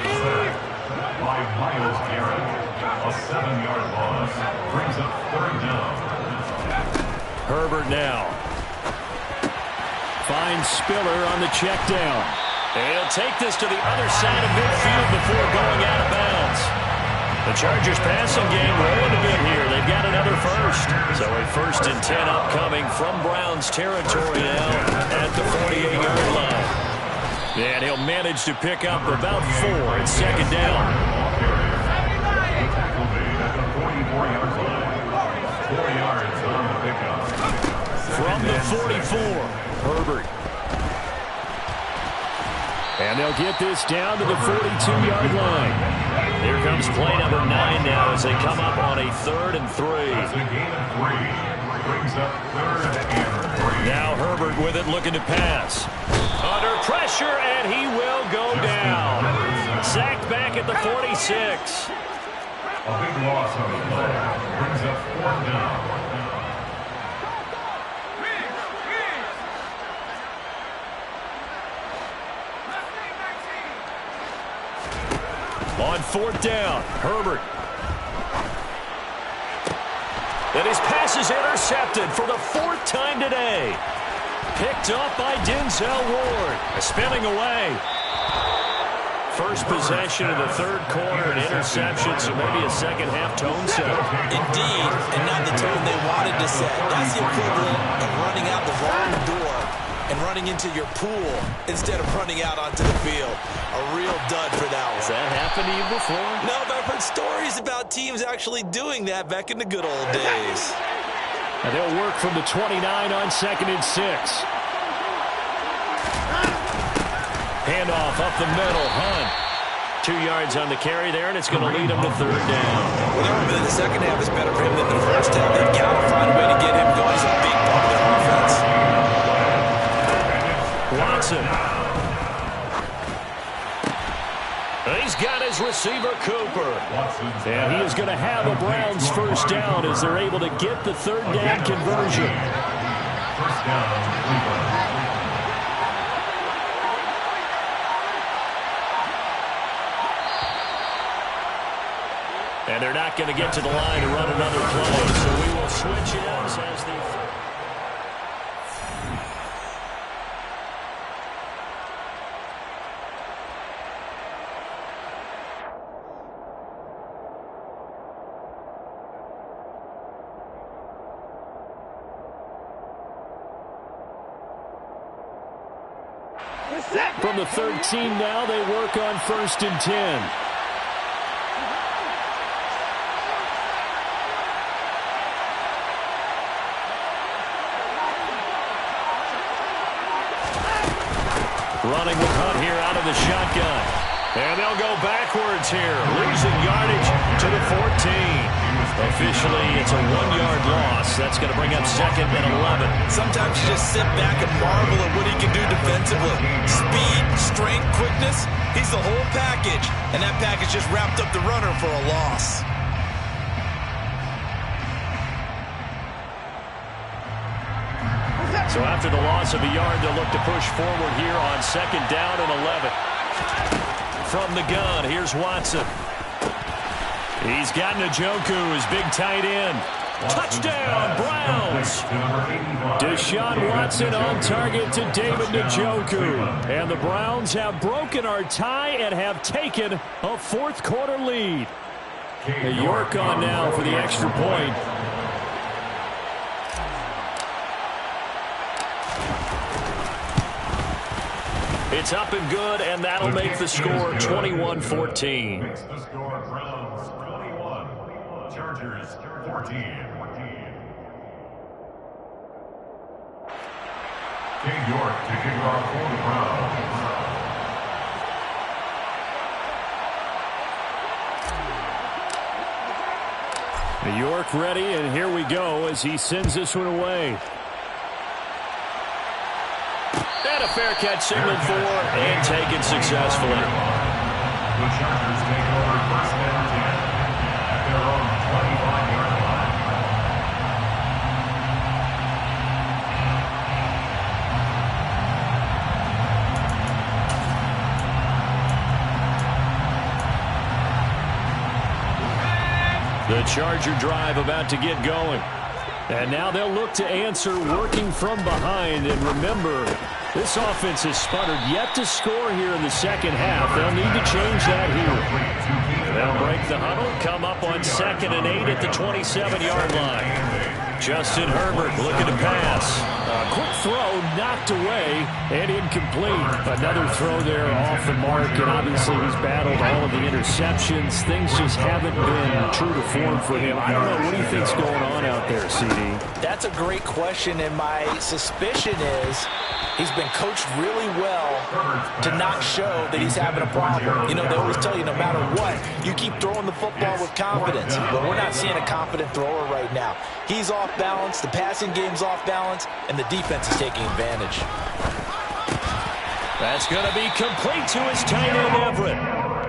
By Myles Garrett. A 7-yard loss brings up 3rd down. Herbert now. Finds Spiller on the check down. And he'll take this to the other side of midfield before going out of bounds. The Chargers passing game rolling a bit here. They've got another first. So a 1st and 10 upcoming from Browns territory now at the 48-yard line. And he'll manage to pick up about 4 at 2nd down. From the 44, Herbert. And they'll get this down to the 42-yard line. Here comes play number 9 now as they come up on a 3rd and 3. That's a gain of 3. Brings up 3rd and 3. Now Herbert with it, looking to pass. Under pressure, and he will go down. Sacked back at the 46. A big loss on the play. Brings up 4th down. On 4th down, Herbert. And his pass is intercepted for the 4th time today. Picked up by Denzel Ward. Spinning away. First possession of the 3rd quarter, an interception, so maybe a second-half tone setter. Indeed, and not the tone they wanted to set. That's the equivalent of running out the wrong door and running into your pool instead of running out onto the field. A real dud for that one. Has that happened to you before? No, but I've heard stories about teams actually doing that back in the good old days. And they'll work from the 29 on 2nd and 6. Handoff up the middle, Hunt. 2 yards on the carry there, and it's going to lead him to 3rd down. Well, every minute the second half is better for him than the first half. They've got to find a way to get him going. He's a big part of their offense. Watson. He's got his receiver, Cooper. And he is going to have a Browns first down as they're able to get the 3rd down conversion. First down, Cleveland. And they're not going to get to the line to run another play, so we will switch it up as the... From the 13 now, they work on 1st and 10. Running with Hunt here out of the shotgun. And they'll go backwards here, losing yardage to the 14. Officially, it's a 1-yard loss. That's going to bring up 2nd and 11. Sometimes you just sit back and marvel at what he can do defensively. Speed, strength, quickness. He's the whole package. And that package just wrapped up the runner for a loss. So after the loss of a yard, they'll look to push forward here on 2nd down and 11. From the gun, here's Watson. He's got Njoku, his big tight end. Touchdown, Browns! Deshaun Watson on target to David Njoku. And the Browns have broken our tie and have taken a 4th quarter lead. York on now for the extra point. It's up and good, and that'll make the score 21-14. Makes the score Browns 21, Chargers 14. King York to kick off for the Browns. York ready, and here we go as he sends this one away. And a fair catch signaled for and taken successfully. The Chargers take over 1st and 10 at their own 25-yard line. The Charger drive about to get going. And now they'll look to answer working from behind. And remember, this offense has sputtered yet to score here in the 2nd half. They'll need to change that here. They'll break the huddle, come up on 2nd and 8 at the 27-yard line. Justin Herbert looking to pass. A quick throw knocked away and incomplete. Another throw there off the mark, and obviously he's battled all of the interceptions. Things just haven't been true to form for him. I don't know what he thinks going on out there, CD. That's a great question, and my suspicion is he's been coached really well to not show that he's having a problem. You know, they always tell you no matter what, you keep throwing the football with confidence. But we're not seeing a confident thrower right now. He's off balance, the passing game's off balance, and the defense is taking advantage. That's going to be complete to his tight end, Everett.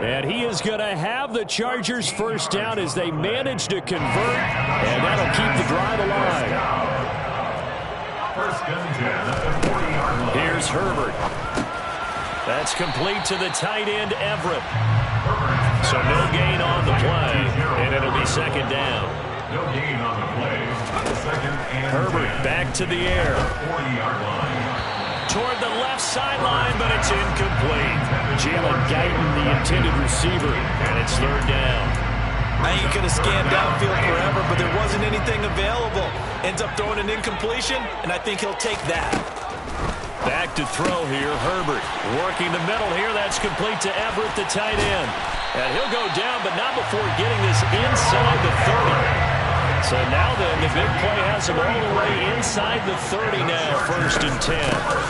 And he is going to have the Chargers first down as they manage to convert, and that'll keep the drive alive. 1st and 10 at the 40-yard line. Here's Herbert. That's complete to the tight end, Everett. So no gain on the play, and it'll be 2nd down. No gain on the play. 2nd and Herbert 10. back to the air. 40-yard line. Toward the left sideline, but it's incomplete. Jalen Guyton, the intended receiver, and it's 3rd down. I think he could have scanned downfield forever, but there wasn't anything available. Ends up throwing an incompletion, and I think he'll take that. Back to throw here, Herbert. Working the middle here, that's complete to Everett, the tight end. And he'll go down, but not before getting this inside the 30. So now then, the big play has him all the way inside the 30 now, 1st and 10.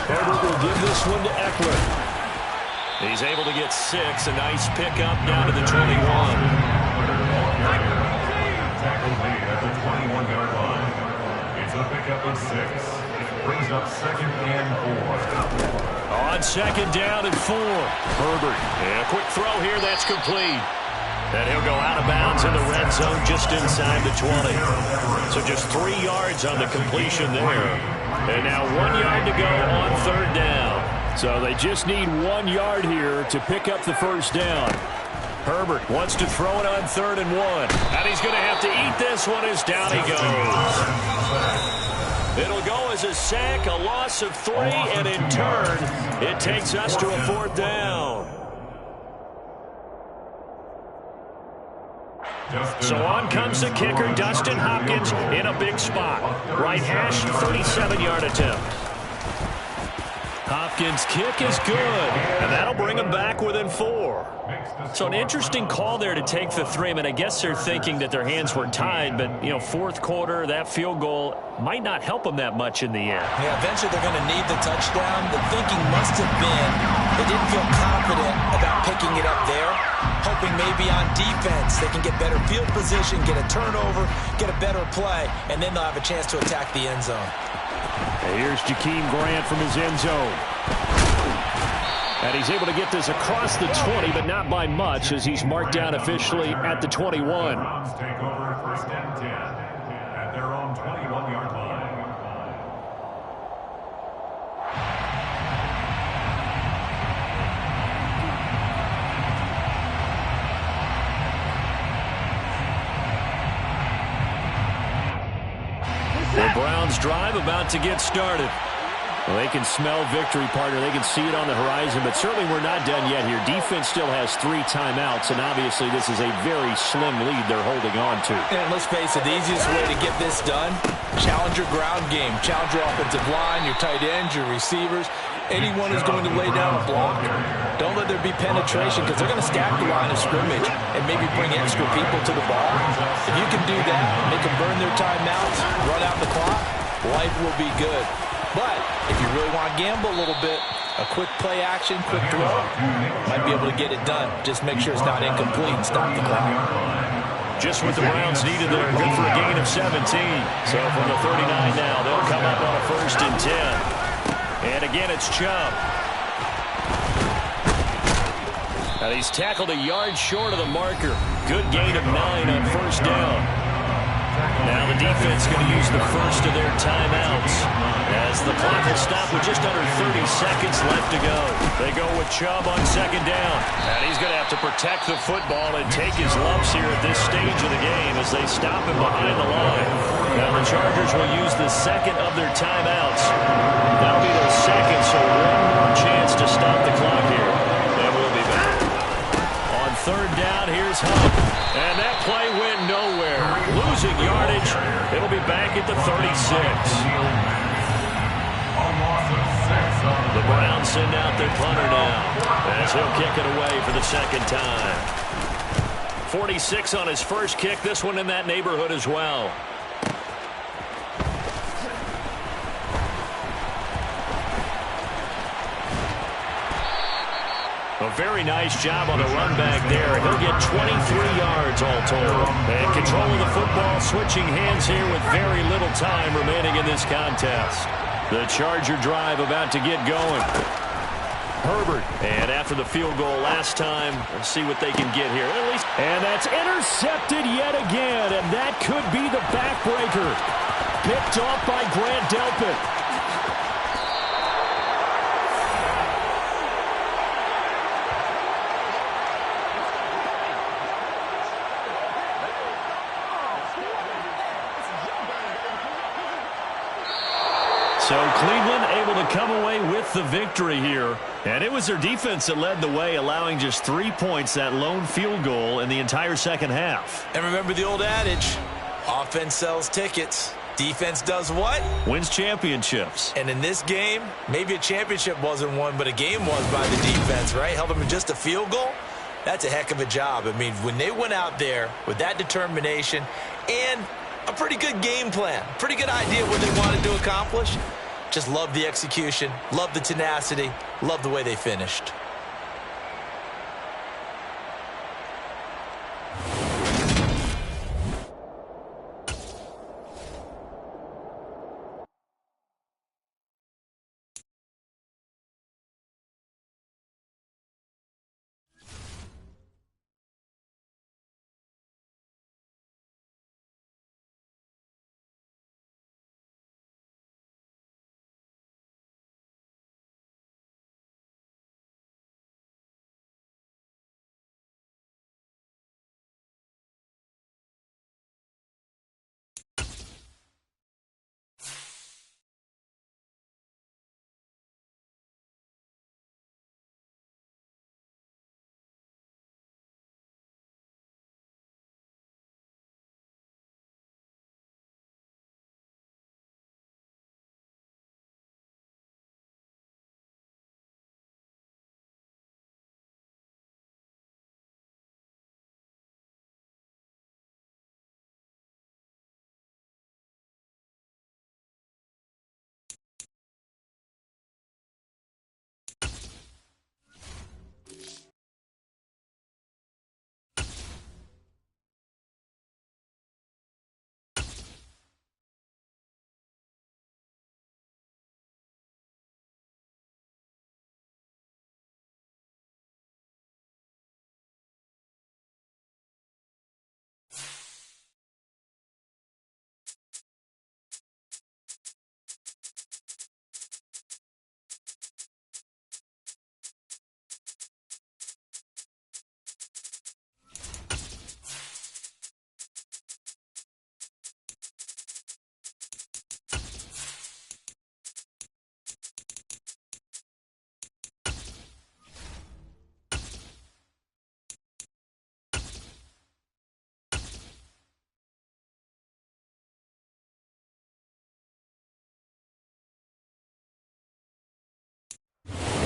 Herbert will give this one to Eckler. He's able to get 6, a nice pickup down to the 21. Tackle made at the 21-yard line. It's a pickup of 6. Brings up 2nd and 4. On 2nd down and 4. Herbert. And a quick throw here, that's complete. And he'll go out of bounds in the red zone just inside the 20. So just 3 yards on the completion there. And now 1 yard to go on third down. So they just need 1 yard here to pick up the first down. Herbert wants to throw it on 3rd and 1. And he's going to have to eat this one as down he goes. It'll go as a sack, a loss of 3, and in turn, it takes us to a 4th down. So on comes the kicker, Dustin Hopkins, in a big spot. Right hash, 37-yard attempt. Hopkins' kick is good, and that'll bring him back within 4. So an interesting call there to take the 3. I mean, I guess they're thinking that their hands were tied, but, you know, 4th quarter, that field goal might not help them that much in the end. Yeah, eventually they're going to need the touchdown. The thinking must have been they didn't feel confident about picking it up there, hoping maybe on defense they can get better field position, get a turnover, get a better play, and then they'll have a chance to attack the end zone. And here's Jakeem Grant from his end zone. And he's able to get this across the 20, but not by much, as he's marked down officially at the 21. Browns take over 1st and 10 at their own 21-yard line. The Browns drive about to get started. Well, they can smell victory, partner. They can see it on the horizon, but certainly we're not done yet here. Defense still has 3 timeouts, and obviously this is a very slim lead they're holding on to. And let's face it, the easiest way to get this done, challenge your ground game. Challenge your offensive line, your tight ends, your receivers. Anyone who's going to lay down a block, don't let there be penetration, because they're going to stack the line of scrimmage and maybe bring extra people to the ball. If you can do that, make them burn their timeouts, run out the clock, life will be good. But if you really want to gamble a little bit, a quick play action, quick throw, might be able to get it done. Just make sure it's not incomplete and stop the clock. Just what the Browns needed there. Good for a gain of 17. So from the 39 now, they'll come up on a 1st and 10. And again, it's Chubb. And he's tackled a yard short of the marker. Good gain of 9 on 1st down. Now the defense going to use the first of their timeouts as the clock will stop with just under 30 seconds left to go. They go with Chubb on 2nd down. And he's going to have to protect the football and take his lumps here at this stage of the game as they stop him behind the line. Now the Chargers will use the 2nd of their timeouts. That'll be their 2nd, so 1 more chance to stop the clock here. And we'll be back. On 3rd down, here's Hunt. And that play went nowhere. Losing yardage. It'll be back at the 36. The Browns send out their punter now as he'll kick it away for the 2nd time. 46 on his first kick. This one in that neighborhood as well. A very nice job on the run back there. He'll get 23 yards all told. And control of the football, switching hands here with very little time remaining in this contest. The Charger drive about to get going. Herbert, and after the field goal last time, let's see what they can get here. At least, and that's intercepted yet again, and that could be the backbreaker. Picked off by Grant Delpit. So Cleveland able to come away with the victory here. And it was their defense that led the way, allowing just 3 points, that lone field goal in the entire second half. And remember the old adage, offense sells tickets. Defense does what? Wins championships. And in this game, maybe a championship wasn't won, but a game was by the defense, right? Held them in just a field goal. That's a heck of a job. I mean, when they went out there with that determination and a pretty good game plan, pretty good idea what they wanted to accomplish, just love the execution, love the tenacity, love the way they finished.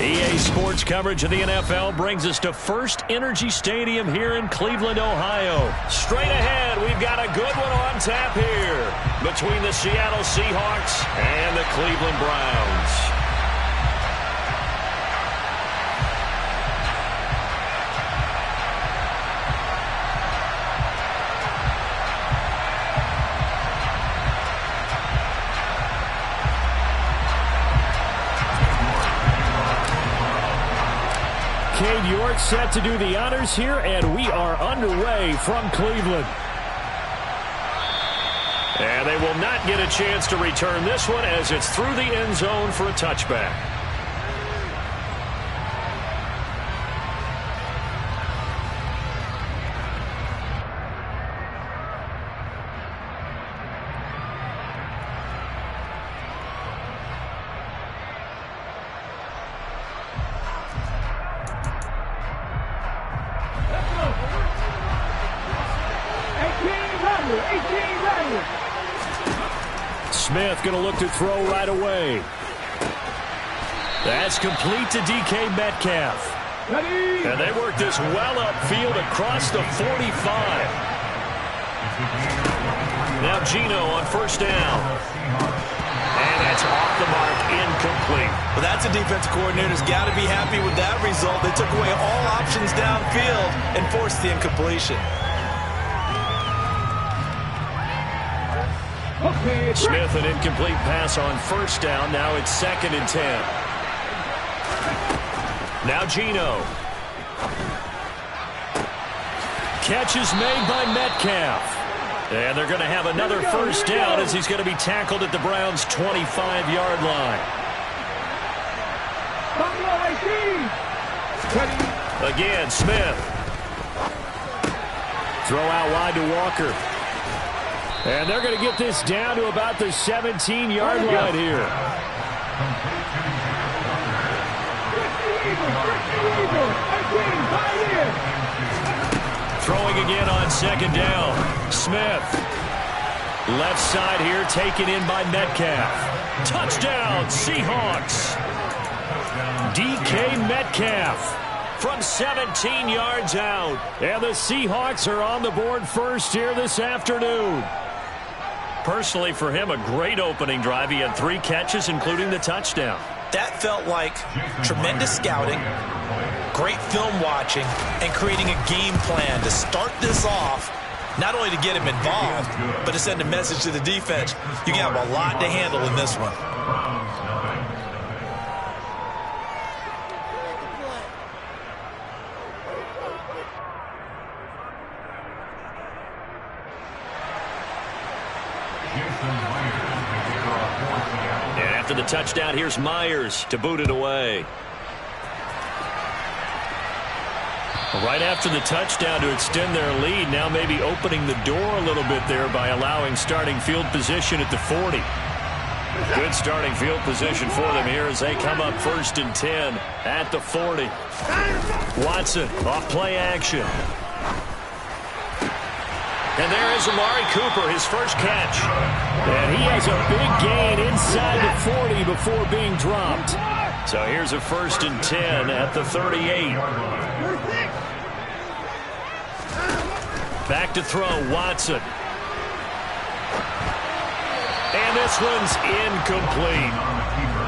EA Sports coverage of the NFL brings us to First Energy Stadium here in Cleveland, Ohio. Straight ahead, we've got a good one on tap here between the Seattle Seahawks and the Cleveland Browns. Cade York set to do the honors here, and we are underway from Cleveland. And they will not get a chance to return this one as it's through the end zone for a touchback. Smith going to look to throw right away. That's complete to DK Metcalf. And they work this well upfield across the 45. Now Geno on first down. And that's off the mark, incomplete. Well, that's a defensive coordinator's got to be happy with that result. They took away all options downfield and forced the incompletion. Smith, an incomplete pass on first down. Now it's 2nd and 10. Now Geno. Catch is made by Metcalf. And they're going to have another first down as he's going to be tackled at the Browns' 25-yard line. Again, Smith. Throw out wide to Walker. And they're going to get this down to about the 17-yard line here. Throwing again on 2nd down. Smith. Left side here taken in by Metcalf. Touchdown, Seahawks. DK Metcalf from 17 yards out. And the Seahawks are on the board first here this afternoon. Personally, for him, a great opening drive. He had 3 catches, including the touchdown. That felt like tremendous scouting, great film watching, and creating a game plan to start this off, not only to get him involved, but to send a message to the defense. You can have a lot to handle in this one. And after the touchdown, here's Myers to boot it away. Right after the touchdown to extend their lead, now maybe opening the door a little bit there by allowing starting field position at the 40. Good starting field position for them here as they come up 1st and 10 at the 40. Watson off play action. And there is Amari Cooper, his first catch. And he has a big gain inside the 40 before being dropped. So here's a 1st and 10 at the 38. Back to throw, Watson. And this one's incomplete.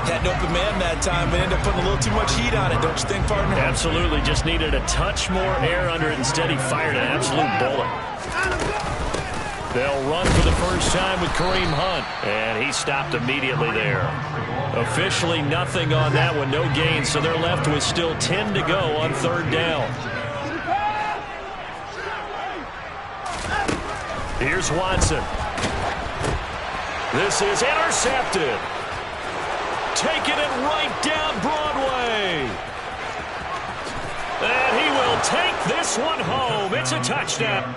Had an open man that time, but ended up putting a little too much heat on it, don't you think, partner? Absolutely, just needed a touch more air under it. Instead, he fired an absolute bullet. They'll run for the first time with Kareem Hunt, and he stopped immediately there. Officially nothing on that one, no gain, so they're left with still 10 to go on 3rd down. Here's Watson. This is intercepted. Taking it right down Broadway. And he will take this one home. It's a touchdown.